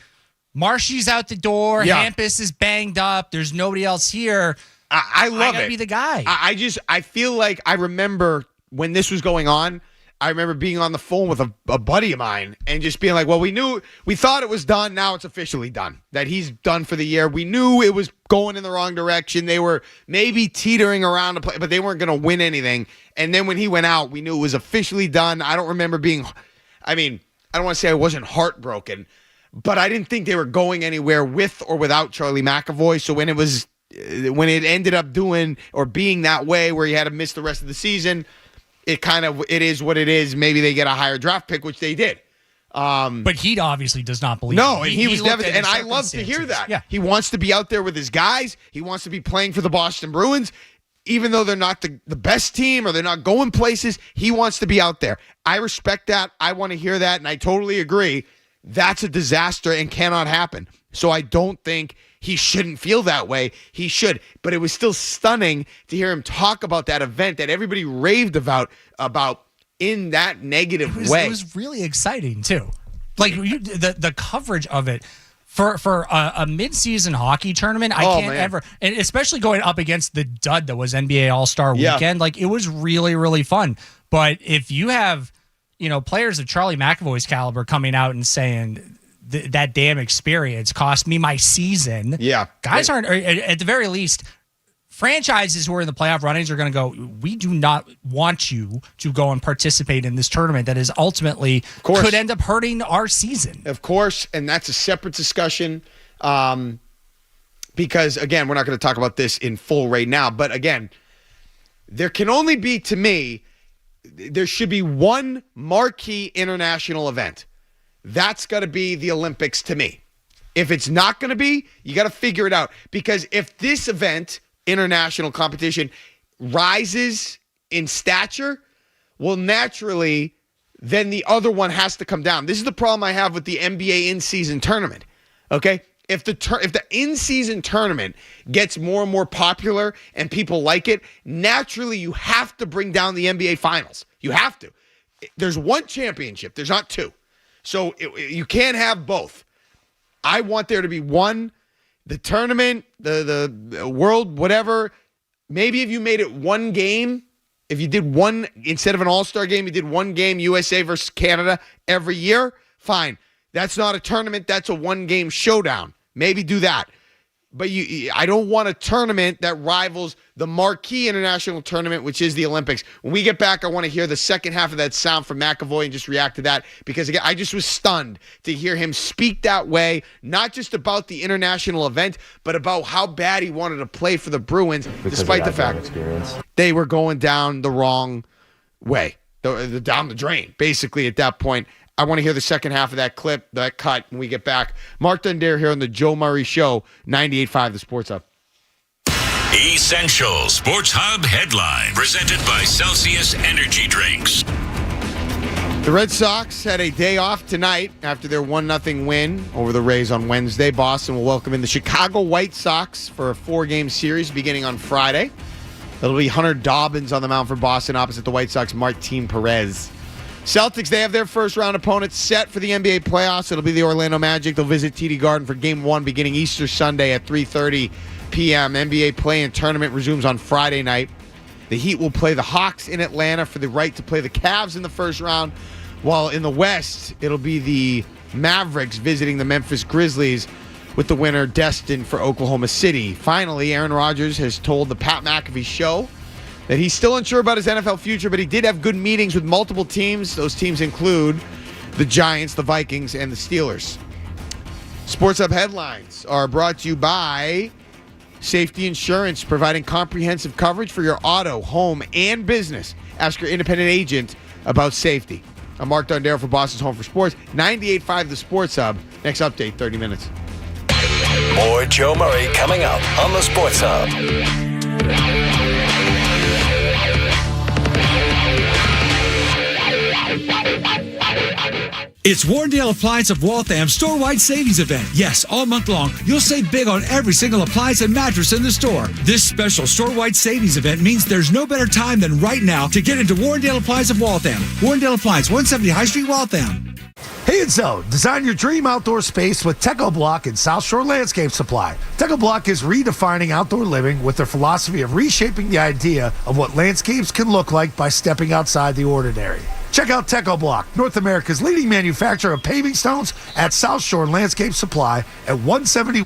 Marshy's out the door. Yeah. Hampus is banged up. There's nobody else here. I love it. I got to be the guy. I feel like I remember when this was going on, I remember being on the phone with a buddy of mine and just being like, well, we thought it was done. Now it's officially done. That he's done for the year. We knew it was going in the wrong direction. They were maybe teetering around to play, but they weren't going to win anything. And then when he went out, we knew it was officially done. I don't remember being, I don't want to say I wasn't heartbroken, but I didn't think they were going anywhere with or without Charlie McAvoy. So when it ended up doing or being that way where he had to miss the rest of the season, it is what it is. Maybe they get a higher draft pick, which they did. But he obviously does not believe. No, and he was devastated. And I love to hear that. Yeah. He wants to be out there with his guys. He wants to be playing for the Boston Bruins. Even though they're not the best team or they're not going places, he wants to be out there. I respect that. I want to hear that, and I totally agree. That's a disaster and cannot happen. So I don't think he shouldn't feel that way. He should. But it was still stunning to hear him talk about that event that everybody raved about in that negative way. It was really exciting, too. Like, the coverage of it for a midseason hockey tournament, I can't ever, and especially going up against the dud that was NBA All-Star Weekend, like, it was really, really fun. But if you have, players of Charlie McAvoy's caliber coming out and saying that damn experience cost me my season. Yeah. Guys aren't, at the very least, franchises who are in the playoff runnings are going to go, we do not want you to go and participate in this tournament that is ultimately could end up hurting our season. Of course, and that's a separate discussion because, again, we're not going to talk about this in full right now. But, again, there can only be, to me, there should be one marquee international event. That's got to be the Olympics to me. If it's not going to be, you got to figure it out. Because if this event, international competition, rises in stature, well, naturally, then the other one has to come down. This is the problem I have with the NBA in-season tournament. Okay? If the in-season tournament gets more and more popular and people like it, naturally you have to bring down the NBA Finals. You have to. There's one championship. There's not two. So you can't have both. I want there to be one, the tournament, the world, whatever. Maybe if you made it one game, if you did one, instead of an all-star game, you did one game, USA versus Canada every year, fine. That's not a tournament. That's a one-game showdown. Maybe do that. But I don't want a tournament that rivals the marquee international tournament, which is the Olympics. When we get back, I want to hear the second half of that sound from McAvoy and just react to that. Because, again, I just was stunned to hear him speak that way, not just about the international event, but about how bad he wanted to play for the Bruins, despite the fact they were going down the wrong way, down the drain, basically, at that point. I want to hear the second half of that clip, that cut, when we get back. Mark Dondero here on the Joe Murray Show, 98.5 The Sports Hub. Essential Sports Hub headline, presented by Celsius Energy Drinks. The Red Sox had a day off tonight after their 1-0 win over the Rays on Wednesday. Boston will welcome in the Chicago White Sox for a 4-game series beginning on Friday. It'll be Hunter Dobbins on the mound for Boston opposite the White Sox, Martin Perez. Celtics, they have their first-round opponent set for the NBA playoffs. It'll be the Orlando Magic. They'll visit TD Garden for Game 1 beginning Easter Sunday at 3:30 p.m. NBA play-in tournament resumes on Friday night. The Heat will play the Hawks in Atlanta for the right to play the Cavs in the first round, while in the West, it'll be the Mavericks visiting the Memphis Grizzlies with the winner destined for Oklahoma City. Finally, Aaron Rodgers has told the Pat McAfee Show that he's still unsure about his NFL future, but he did have good meetings with multiple teams. Those teams include the Giants, the Vikings, and the Steelers. Sports Hub headlines are brought to you by Safety Insurance, providing comprehensive coverage for your auto, home, and business. Ask your independent agent about safety. I'm Mark Dondero for Boston's Home for Sports. 98.5 The Sports Hub. Next update, 30 minutes. More Joe Murray coming up on the Sports Hub. It's Warrendale Appliance of Waltham store-wide savings event. Yes, all month long, you'll save big on every single appliance and mattress in the store. This special store-wide savings event means there's no better time than right now to get into Warrendale Appliance of Waltham. Warrendale Appliance, 170 High Street, Waltham. Hey, it's Zone. Design your dream outdoor space with Techo Block and South Shore Landscape Supply. Techo Block is redefining outdoor living with their philosophy of reshaping the idea of what landscapes can look like by stepping outside the ordinary. Check out Techo Block, North America's leading manufacturer of paving stones, at South Shore Landscape Supply at 170.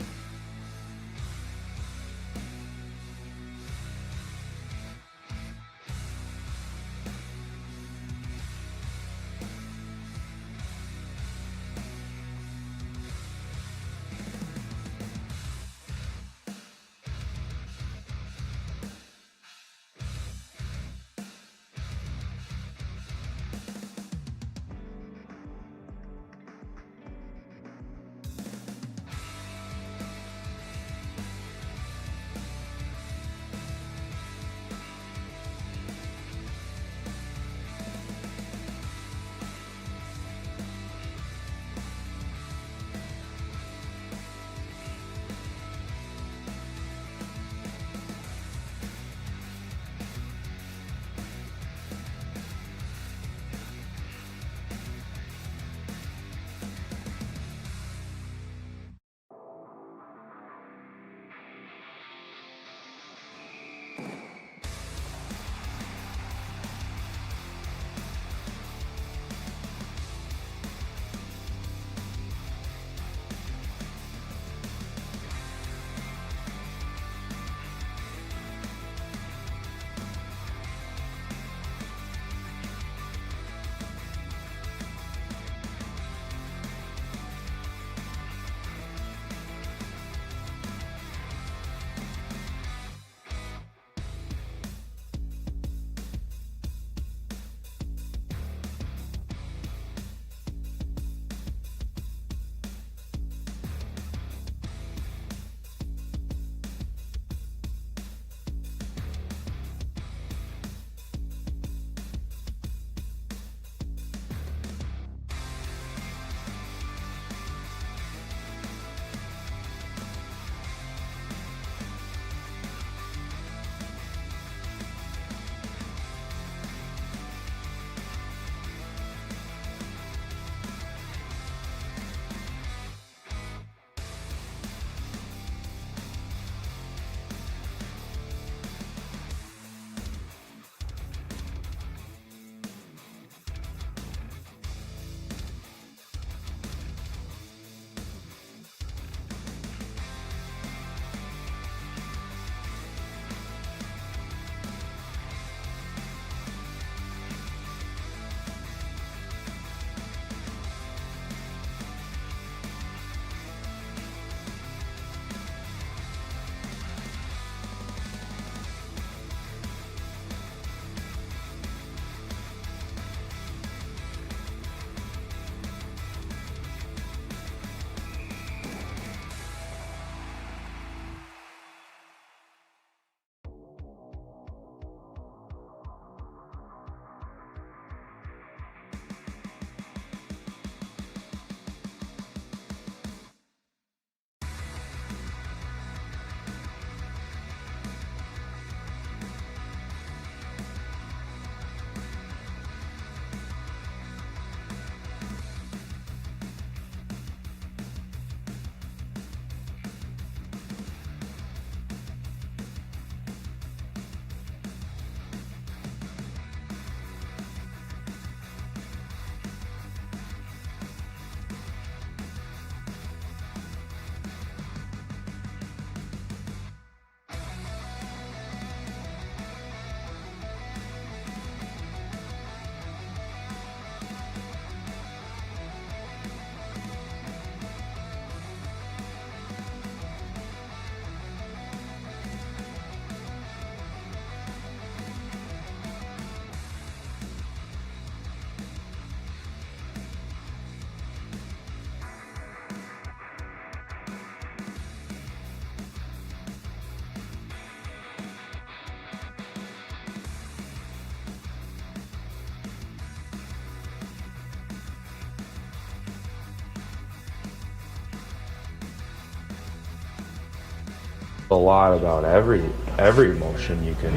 a lot about every emotion you can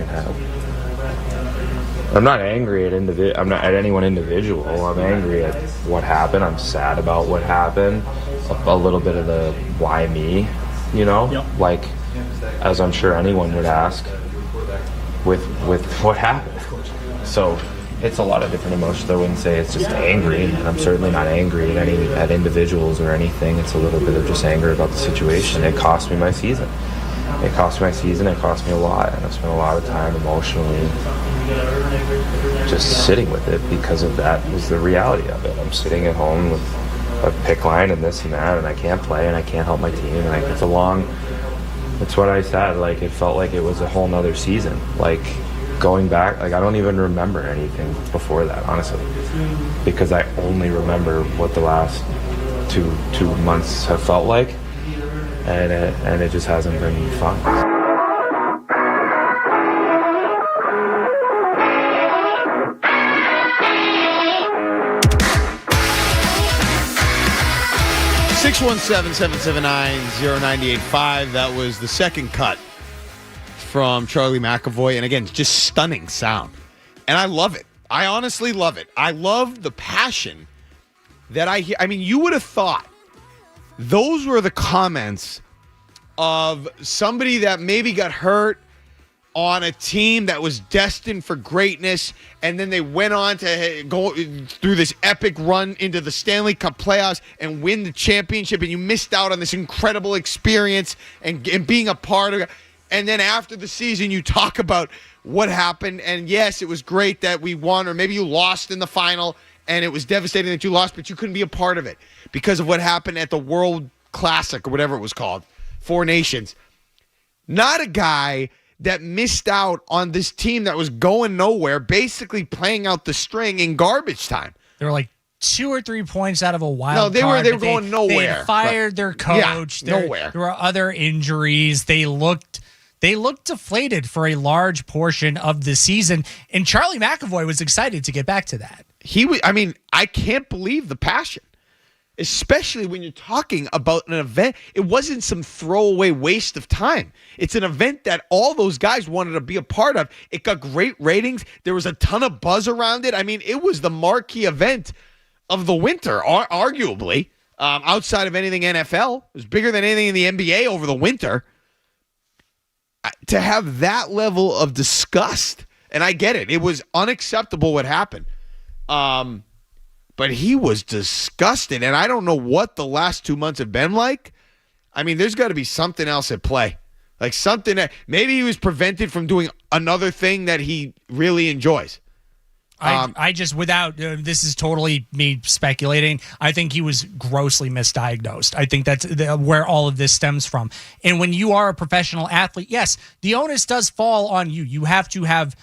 have. I'm not angry at I'm not at anyone individual. I'm angry at what happened. I'm sad about what happened. A little bit of the why me, like as I'm sure anyone would ask with what happened. So it's a lot of different emotions. I wouldn't say it's just angry, and I'm certainly not angry at individuals or anything. It's a little bit of just anger about the situation. It cost me my season. It cost me a lot, and I've spent a lot of time emotionally just sitting with it because of that was the reality of it. I'm sitting at home with a pick line and this and that, and I can't play and I can't help my team, and it's what I said, like it felt like it was a whole nother season. Like going back, like I don't even remember anything before that, honestly, because I only remember what the last two months have felt like, and it just hasn't been fun. 617-779-0985. That was the second cut from Charlie McAvoy. And again, just stunning sound. And I love it. I honestly love it. I love the passion that I hear. I mean, you would have thought those were the comments of somebody that maybe got hurt on a team that was destined for greatness, and then they went on to go through this epic run into the Stanley Cup playoffs and win the championship, and you missed out on this incredible experience and being a part of it. And then after the season, you talk about what happened, and yes, it was great that we won, or maybe you lost in the final, and it was devastating that you lost, but you couldn't be a part of it because of what happened at the World Classic, or whatever it was called, Four Nations. Not a guy that missed out on this team that was going nowhere, basically playing out the string in garbage time. They were like 2 or 3 points out of a wild card. No, they were going nowhere. They had fired their coach. Yeah, nowhere. There were other injuries. They looked deflated for a large portion of the season, and Charlie McAvoy was excited to get back to that. I can't believe the passion. Especially when you're talking about an event. It wasn't some throwaway waste of time. It's an event that all those guys wanted to be a part of. It got great ratings. There was a ton of buzz around it. I mean, it was the marquee event of the winter, arguably, outside of anything NFL. It was bigger than anything in the NBA over the winter. To have that level of disgust, and I get it. It was unacceptable what happened. But he was disgusted, and I don't know what the last 2 months have been like. I mean, there's got to be something else at play. Like something that maybe he was prevented from doing another thing that he really enjoys. I just, without, this is totally me speculating, I think he was grossly misdiagnosed. I think that's where all of this stems from. And when you are a professional athlete, yes, the onus does fall on you. You have to have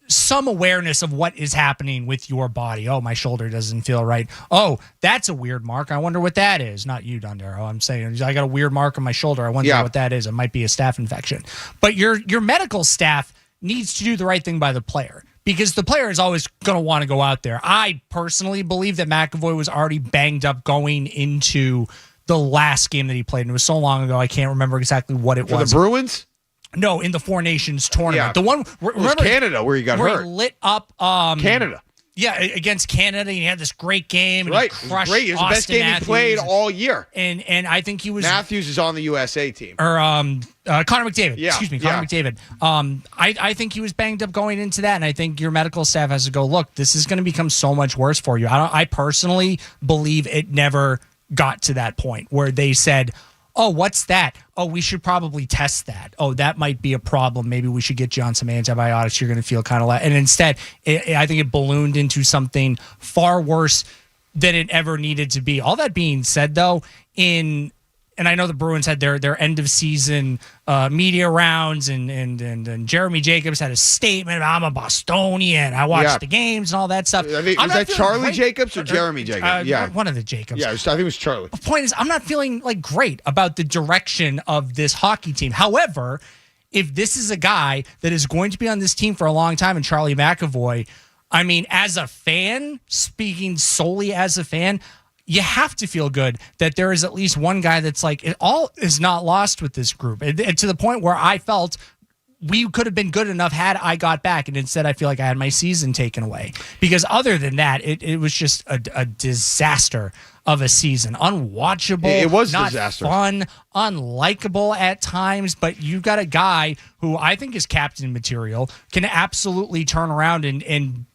some awareness of what is happening with your body. Oh, my shoulder doesn't feel right. Oh, that's a weird mark. I wonder what that is. Not you, Dondero. I'm saying I got a weird mark on my shoulder. I wonder what that is. It might be a staph infection. But your medical staff needs to do the right thing by the player, because the player is always going to want to go out there. I personally believe that McAvoy was already banged up going into the last game that he played. And it was so long ago, I can't remember exactly what it was. For the Bruins? No, in the Four Nations tournament. Yeah. The one, remember, Canada where he got hurt. He lit up Canada. Yeah, against Canada. He had this great game. And right. He crushed it was great. It was the best game Matthews. He played all year. And I think he was... Matthews is on the USA team. Or Connor McDavid. Yeah. Excuse me, Connor McDavid. I think he was banged up going into that, and I think your medical staff has to go, look, this is going to become so much worse for you. I personally believe it never got to that point where they said, oh, what's that? Oh, we should probably test that. Oh, that might be a problem. Maybe we should get you on some antibiotics. You're going to feel kind of and instead, I think it ballooned into something far worse than it ever needed to be. All that being said, though, and I know the Bruins had their end of season media rounds, and Jeremy Jacobs had a statement. I'm a Bostonian. I watched the games and all that stuff. Was that Charlie Jacobs or Jeremy Jacobs? One of the Jacobs. Yeah, I think it was Charlie. The point is, I'm not feeling like great about the direction of this hockey team. However, if this is a guy that is going to be on this team for a long time, and Charlie McAvoy, I mean, as a fan, speaking solely as a fan, you have to feel good that there is at least one guy that's like, it all is not lost with this group. And to the point where I felt we could have been good enough had I got back, and instead I feel like I had my season taken away. Because other than that, it was just a disaster of a season. Unwatchable. It was not disaster. Fun, unlikable at times, but you got a guy who I think is captain material, can absolutely turn around and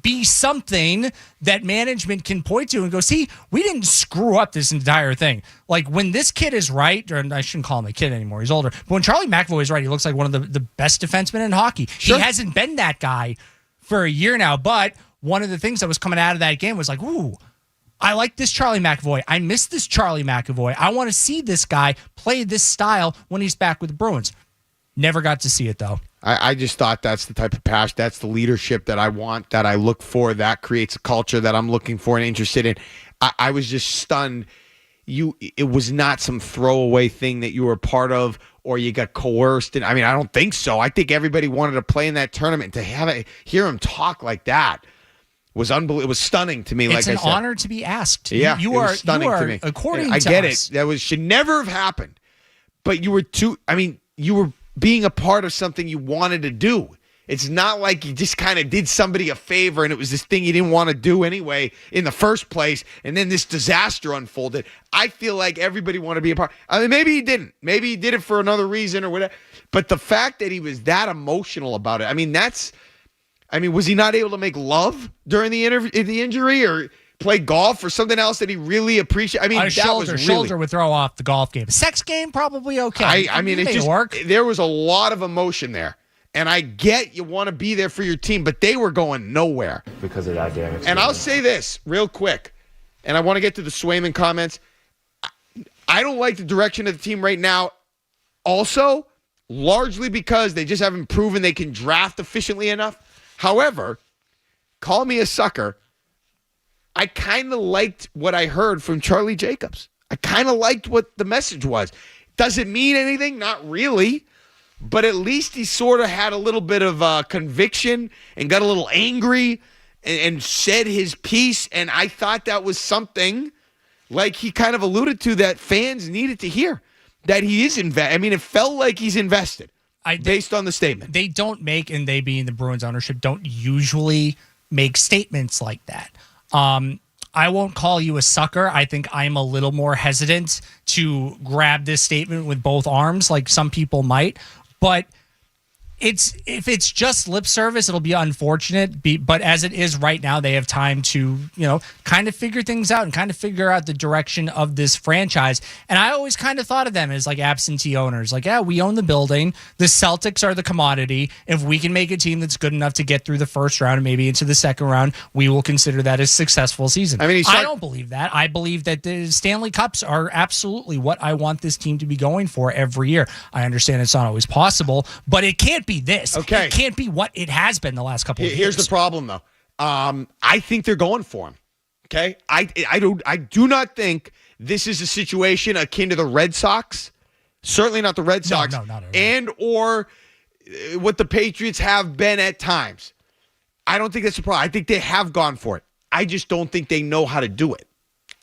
be something that management can point to and go, see, we didn't screw up this entire thing. Like, when this kid is right, or I shouldn't call him a kid anymore, he's older, but when Charlie McAvoy is right, he looks like one of the best defensemen in hockey. Sure. He hasn't been that guy for a year now, but one of the things that was coming out of that game was like, ooh, I like this Charlie McAvoy. I miss this Charlie McAvoy. I want to see this guy play this style when he's back with the Bruins. Never got to see it, though. I just thought that's the type of passion, that's the leadership that I want, that I look for, that creates a culture that I'm looking for and interested in. I was just stunned. It was not some throwaway thing that you were a part of or you got coerced. And I mean, I don't think so. I think everybody wanted to play in that tournament. To hear him talk like that was unbelievable. It was stunning to me. It's like I said, an honor to be asked. Yeah, you are stunning to me. According I to get us, it. That should never have happened. But you were you were being a part of something you wanted to do. It's not like you just kind of did somebody a favor and it was this thing you didn't want to do anyway in the first place, and then this disaster unfolded. I feel like everybody wanted to be a part. I mean, maybe he didn't. Maybe he did it for another reason or whatever. But the fact that he was that emotional about it, was he not able to make love during the injury or play golf or something else that he really appreciated? I mean, shoulder would throw off the golf game. Sex game, probably okay. It just work. There was a lot of emotion there. And I get you want to be there for your team, but they were going nowhere. Because of that damage. And I'll say this real quick, and I want to get to the Swayman comments. I don't like the direction of the team right now, also, largely because they just haven't proven they can draft efficiently enough. However, call me a sucker, I kind of liked what I heard from Charlie Jacobs. I kind of liked what the message was. Does it mean anything? Not really. But at least he sort of had a little bit of conviction and got a little angry and said his piece. And I thought that was something, like he kind of alluded to, that fans needed to hear. That he is invested. It felt like he's invested based on the statement. They don't make, and they being the Bruins ownership, don't usually make statements like that. I won't call you a sucker. I think I'm a little more hesitant to grab this statement with both arms like some people might. But if it's just lip service, it'll be unfortunate. But as it is right now, they have time to, kind of figure things out and kind of figure out the direction of this franchise. And I always kind of thought of them as like absentee owners. Like, yeah, we own the building. The Celtics are the commodity. If we can make a team that's good enough to get through the first round and maybe into the second round, we will consider that a successful season. I don't believe that. I believe that the Stanley Cups are absolutely what I want this team to be going for every year. I understand it's not always possible, but it can't be this. Okay. It can't be what it has been the last couple of years. Here's the problem, though. I think they're going for him. Okay? I do not think this is a situation akin to the Red Sox. Certainly not the Red Sox. No, not at all. And or what the Patriots have been at times. I don't think that's a problem. I think they have gone for it. I just don't think they know how to do it.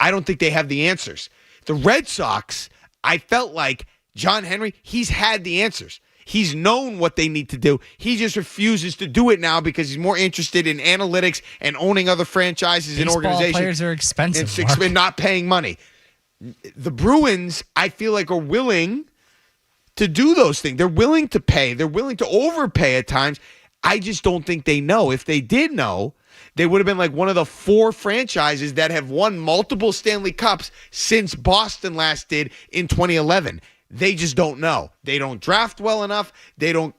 I don't think they have the answers. The Red Sox, I felt like John Henry, he's had the answers. He's known what they need to do. He just refuses to do it now because he's more interested in analytics and owning other franchises and organizations. Players are expensive. And not paying money. The Bruins, I feel like, are willing to do those things. They're willing to pay. They're willing to overpay at times. I just don't think they know. If they did know, they would have been like one of the 4 franchises that have won multiple Stanley Cups since Boston last did in 2011. They just don't know. They don't draft well enough. They don't,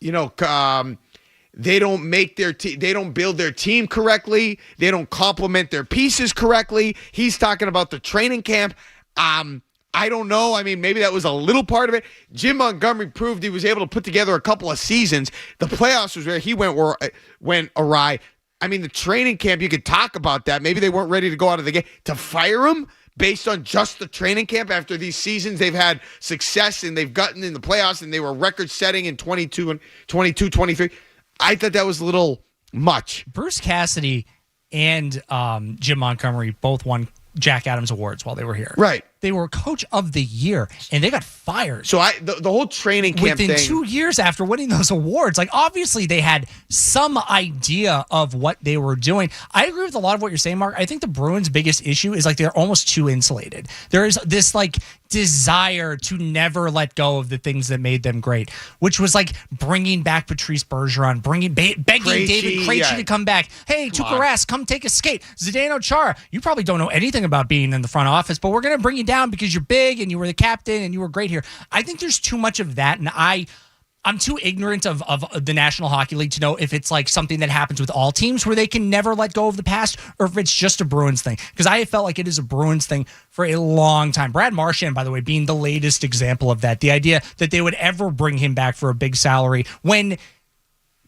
they don't make their they don't build their team correctly. They don't complement their pieces correctly. He's talking about the training camp. I don't know. Maybe that was a little part of it. Jim Montgomery proved he was able to put together a couple of seasons. The playoffs was where he went awry. The training camp, you could talk about that. Maybe they weren't ready to go out of the game. To fire him based on just the training camp after these seasons they've had success and they've gotten in the playoffs and they were record-setting in 22 and 22, 23. I thought that was a little much. Bruce Cassidy and Jim Montgomery both won Jack Adams Awards while they were here. Right. They were Coach of the Year, and they got fired. So the whole training camp within thing, 2 years after winning those awards. Like, obviously, they had some idea of what they were doing. I agree with a lot of what you're saying, Mark. I think the Bruins' biggest issue is like they're almost too insulated. There is this like desire to never let go of the things that made them great, which was like bringing back Patrice Bergeron, begging Krejci, David Krejci to come back. Hey, Tuukka Rask, come take a skate. Zdeno Chara, you probably don't know anything about being in the front office, but we're going to bring you down because you're big and you were the captain and you were great here. I think there's too much of that, and I'm too ignorant of the National Hockey League to know if it's like something that happens with all teams where they can never let go of the past, or if it's just a Bruins thing. Because I have felt like it is a Bruins thing for a long time. Brad Marchand, by the way, being the latest example of that. The idea that they would ever bring him back for a big salary when,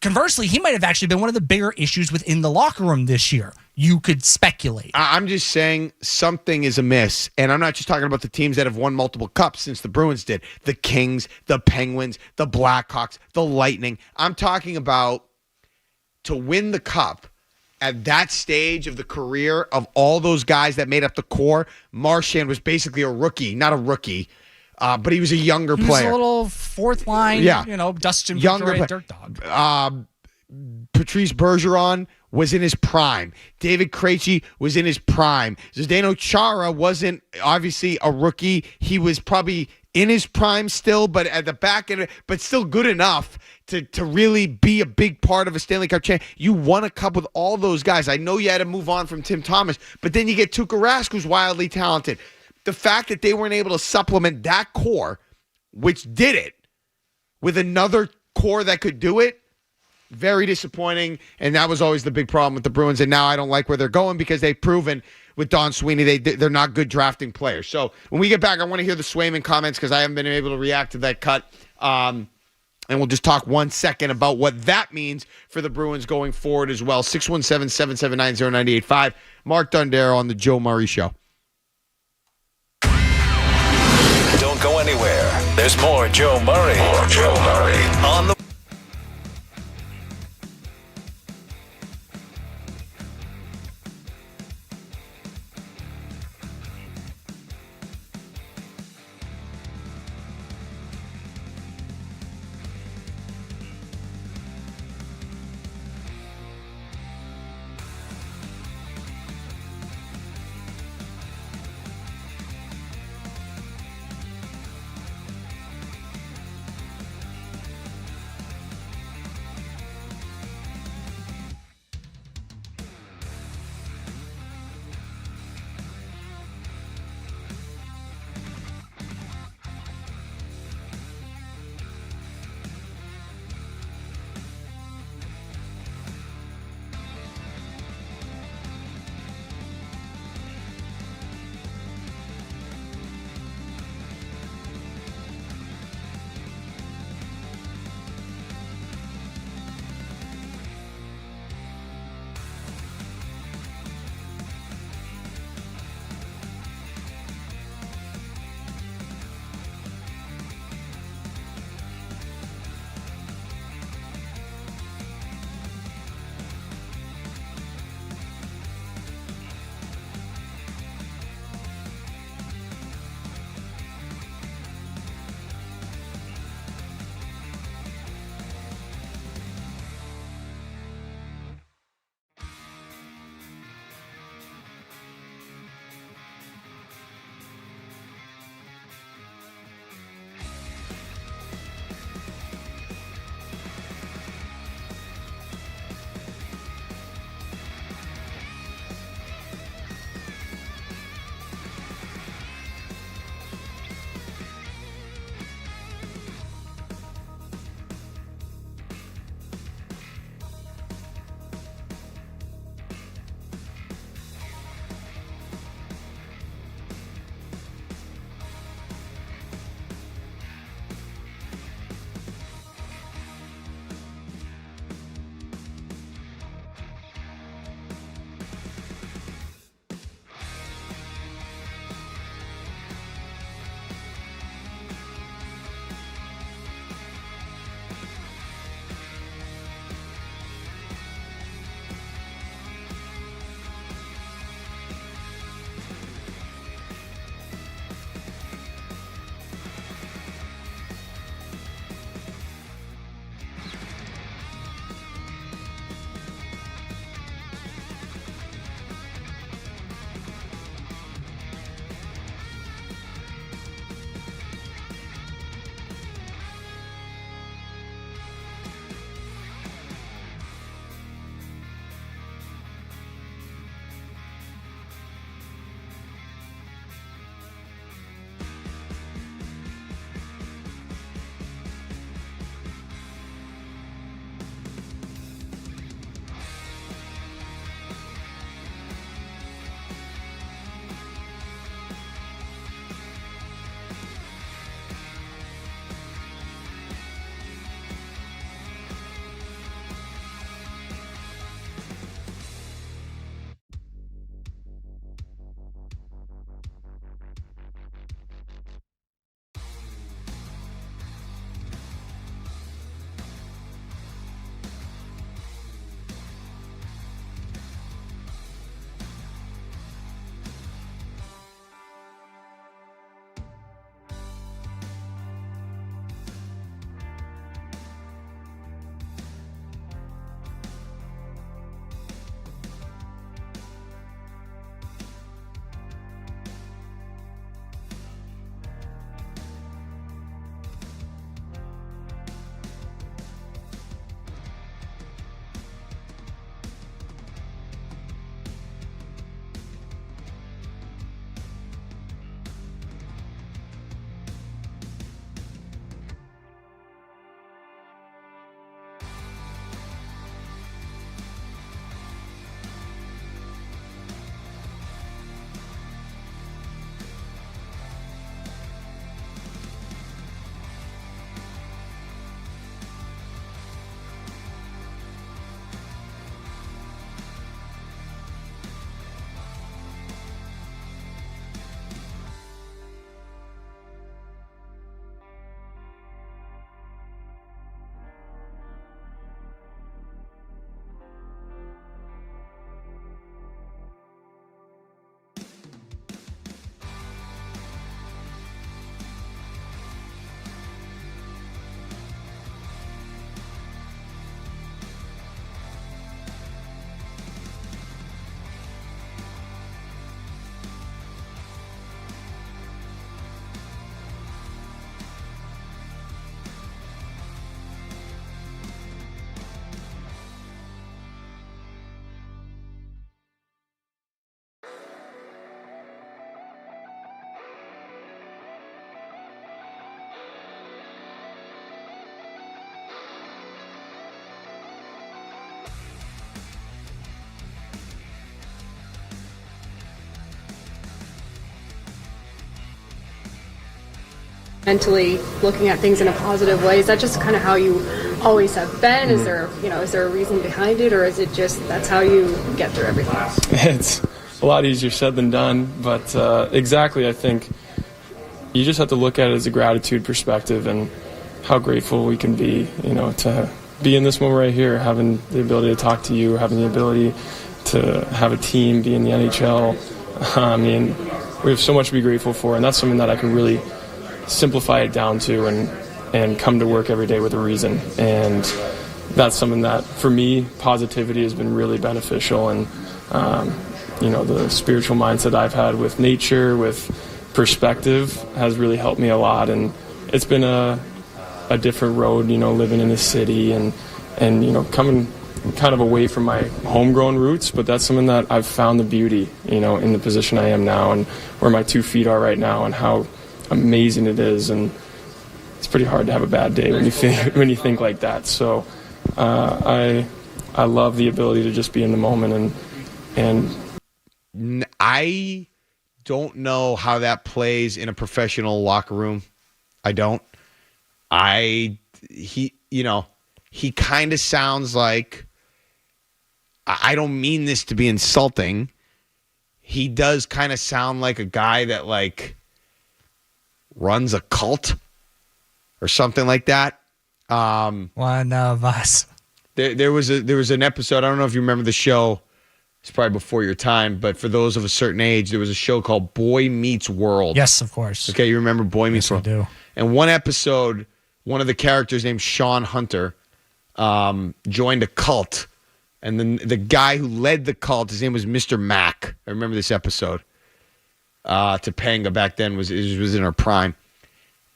conversely, he might have actually been one of the bigger issues within the locker room this year. You could speculate. I'm just saying something is amiss. And I'm not just talking about the teams that have won multiple cups since the Bruins did. The Kings, the Penguins, the Blackhawks, the Lightning. I'm talking about to win the cup at that stage of the career of all those guys that made up the core. Marchand was basically a rookie, not a rookie, but he was a younger player. He was a little fourth line, Dustin Younger Dirt Dog. Patrice Bergeron was in his prime. David Krejci was in his prime. Zdeno Chara wasn't obviously a rookie. He was probably in his prime still, but at the back end, but still good enough to really be a big part of a Stanley Cup champ. You won a cup with all those guys. I know you had to move on from Tim Thomas, but then you get Tuukka Rask, who's wildly talented. The fact that they weren't able to supplement that core, which did it, with another core that could do it, very disappointing, and that was always the big problem with the Bruins, and now I don't like where they're going because they've proven with Don Sweeney they're not good drafting players. So when we get back, I want to hear the Swayman comments because I haven't been able to react to that cut, and we'll just talk 1 second about what that means for the Bruins going forward as well. 617-779-0985. Mark Dondero on the Joe Murray Show. Don't go anywhere. There's more Joe Murray. More Joe Murray on the mentally looking at things in a positive way? Is that just kind of how you always have been? Is there a reason behind it, or is it just that's how you get through everything? It's a lot easier said than done, but exactly, I think you just have to look at it as a gratitude perspective and how grateful we can be, to be in this moment right here, having the ability to talk to you, having the ability to have a team, be in the NHL. I mean, we have so much to be grateful for, and that's something that I can really simplify it down to and come to work every day with a reason. And that's something that, for me, positivity has been really beneficial. And, the spiritual mindset I've had with nature, with perspective, has really helped me a lot. And it's been a different road, living in the city and coming kind of away from my homegrown roots, but that's something that I've found the beauty, in the position I am now and where my 2 feet are right now and how amazing it is. And it's pretty hard to have a bad day when you think like that. So I love the ability to just be in the moment and I don't know how that plays in a professional locker room. I don't. He kind of sounds like, I don't mean this to be insulting. He does kind of sound like a guy that runs a cult or something like that. One of us. There was an episode. I don't know if you remember the show. It's probably before your time, but for those of a certain age, there was a show called Boy Meets World. Yes, of course. Okay, you remember Boy Meets World? I do. And one episode, one of the characters named Sean Hunter joined a cult. And then the guy who led the cult, his name was Mr. Mac. I remember this episode. Topanga back then was in her prime.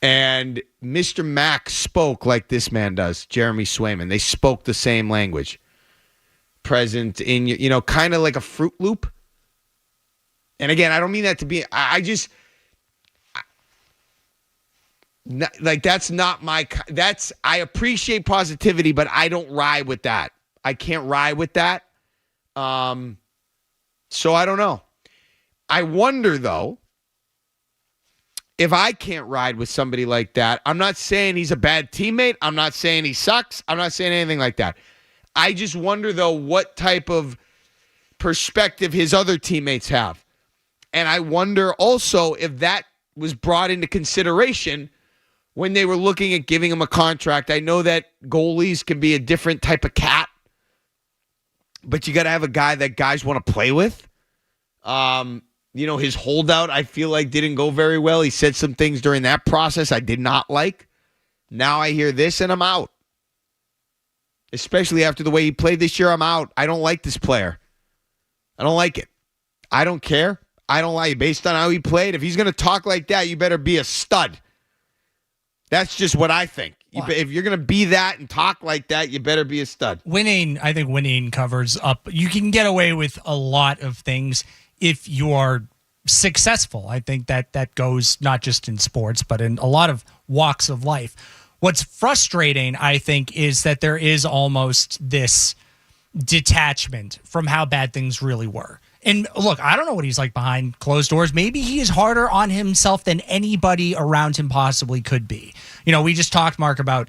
And Mr. Mac spoke like this man does, Jeremy Swayman. They spoke the same language. Present in, kind of like a Fruit Loop. And again, I don't mean that to be, that's not my, I appreciate positivity, but I don't ride with that. I can't ride with that. So I don't know. I wonder, though, if I can't ride with somebody like that. I'm not saying he's a bad teammate. I'm not saying he sucks. I'm not saying anything like that. I just wonder, though, what type of perspective his other teammates have. And I wonder also if that was brought into consideration when they were looking at giving him a contract. I know that goalies can be a different type of cat, but you got to have a guy that guys want to play with. His holdout, I feel like, didn't go very well. He said some things during that process I did not like. Now I hear this and I'm out. Especially after the way he played this year, I'm out. I don't like this player. I don't like it. I don't care. I don't like it. Based on how he played, if he's going to talk like that, you better be a stud. That's just what I think. If you're going to be that and talk like that, you better be a stud. I think winning covers up. You can get away with a lot of things if you are successful. I think that goes not just in sports, but in a lot of walks of life. What's frustrating, I think, is that there is almost this detachment from how bad things really were. And look, I don't know what he's like behind closed doors. Maybe he is harder on himself than anybody around him possibly could be. We just talked, Mark, about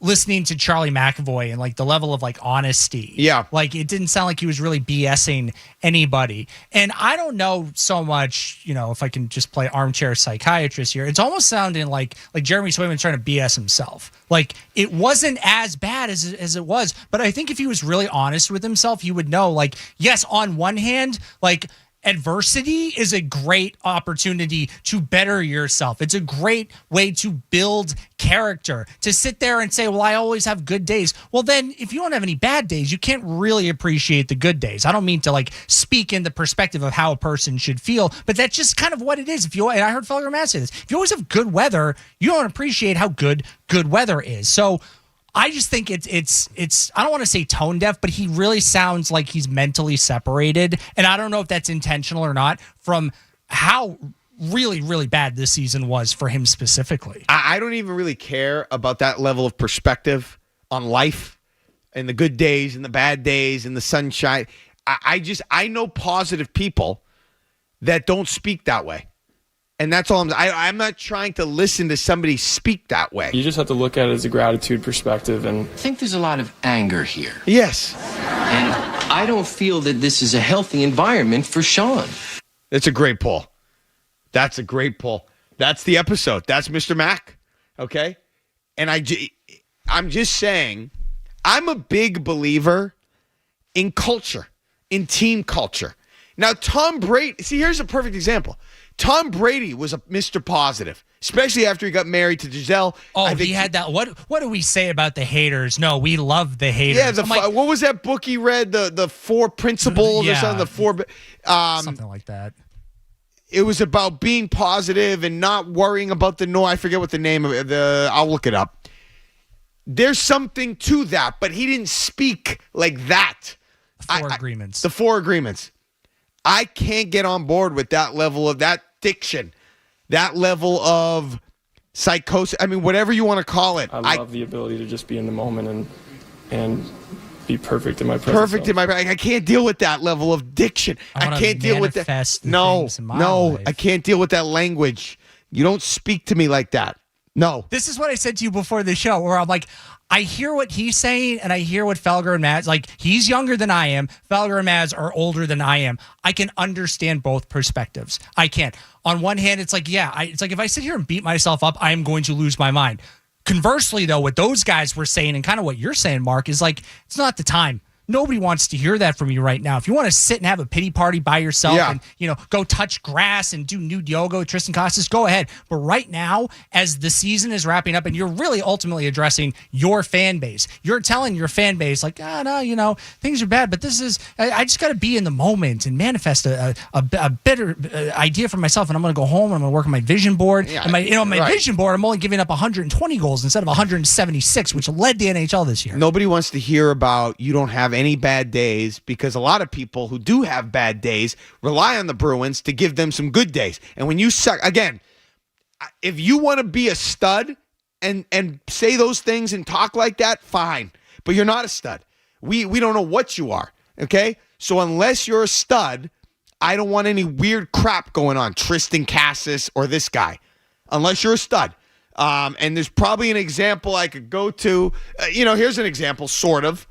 listening to Charlie McAvoy and the level of honesty. Yeah. It didn't sound like he was really BSing anybody. And I don't know so much, if I can just play armchair psychiatrist here, it's almost sounding like Jeremy Swayman's trying to BS himself. It wasn't as bad as it was, but I think if he was really honest with himself, he would know, yes, on one hand, adversity is a great opportunity to better yourself. It's a great way to build character, to sit there and say, well, I always have good days. Well, then if you don't have any bad days, you can't really appreciate the good days. I don't mean to speak in the perspective of how a person should feel, but that's just kind of what it is. And I heard Felger Matt say this, if you always have good weather, you don't appreciate how good weather is. So I just think it's I don't want to say tone deaf, but he really sounds like he's mentally separated. And I don't know if that's intentional or not from how really, really bad this season was for him specifically. I don't even really care about that level of perspective on life and the good days and the bad days and the sunshine. I know positive people that don't speak that way. And that's all I'm not trying to listen to somebody speak that way. You just have to look at it as a gratitude perspective. And I think there's a lot of anger here. Yes. And I don't feel that this is a healthy environment for Sean. It's a great pull. That's a great pull. That's the episode. That's Mr. Mac. Okay? And I'm just saying, I'm a big believer in culture, in team culture. Now, Tom Brady, see, here's a perfect example. Tom Brady was a Mr. Positive, especially after he got married to Giselle. Oh, he had that. What do we say about the haters? No, we love the haters. Yeah, what was that book he read? The 4 principles or something? The 4... something like that. It was about being positive and not worrying about the no. I forget what the name of it. I'll look it up. There's something to that, but he didn't speak like that. The 4 agreements. The 4 agreements. I can't get on board with that level of that diction, that level of psychosis. I mean, whatever you want to call it. I love the ability to just be in the moment and be perfect in my presence. Perfect in my. I can't deal with that level of diction. I can't deal with that. No, I can't deal with that language. You don't speak to me like that. No. This is what I said to you before the show, where I'm like, I hear what he's saying, and I hear what Felger and Mads, like, he's younger than I am. Felger and Mads are older than I am. I can understand both perspectives. I can. On one hand, it's like, yeah, it's like if I sit here and beat myself up, I am going to lose my mind. Conversely, though, what those guys were saying and kind of what you're saying, Mark, is like, it's not the time. Nobody wants to hear that from you right now. If you want to sit and have a pity party by yourself and, go touch grass and do nude yoga with Tristan Costas, go ahead. But right now, as the season is wrapping up and you're really ultimately addressing your fan base, you're telling your fan base, like, no, things are bad, but I just got to be in the moment and manifest a better idea for myself. And I'm going to go home and I'm going to work on my vision board. Yeah, and my vision board, I'm only giving up 120 goals instead of 176, which led the NHL this year. Nobody wants to hear about you don't have any bad days, because a lot of people who do have bad days rely on the Bruins to give them some good days. And when you suck, again, if you want to be a stud and say those things and talk like that, fine. But you're not a stud. We don't know what you are, okay? So unless you're a stud, I don't want any weird crap going on, Tristan Cassis or this guy, unless you're a stud. And there's probably an example I could go to. Here's an example, sort of,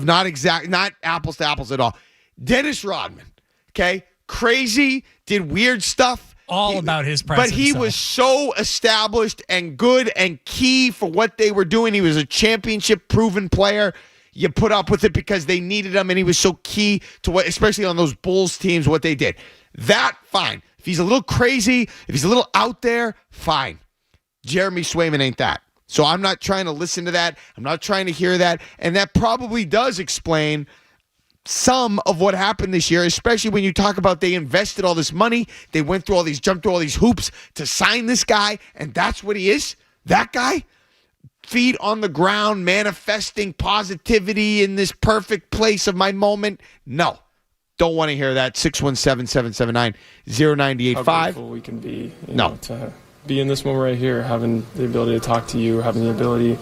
not apples to apples at all. Dennis Rodman, okay? Crazy, did weird stuff. All about his presence. But he was so established and good and key for what they were doing. He was a championship-proven player. You put up with it because they needed him, and he was so key to what, especially on those Bulls teams, what they did. That, fine. If he's a little crazy, if he's a little out there, fine. Jeremy Swayman ain't that. So I'm not trying to listen to that. I'm not trying to hear that. And that probably does explain some of what happened this year, especially when you talk about they invested all this money. They jumped through all these hoops to sign this guy, and that's what he is? That guy? Feet on the ground, manifesting positivity in this perfect place of my moment? No. Don't want to hear that. 617-779-0985. How grateful we can be to be in this moment right here, having the ability to talk to you, having the ability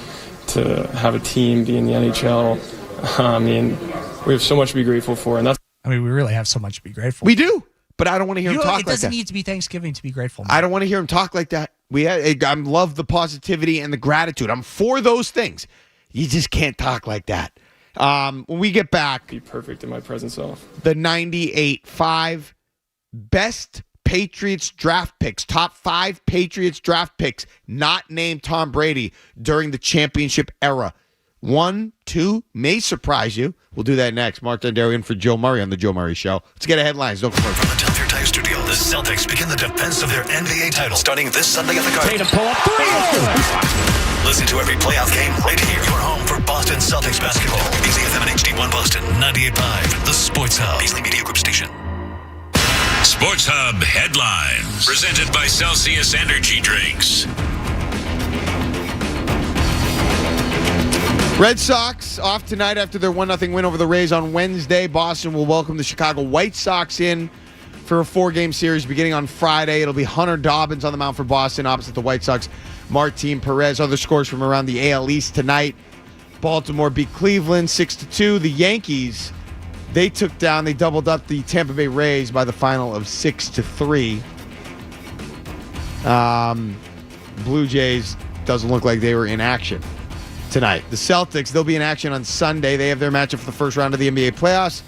to have a team, be in the NHL. I mean, we have so much to be grateful for, and we really have so much to be grateful. We do, but I don't want to hear him talk like that. It doesn't need to be Thanksgiving to be grateful. I don't want to hear him talk like that. I love the positivity and the gratitude. I'm for those things. You just can't talk like that. When we get back, be perfect in my present self. The 98.5 best Patriots draft picks, top 5 Patriots draft picks, not named Tom Brady during the championship era. 1, 2 may surprise you. We'll do that next. Mark Dondero in for Joe Murray on the Joe Murray Show. Let's get a headlines. Don't From the Delta Tire Studio, the Celtics begin the defense of their NBA title starting this Sunday at the Garden. Tatum pull up 3. Listen to every playoff game right here. Your home for Boston Celtics basketball. Easy FM and HD1 Boston 98.5, the Sports Hub, Beasley Media Group station. Sports Hub headlines presented by Celsius Energy Drinks. Red Sox off tonight after their 1-0 win over the Rays on Wednesday. Boston will welcome the Chicago White Sox in for a 4-game series beginning on Friday. It'll be Hunter Dobbins on the mound for Boston opposite the White Sox. Martin Perez. Other scores from around the AL East tonight. Baltimore beat Cleveland 6-2. The Yankees, they doubled up the Tampa Bay Rays by the final of 6-3. Blue Jays doesn't look like they were in action tonight. The Celtics, they'll be in action on Sunday. They have their matchup for the first round of the NBA playoffs.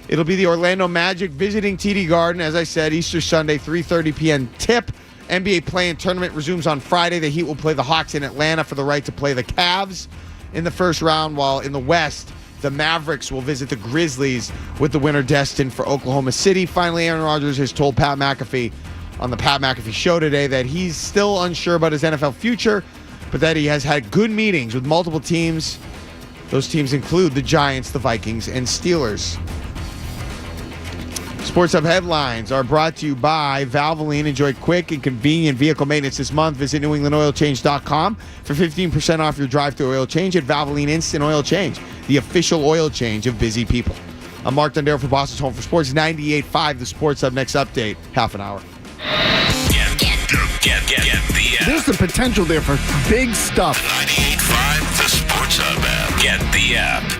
It'll be the Orlando Magic visiting TD Garden, as I said, Easter Sunday, 3:30 p.m. tip. NBA play-in tournament resumes on Friday. The Heat will play the Hawks in Atlanta for the right to play the Cavs in the first round, while in the West, the Mavericks will visit the Grizzlies with the winner destined for Oklahoma City. Finally, Aaron Rodgers has told Pat McAfee on the Pat McAfee Show today that he's still unsure about his NFL future, but that he has had good meetings with multiple teams. Those teams include the Giants, the Vikings, and Steelers. Sports Hub headlines are brought to you by Valvoline. Enjoy quick and convenient vehicle maintenance this month. Visit NewEnglandOilChange.com for 15% off your drive-thru oil change at Valvoline Instant Oil Change, the official oil change of busy people. I'm Mark Dondero for Boston's Home for Sports, 98.5, the Sports Hub. Next update, half an hour. Get There's the potential there for big stuff. 98.5, the Sports Hub app. Get the app.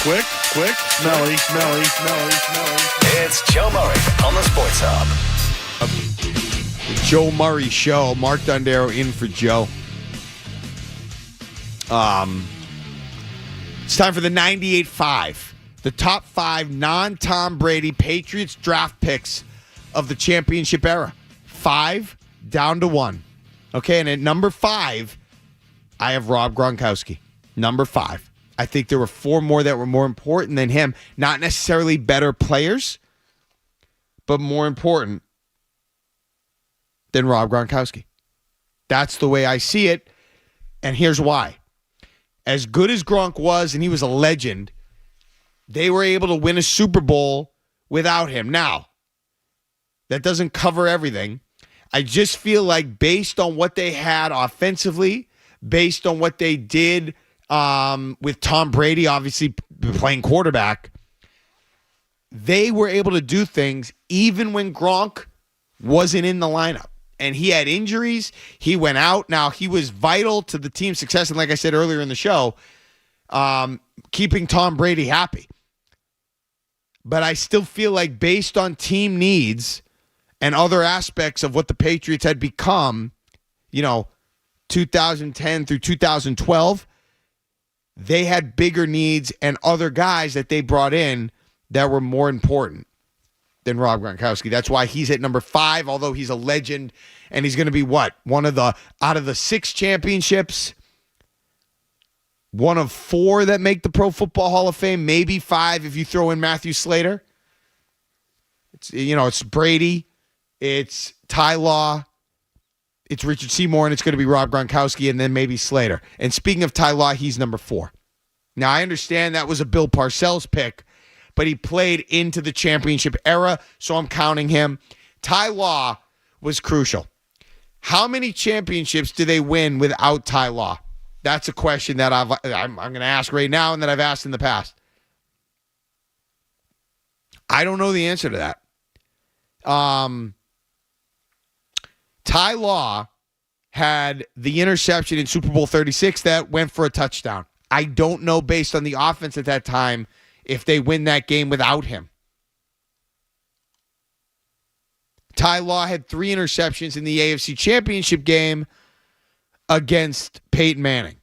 Quick, smelly. It's Joe Murray on the Sports Hub. The Joe Murray Show. Mark Dondero in for Joe. It's time for the 98.5. The top 5 non-Tom Brady Patriots draft picks of the championship era. 5 down to 1. Okay, and at number 5, I have Rob Gronkowski. Number 5. I think there were 4 more that were more important than him. Not necessarily better players, but more important than Rob Gronkowski. That's the way I see it, and here's why. As good as Gronk was, and he was a legend, they were able to win a Super Bowl without him. Now, that doesn't cover everything. I just feel like based on what they had offensively, based on what they did with Tom Brady, obviously playing quarterback, they were able to do things even when Gronk wasn't in the lineup. And he had injuries. He went out. Now, he was vital to the team's success. And like I said earlier in the show, keeping Tom Brady happy. But I still feel like based on team needs and other aspects of what the Patriots had become, 2010 through 2012, they had bigger needs and other guys that they brought in that were more important than Rob Gronkowski. That's why he's at number 5, although he's a legend, and he's going to be what? Out of the 6 championships, one of 4 that make the Pro Football Hall of Fame, maybe 5 if you throw in Matthew Slater. It's Brady, it's Ty Law, it's Richard Seymour, and it's going to be Rob Gronkowski, and then maybe Slater. And speaking of Ty Law, he's number 4. Now, I understand that was a Bill Parcells pick, but he played into the championship era, so I'm counting him. Ty Law was crucial. How many championships do they win without Ty Law? That's a question that I'm going to ask right now and that I've asked in the past. I don't know the answer to that. Ty Law had the interception in Super Bowl 36 that went for a touchdown. I don't know, based on the offense at that time, if they win that game without him. Ty Law had 3 interceptions in the AFC Championship game against Peyton Manning.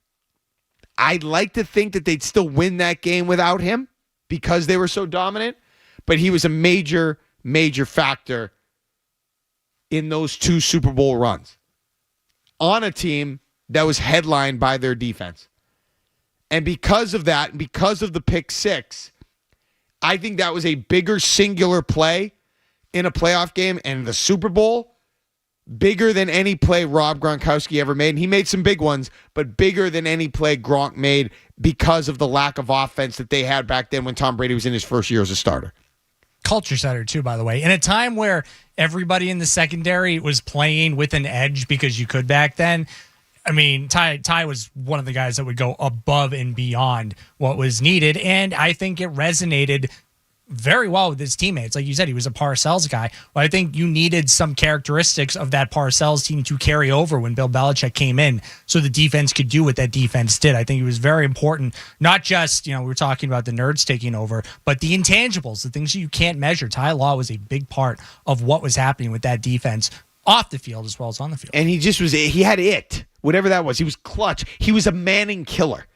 I'd like to think that they'd still win that game without him because they were so dominant, but he was a major, major factor in those 2 Super Bowl runs on a team that was headlined by their defense. And because of that, because of the pick 6, I think that was a bigger singular play in a playoff game and the Super Bowl, bigger than any play Rob Gronkowski ever made. And he made some big ones, but bigger than any play Gronk made because of the lack of offense that they had back then when Tom Brady was in his first year as a starter. Culture setter, too, by the way. In a time where everybody in the secondary was playing with an edge because you could back then, I mean, Ty was one of the guys that would go above and beyond what was needed, and I think it resonated very well with his teammates. Like you said, he was a Parcells guy. But I think you needed some characteristics of that Parcells team to carry over when Bill Belichick came in so the defense could do what that defense did. I think it was very important, not just, we were talking about the nerds taking over, but the intangibles, the things you can't measure. Ty Law was a big part of what was happening with that defense off the field as well as on the field. And he had it, whatever that was. He was clutch. He was a Manning killer.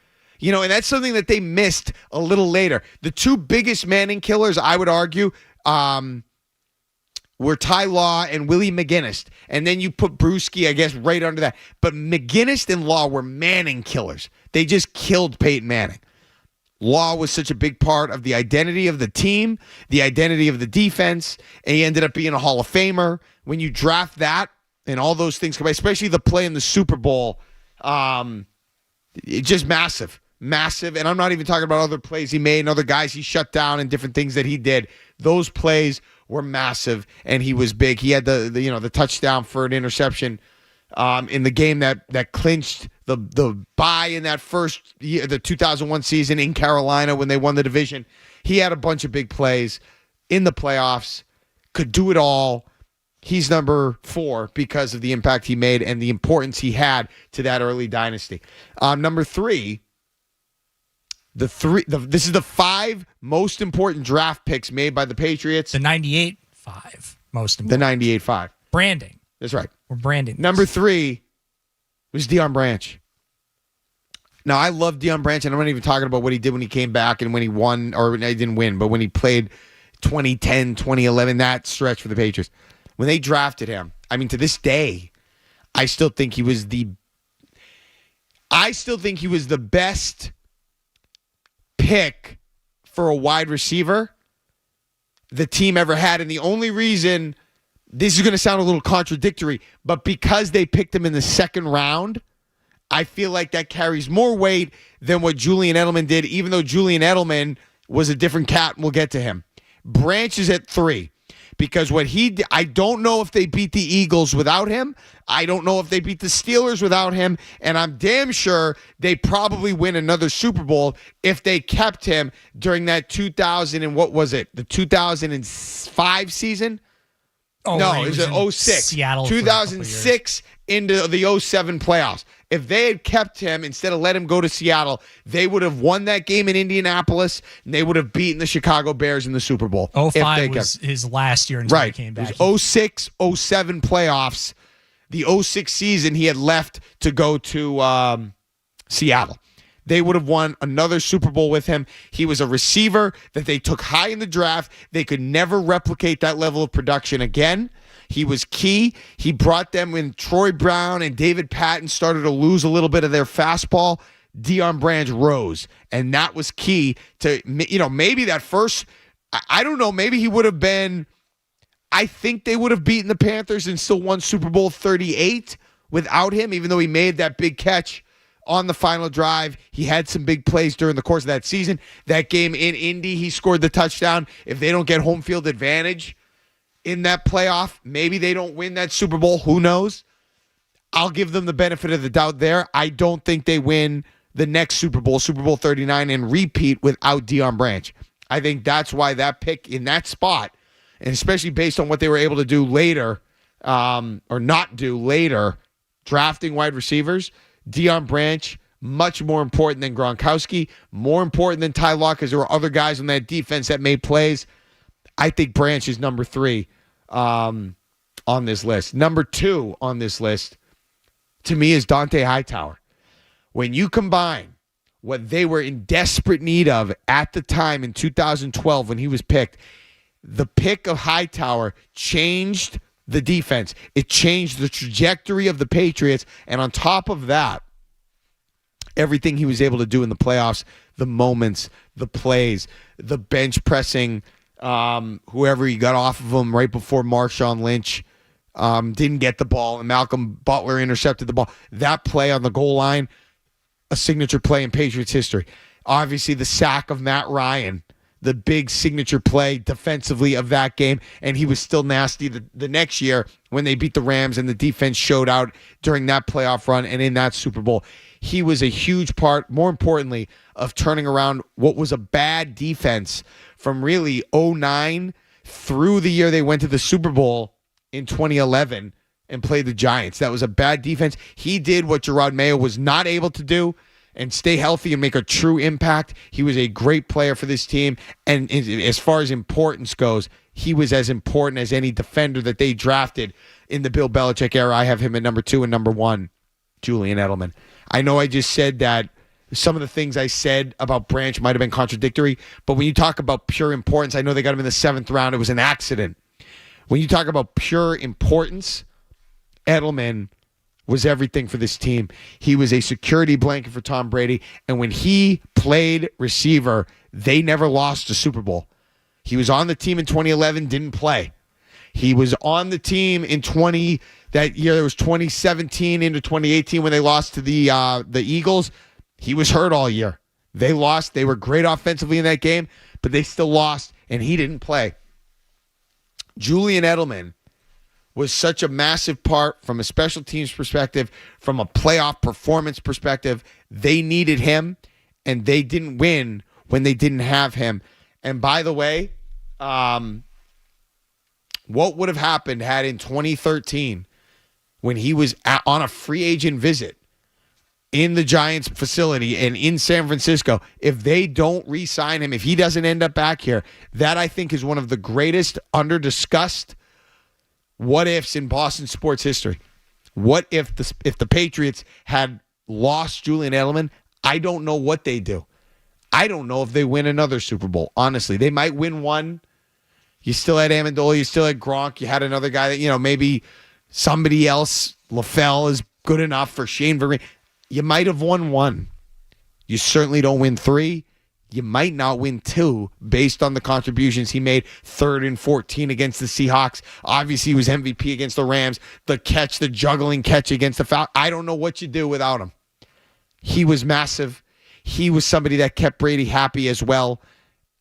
And that's something that they missed a little later. The two biggest Manning killers, I would argue, were Ty Law and Willie McGinnis. And then you put Brewski, I guess, right under that. But McGinnis and Law were Manning killers. They just killed Peyton Manning. Law was such a big part of the identity of the team, the identity of the defense, and he ended up being a Hall of Famer. When you draft that and all those things come by, especially the play in the Super Bowl, it's just massive. Massive, and I'm not even talking about other plays he made and other guys he shut down and different things that he did. Those plays were massive, and he was big. He had the touchdown for an interception in the game that clinched the bye in that first year, the 2001 season in Carolina when they won the division. He had a bunch of big plays in the playoffs, could do it all. He's number 4 because of the impact he made and the importance he had to that early dynasty. Number 3. This is the 5 most important draft picks made by the Patriots. The 98-5 most important. The 98-5. Branding. That's right. We're branding. Number 3 was Deion Branch. Now, I love Deion Branch, and I'm not even talking about what he did when he came back and when he won, or he didn't win, but when he played 2010, 2011, that stretch for the Patriots. When they drafted him, to this day, I still think he was the best pick for a wide receiver the team ever had. And the only reason, this is going to sound a little contradictory, but because they picked him in the second round, I feel like that carries more weight than what Julian Edelman did, even though Julian Edelman was a different cat, and we'll get to him. Branch is at 3. Because what he did, I don't know if they beat the Eagles without him. I don't know if they beat the Steelers without him. And I'm damn sure they probably win another Super Bowl if they kept him during that 2000 and what was it? The 2005 season? Oh, no, right. it was 06. Seattle 2006 into the 07 playoffs. If they had kept him instead of let him go to Seattle, they would have won that game in Indianapolis, and they would have beaten the Chicago Bears in the Super Bowl. 05 was his last year until he came back. It was 06, 07 playoffs. The 06 season, he had left to go to Seattle. They would have won another Super Bowl with him. He was a receiver that they took high in the draft. They could never replicate that level of production again. He was key. He brought them when Troy Brown and David Patton started to lose a little bit of their fastball. Deion Branch rose, and that was key to, maybe that first, I don't know, maybe he would have been, I think they would have beaten the Panthers and still won Super Bowl 38 without him, even though he made that big catch on the final drive. He had some big plays during the course of that season. That game in Indy, he scored the touchdown. If they don't get home field advantage in that playoff, maybe they don't win that Super Bowl. Who knows? I'll give them the benefit of the doubt there. I don't think they win the next Super Bowl, Super Bowl 39, and repeat without Deion Branch. I think that's why that pick in that spot, and especially based on what they were able to do later, or not do later, drafting wide receivers, Deion Branch, much more important than Gronkowski, more important than Ty Law, because there were other guys on that defense that made plays. I think Branch is number 3 on this list. Number 2 on this list, to me, is Dante Hightower. When you combine what they were in desperate need of at the time in 2012 when he was picked, the pick of Hightower changed the defense. It changed the trajectory of the Patriots. And on top of that, everything he was able to do in the playoffs, the moments, the plays, the bench pressing, whoever he got off of him right before Marshawn Lynch didn't get the ball, and Malcolm Butler intercepted the ball. That play on the goal line, a signature play in Patriots history. Obviously, the sack of Matt Ryan, the big signature play defensively of that game, and he was still nasty the next year when they beat the Rams and the defense showed out during that playoff run and in that Super Bowl. He was a huge part, more importantly, of turning around what was a bad defense from really 2009 through the year they went to the Super Bowl in 2011 and played the Giants. That was a bad defense. He did what Gerard Mayo was not able to do and stay healthy and make a true impact. He was a great player for this team. And as far as importance goes, he was as important as any defender that they drafted in the Bill Belichick era. I have him at number 2 and number 1, Julian Edelman. I know I just said that some of the things I said about Branch might have been contradictory, but when you talk about pure importance, I know they got him in the 7th round. It was an accident. When you talk about pure importance, Edelman was everything for this team. He was a security blanket for Tom Brady, and when he played receiver, they never lost a Super Bowl. He was on the team in 2011, didn't play. He was on the team in that year. It was 2017 into 2018 when they lost to the Eagles. He was hurt all year. They lost. They were great offensively in that game, but they still lost, and he didn't play. Julian Edelman was such a massive part from a special teams perspective, from a playoff performance perspective. They needed him, and they didn't win when they didn't have him. And by the way, what would have happened had in 2013, when he was on a free agent visit in the Giants facility and in San Francisco, if they don't re-sign him, if he doesn't end up back here, that I think is one of the greatest under-discussed what-ifs in Boston sports history. What if the Patriots had lost Julian Edelman? I don't know what they do. I don't know if they win another Super Bowl, honestly. They might win one. You still had Amendola. You still had Gronk. You had another guy that, maybe somebody else, LaFell, is good enough for Shane Vereen. You might have won one. You certainly don't win 3. You might not win 2 based on the contributions he made. 3rd and 14 against the Seahawks. Obviously, he was MVP against the Rams. The juggling catch against the Falcons. I don't know what you do without him. He was massive. He was somebody that kept Brady happy as well.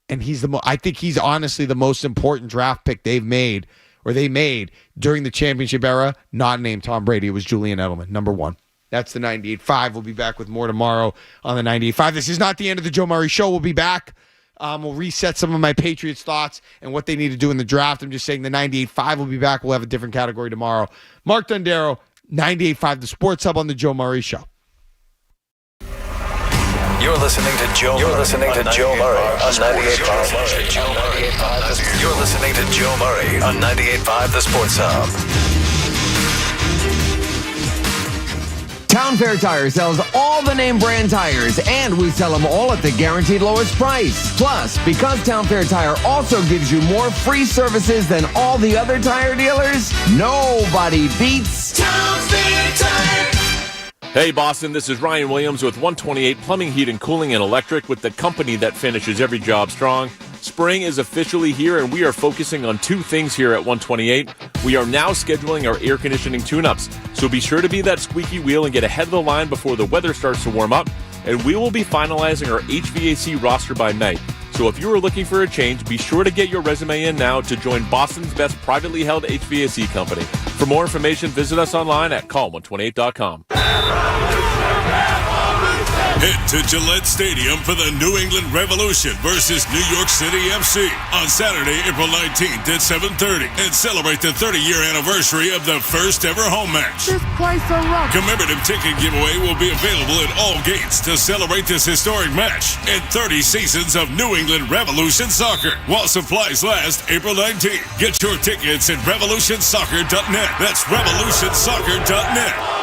And I think he's honestly the most important draft pick they made during the championship era, not named Tom Brady. It was Julian Edelman, number 1. That's the 98.5. We'll be back with more tomorrow on the 98.5. This is not the end of the Joe Murray Show. We'll be back. We'll reset some of my Patriots thoughts and what they need to do in the draft. I'm just saying the 98.5 will be back. We'll have a different category tomorrow. Mark Dondero, 98.5, the Sports Hub on the Joe Murray Show. You're listening to Joe Murray on 98.5. You're listening to Joe Murray on 98.5, the Sports Hub. Town Fair Tire sells all the name brand tires, and we sell them all at the guaranteed lowest price. Plus, because Town Fair Tire also gives you more free services than all the other tire dealers, nobody beats Town Fair Tire. Hey Boston, this is Ryan Williams with 128 Plumbing, Heat, and Cooling and Electric, with the company that finishes every job strong. Spring is officially here, and we are focusing on 2 things here at 128. We are now scheduling our air conditioning tune-ups, so be sure to be that squeaky wheel and get ahead of the line before the weather starts to warm up. And we will be finalizing our HVAC roster by May. So if you are looking for a change, be sure to get your resume in now to join Boston's best privately held HVAC company. For more information, visit us online at call128.com. Head to Gillette Stadium for the New England Revolution versus New York City FC on Saturday, April 19th at 7:30 and celebrate the 30-year anniversary of the first ever home match. This place a rock. Commemorative ticket giveaway will be available at all gates to celebrate this historic match and 30 seasons of New England Revolution soccer while supplies last April 19th. Get your tickets at revolutionsoccer.net. That's revolutionsoccer.net.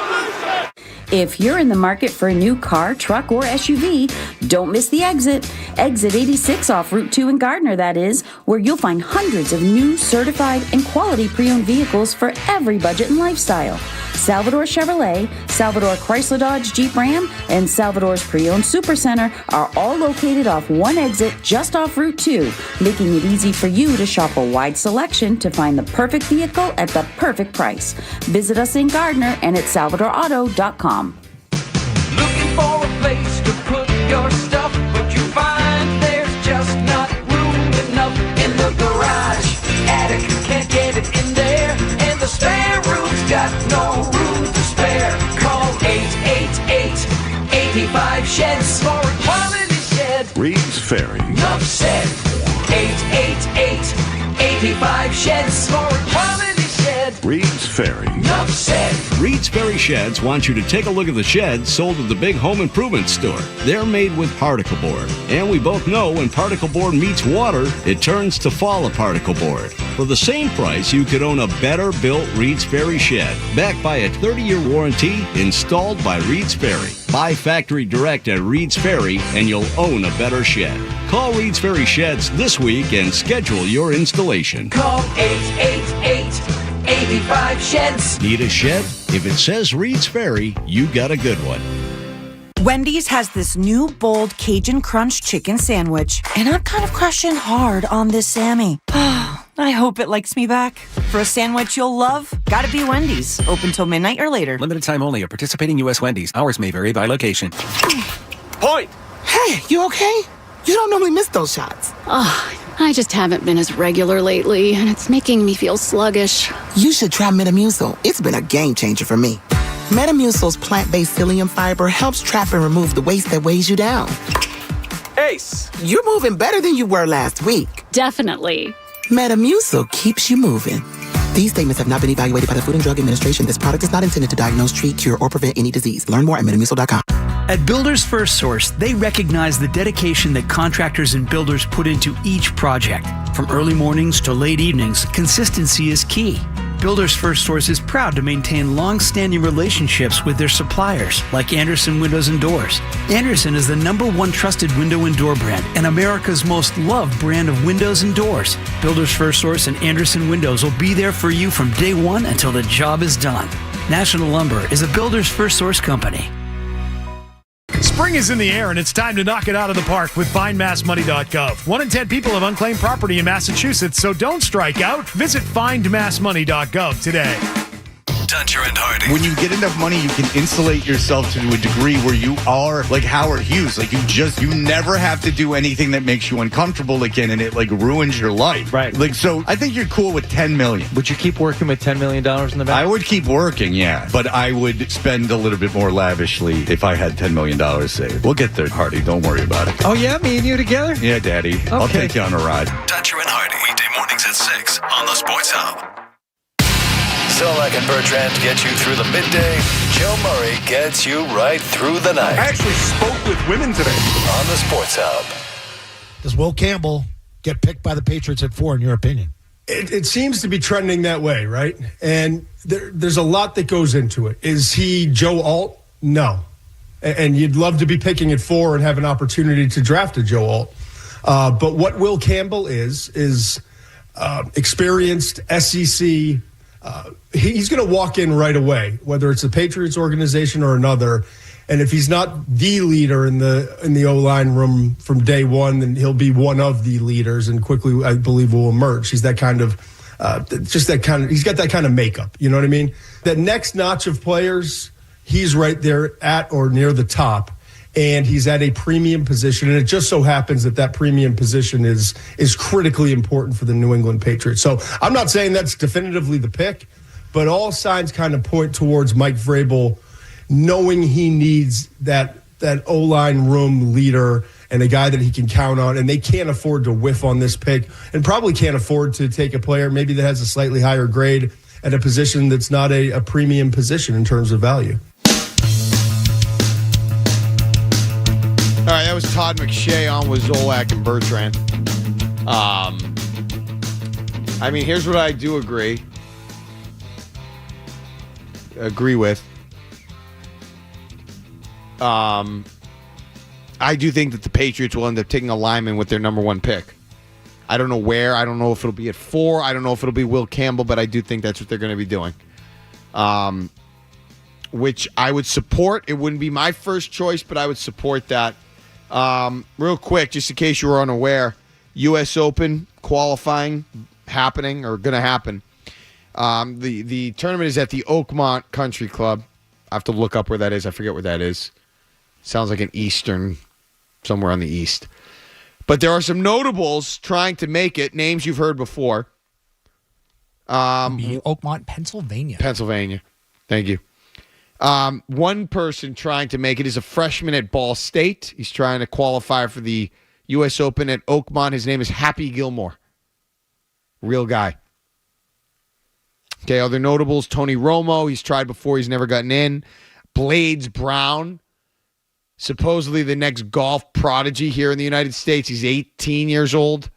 If you're in the market for a new car, truck, or SUV, don't miss the exit. Exit 86 off Route 2 in Gardner, that is, where you'll find hundreds of new, certified, and quality pre-owned vehicles for every budget and lifestyle. Salvador Chevrolet, Salvador Chrysler Dodge Jeep Ram, and Salvador's Pre-Owned Supercenter are all located off one exit just off Route 2, making it easy for you to shop a wide selection to find the perfect vehicle at the perfect price. Visit us in Gardner and at salvadorauto.com. Looking for a place to put your stuff, but you find there's just not room enough in the garage. Attic can't get it in there, and the spare room's got no room to spare. Call 888-85-SHED for a quality shed. Reed's Ferry. Enough said. 888-85-SHED. For a quality shed. Reed's Ferry. Enough said. Reed's Ferry Sheds wants you to take a look at the sheds sold at the big home improvement store. They're made with particle board. And we both know when particle board meets water, it turns to fall particle board. For the same price, you could own a better built Reed's Ferry shed, backed by a 30-year warranty, installed by Reed's Ferry. Buy factory direct at Reed's Ferry and you'll own a better shed. Call Reed's Ferry Sheds this week and schedule your installation. Call 888-85-SHEDS. Need a shed? If it says Reed's Ferry, you got a good one. Wendy's has this new bold Cajun Crunch chicken sandwich, and I'm kind of crushing hard on this Sammy. I hope it likes me back. For a sandwich you'll love, gotta be Wendy's. Open till midnight or later. Limited time only at participating U.S. Wendy's. Hours may vary by location. Point! Hey, you okay? You don't normally miss those shots. Oh, I just haven't been as regular lately, and it's making me feel sluggish. You should try Metamucil. It's been a game changer for me. Metamucil's plant-based psyllium fiber helps trap and remove the waste that weighs you down. Ace! You're moving better than you were last week. Definitely. Metamucil keeps you moving. These statements have not been evaluated by the Food and Drug Administration. This product is not intended to diagnose, treat, cure, or prevent any disease. Learn more at Metamucil.com. At Builders First Source, they recognize the dedication that contractors and builders put into each project. From early mornings to late evenings, consistency is key. Builders First Source is proud to maintain long-standing relationships with their suppliers, like Andersen Windows and Doors. Andersen is the #1 trusted window and door brand and America's most loved brand of windows and doors. Builders First Source and Andersen Windows will be there for you from day one until the job is done. National Lumber is a Builders First Source company. Spring is in the air, and it's time to knock it out of the park with FindMassMoney.gov. 1 in 10 people have unclaimed property in Massachusetts, so don't strike out. Visit FindMassMoney.gov today. Dondero and Hardy. When you get enough money, you can insulate yourself to a degree where you are like Howard Hughes. Like you never have to do anything that makes you uncomfortable again, and it like ruins your life. Right. Like, so I think you're cool with $10 million. Would you keep working with $10 million in the bank? I would keep working, yeah. But I would spend a little bit more lavishly if I had $10 million saved. We'll get there, Hardy. Don't worry about it. Oh, yeah? Me and you together? Yeah, Daddy. Okay. I'll take you on a ride. Dondero and Hardy. Weekday mornings at 6 on the Sports Hub. Solak and Bertrand get you through the midday. Joe Murray gets you right through the night. I actually spoke with women today. On the Sports Hub. Does Will Campbell get picked by the Patriots at 4, in your opinion? It seems to be trending that way, right? And there's a lot that goes into it. Is he Joe Alt? No. And you'd love to be picking at 4 and have an opportunity to draft a Joe Alt. But what Will Campbell is experienced SEC. He's going to walk in right away, whether it's the Patriots organization or another. And if he's not the leader in the O-line room from day one, then he'll be one of the leaders and quickly, I believe, will emerge. He's that kind of, he's got that kind of makeup. You know what I mean? That next notch of players, he's right there at or near the top. And he's at a premium position, and it just so happens that premium position is critically important for the New England Patriots. So I'm not saying that's definitively the pick, but all signs kind of point towards Mike Vrabel knowing he needs that O-line room leader and a guy that he can count on, and they can't afford to whiff on this pick and probably can't afford to take a player maybe that has a slightly higher grade at a position that's not a premium position in terms of value. All right, that was Todd McShay on with Zolak and Bertrand. I mean, here's what I do agree with. I do think that the Patriots will end up taking a lineman with their #1 pick. I don't know where. I don't know if it'll be at 4. I don't know if it'll be Will Campbell, but I do think that's what they're going to be doing. Which I would support. It wouldn't be my first choice, but I would support that. Real quick, just in case you were unaware, U.S. Open qualifying happening or going to happen. The tournament is at the Oakmont Country Club. I have to look up where that is. I forget where that is. Sounds like an eastern, somewhere on the east. But there are some notables trying to make it. Names you've heard before. Oakmont, Pennsylvania. Pennsylvania. Thank you. One person trying to make it is a freshman at Ball State. He's trying to qualify for the U.S. Open at Oakmont. His name is Happy Gilmore. Real guy. Okay, other notables, Tony Romo. He's tried before. He's never gotten in. Blades Brown. Supposedly the next golf prodigy here in the United States. He's 18 years old.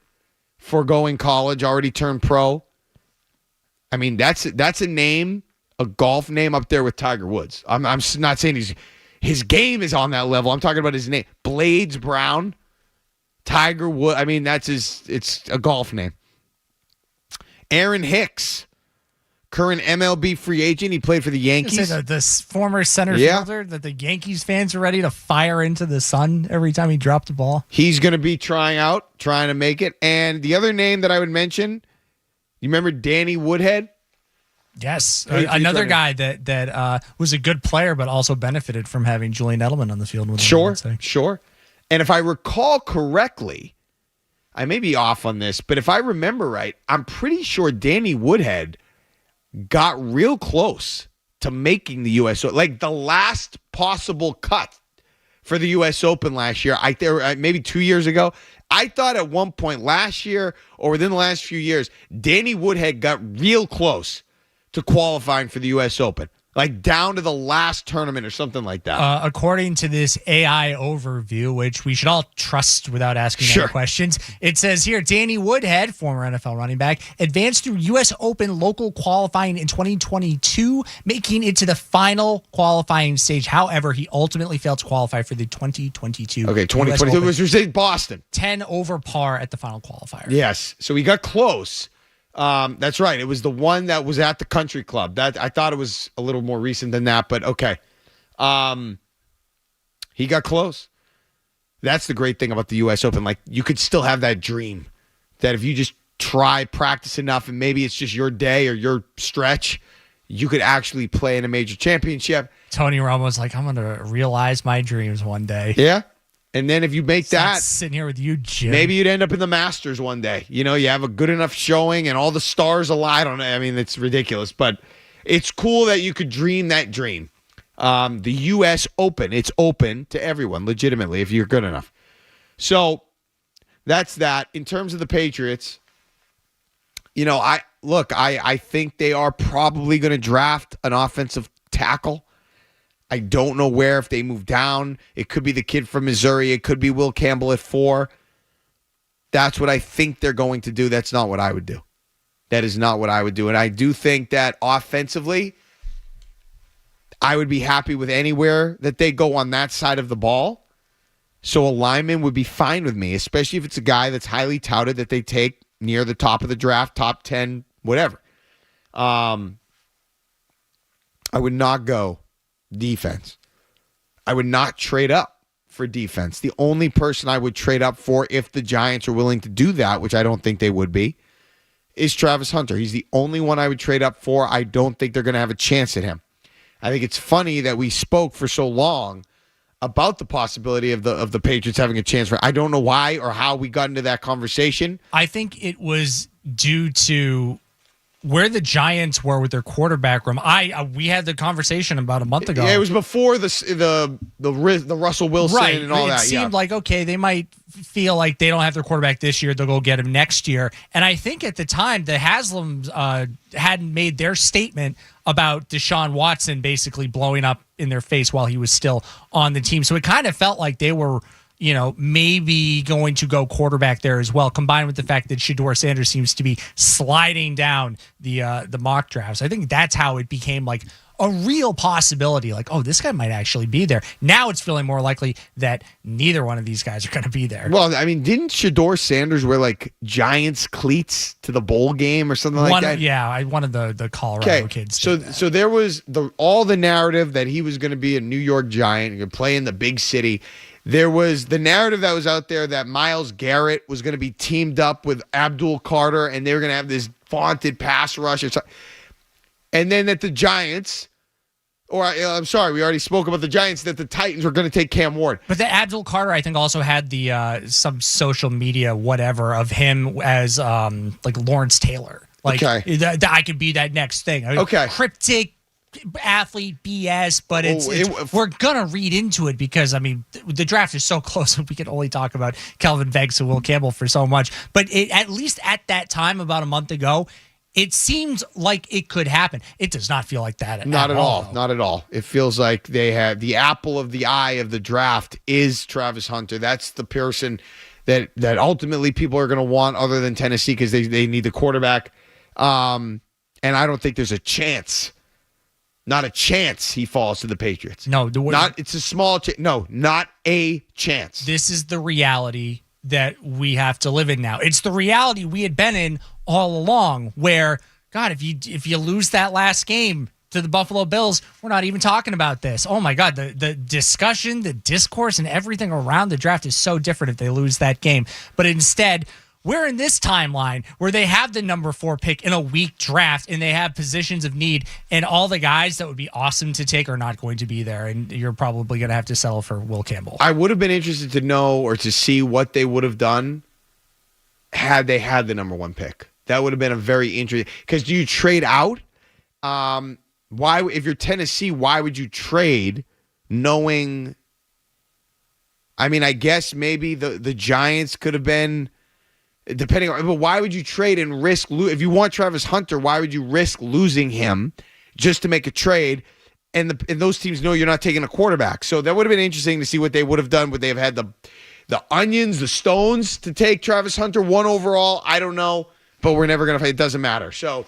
Foregoing college. Already turned pro. I mean, that's a name, a golf name up there with Tiger Woods. I'm not saying his game is on that level. I'm talking about his name. Blades Brown. Tiger Woods. I mean, it's a golf name. Aaron Hicks, current MLB free agent. He played for the Yankees. This former center fielder that the Yankees fans are ready to fire into the sun every time he dropped the ball. He's going to be trying to make it. And the other name that I would mention, you remember Danny Woodhead? Yes, another guy that was a good player, but also benefited from having Julian Edelman on the field with him. Sure. And if I recall correctly, I may be off on this, but if I remember right, I'm pretty sure Danny Woodhead got real close to making the U.S. Open. Like the last possible cut for the U.S. Open last year, maybe 2 years ago. I thought at one point last year or within the last few years, Danny Woodhead got real close to qualifying for the U.S. Open. Like down to the last tournament or something like that. According to this AI overview, which we should all trust without asking any questions, it says here, Danny Woodhead, former NFL running back, advanced through U.S. Open local qualifying in 2022, making it to the final qualifying stage. However, he ultimately failed to qualify for the 2022. Okay, 2022 was Boston. 10 over par at the final qualifier. Yes, so he got close. That's right. It was the one that was at the country club. That I thought it was a little more recent than that, but okay. He got close. That's the great thing about the U.S. Open. Like you could still have that dream that if you just try, practice enough, and maybe it's just your day or your stretch, you could actually play in a major championship. Tony Romo's like, I'm going to realize my dreams one day. Yeah. And then if you make that, sitting here with you, Jim, maybe you'd end up in the Masters one day. You know, you have a good enough showing and all the stars align. I mean, it's ridiculous, but it's cool that you could dream that dream. The U.S. Open, it's open to everyone, legitimately, if you're good enough. So that's that. In terms of the Patriots, you know, I think they are probably going to draft an offensive tackle. I don't know where, if they move down. It could be the kid from Missouri. It could be Will Campbell at 4. That's what I think they're going to do. That's not what I would do. That is not what I would do. And I do think that offensively, I would be happy with anywhere that they go on that side of the ball. So a lineman would be fine with me, especially if it's a guy that's highly touted that they take near the top of the draft, top 10, whatever. I would not go defense. I would not trade up for defense. The only person I would trade up for, if the Giants are willing to do that, which I don't think they would be, is Travis Hunter. He's the only one I would trade up for. I don't think they're going to have a chance at him. I think it's funny that we spoke for so long about the possibility of the Patriots having a chance. I don't know why or how we got into that conversation. I think it was due to where the Giants were with their quarterback room. We had the conversation about a month ago. Yeah, it was before the Russell Wilson and all that. It seemed like, okay, they might feel like they don't have their quarterback this year. They'll go get him next year. And I think at the time, the Haslams hadn't made their statement about Deshaun Watson basically blowing up in their face while he was still on the team. So it kind of felt like they were, you know, maybe going to go quarterback there as well, combined with the fact that Shedeur Sanders seems to be sliding down the mock drafts. I think that's how it became like a real possibility. Like, oh, this guy might actually be there. Now it's feeling more likely that neither one of these guys are going to be there. Well, I mean, didn't Shedeur Sanders wear like Giants cleats to the bowl game or something like that? Yeah, one of the Colorado kids. So there was all the narrative that he was going to be a New York Giant, going to play in the big city. There was the narrative that was out there that Myles Garrett was going to be teamed up with Abdul Carter and they were going to have this vaunted pass rush. And then that the Giants, I'm sorry, we already spoke about the Giants, that the Titans were going to take Cam Ward. But the Abdul Carter, I think, also had the some social media whatever of him as like Lawrence Taylor. Like, that I could be that next thing. Okay. Cryptic athlete BS, but we're gonna read into it because the draft is so close. We can only talk about Kelvin Banks and Will Campbell for so much. But at least at that time, about a month ago, it seems like it could happen. It does not feel like that. Not at all. Though. Not at all. It feels like they have the apple of the eye of the draft is Travis Hunter. That's the person that ultimately people are going to want other than Tennessee because they need the quarterback. And I don't think there's a chance. Not a chance he falls to the Patriots. No. It's a small chance. No, not a chance. This is the reality that we have to live in now. It's the reality we had been in all along where, God, if you lose that last game to the Buffalo Bills, we're not even talking about this. Oh, my God, the discussion, the discourse, and everything around the draft is so different if they lose that game. But instead, we're in this timeline where they have the number 4 pick in a weak draft and they have positions of need, and all the guys that would be awesome to take are not going to be there, and you're probably going to have to settle for Will Campbell. I would have been interested to know or to see what they would have done had they had the number 1 pick. That would have been a very interesting, because do you trade out? Why, if you're Tennessee, why would you trade knowing? I mean, I guess maybe the Giants could have been, depending on, but why would you trade and risk if you want Travis Hunter? Why would you risk losing him just to make a trade? And those teams know you're not taking a quarterback, so that would have been interesting to see what they would have done. Would they have had the onions, the stones to take Travis Hunter 1 overall? I don't know, but we're never gonna. It doesn't matter. So,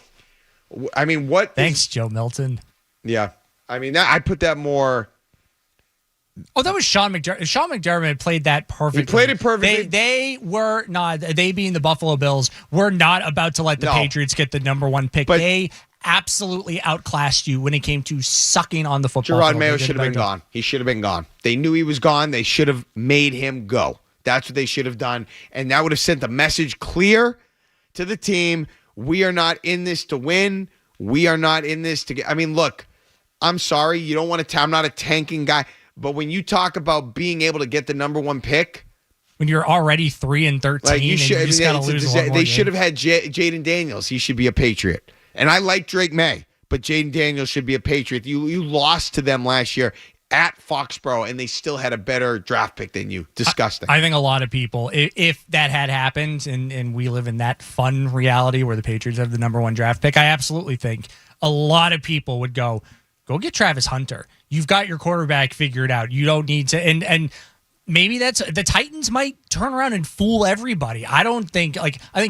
I mean, what? Thanks, Joe Milton. Yeah, I mean, I put that more. Oh, that was Sean McDermott. Sean McDermott played that perfectly. He played it perfectly. They were not. They being the Buffalo Bills were not about to let the Patriots get the number 1 pick. But they absolutely outclassed you when it came to sucking on the football. Gerard Mayo should have been gone. He should have been gone. They knew he was gone. They should have made him go. That's what they should have done, and that would have sent the message clear to the team. We are not in this to win. We are not in this to get. I mean, look, I'm sorry. You don't want to. I'm not a tanking guy. But when you talk about being able to get the number 1 pick, when you're already 3-13, like you should, and you just got to lose one more they game. should have had Jaden Daniels. He should be a Patriot. And I like Drake May, but Jaden Daniels should be a Patriot. You lost to them last year at Foxborough, and they still had a better draft pick than you. Disgusting. I think a lot of people, if that had happened, and we live in that fun reality where the Patriots have the number 1 draft pick, I absolutely think a lot of people would go get Travis Hunter. You've got your quarterback figured out. You don't need to, and maybe that's the Titans might turn around and fool everybody. I think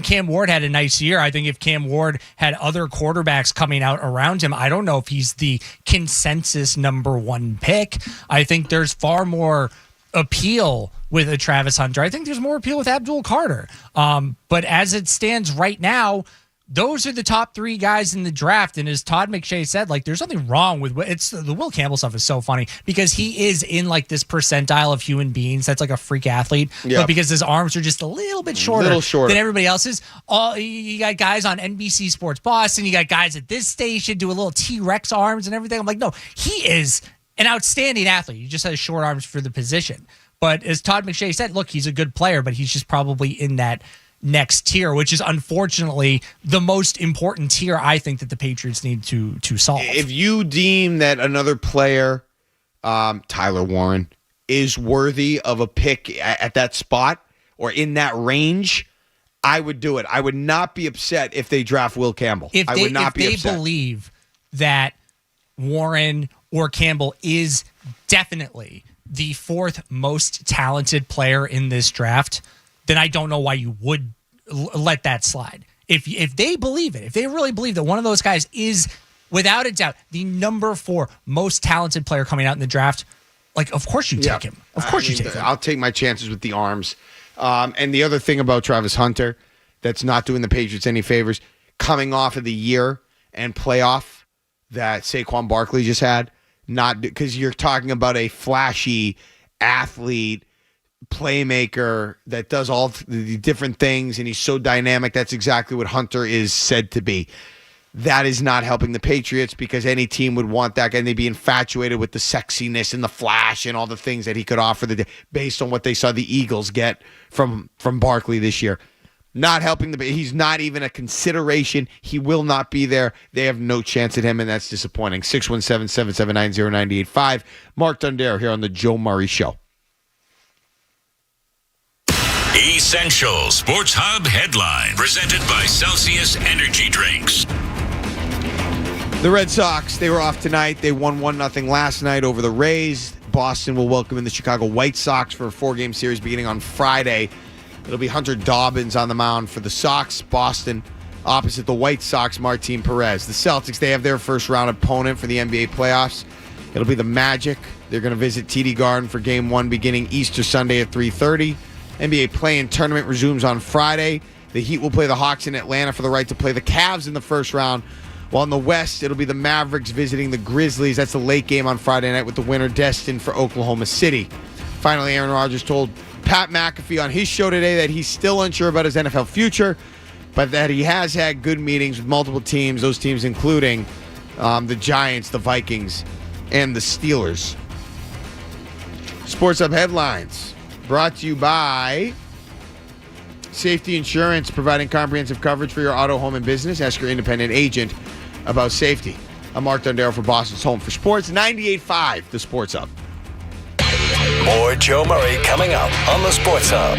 Cam Ward had a nice year. I think if Cam Ward had other quarterbacks coming out around him, I don't know if he's the consensus number 1 pick. I think there's far more appeal with a Travis Hunter. I think there's more appeal with Abdul Carter. But as it stands right now, those are the top 3 guys in the draft. And as Todd McShay said, there's nothing wrong with the Will Campbell stuff is so funny because he is in this percentile of human beings. That's like a freak athlete. Yep. But because his arms are just a little bit shorter than everybody else's. You got guys on NBC Sports Boston. You got guys at this station do a little T-Rex arms and everything. I'm like, no, he is an outstanding athlete. He just has short arms for the position. But as Todd McShay said, look, he's a good player, but he's just probably in that next tier, which is unfortunately the most important tier I think that the Patriots need to solve. If you deem that another player, Tyler Warren, is worthy of a pick at that spot or in that range, I would do it. I would not be upset if they draft Will Campbell. If they believe that Warren or Campbell is definitely the 4th most talented player in this draft, then I don't know why you would let that slide. If they believe it, if they really believe that one of those guys is, without a doubt, the number 4 most talented player coming out in the draft, of course you take him. Of course you take him. I'll take my chances with the arms. And the other thing about Travis Hunter that's not doing the Patriots any favors, coming off of the year and playoff that Saquon Barkley just had, not because you're talking about a flashy athlete, playmaker that does all the different things, and he's so dynamic. That's exactly what Hunter is said to be. That is not helping the Patriots because any team would want that guy, and they'd be infatuated with the sexiness and the flash and all the things that he could offer based on what they saw the Eagles get from Barkley this year. Not helping he's not even a consideration. He will not be there. They have no chance at him, and that's disappointing. 617-779-0985. Mark Dondero here on the Joe Murray Show. Essential Sports Hub headline presented by Celsius Energy Drinks. The Red Sox, they were off tonight. They won 1-0 last night over the Rays. Boston will welcome in the Chicago White Sox for a 4-game series beginning on Friday. It'll be Hunter Dobbins on the mound for the Sox. Boston opposite the White Sox, Martin Perez. The Celtics, they have their first-round opponent for the NBA playoffs. It'll be the Magic. They're going to visit TD Garden for Game 1 beginning Easter Sunday at 3:30. NBA play-in tournament resumes on Friday. The Heat will play the Hawks in Atlanta for the right to play the Cavs in the first round. While in the West, it'll be the Mavericks visiting the Grizzlies. That's a late game on Friday night with the winner destined for Oklahoma City. Finally, Aaron Rodgers told Pat McAfee on his show today that he's still unsure about his NFL future, but that he has had good meetings with multiple teams, those teams including the Giants, the Vikings, and the Steelers. Sports Hub headlines brought to you by Safety Insurance, providing comprehensive coverage for your auto, home, and business. Ask your independent agent about safety. I'm Mark Dondero for Boston's Home for Sports, 98.5, the Sports Hub. More Joe Murray coming up on the Sports Hub.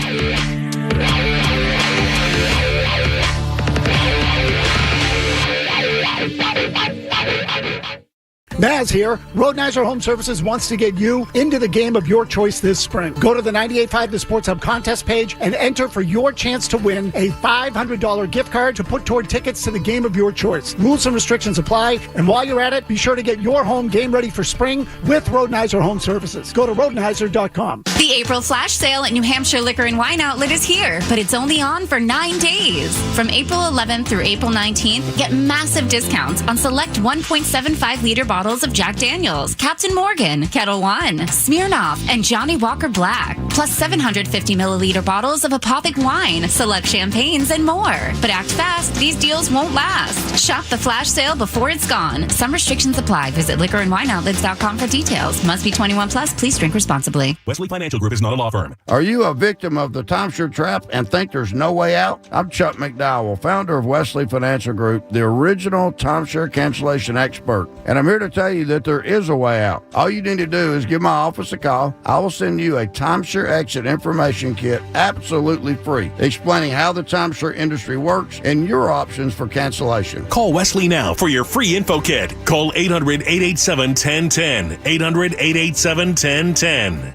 Maz here. Roadnizer Home Services wants to get you into the game of your choice this spring. Go to the 98.5 The Sports Hub contest page and enter for your chance to win a $500 gift card to put toward tickets to the game of your choice. Rules and restrictions apply, and while you're at it, be sure to get your home game ready for spring with Roadnizer Home Services. Go to roadnizer.com. The April flash sale at New Hampshire Liquor and Wine Outlet is here, but it's only on for 9 days. From April 11th through April 19th, get massive discounts on select 1.75-liter bottles of Jack Daniels, Captain Morgan, Kettle One, Smirnoff, and Johnny Walker Black, plus 750-milliliter bottles of Apothic wine, select champagnes, and more. But act fast, these deals won't last. Shop the flash sale before it's gone. Some restrictions apply. Visit liquorandwineoutlets.com for details. Must be 21 plus. Please drink responsibly. Wesley Financial Group is not a law firm. Are you a victim of the timeshare trap and think there's no way out? I'm Chuck McDowell, founder of Wesley Financial Group, the original timeshare cancellation expert. And I'm here to tell you that there is a way out. All you need to do is give my office a call. I will send you a timeshare exit information kit absolutely free, explaining how the timeshare industry works and your options for cancellation. Call Wesley now for your free info kit. Call 800-887-1010. 800-887-1010.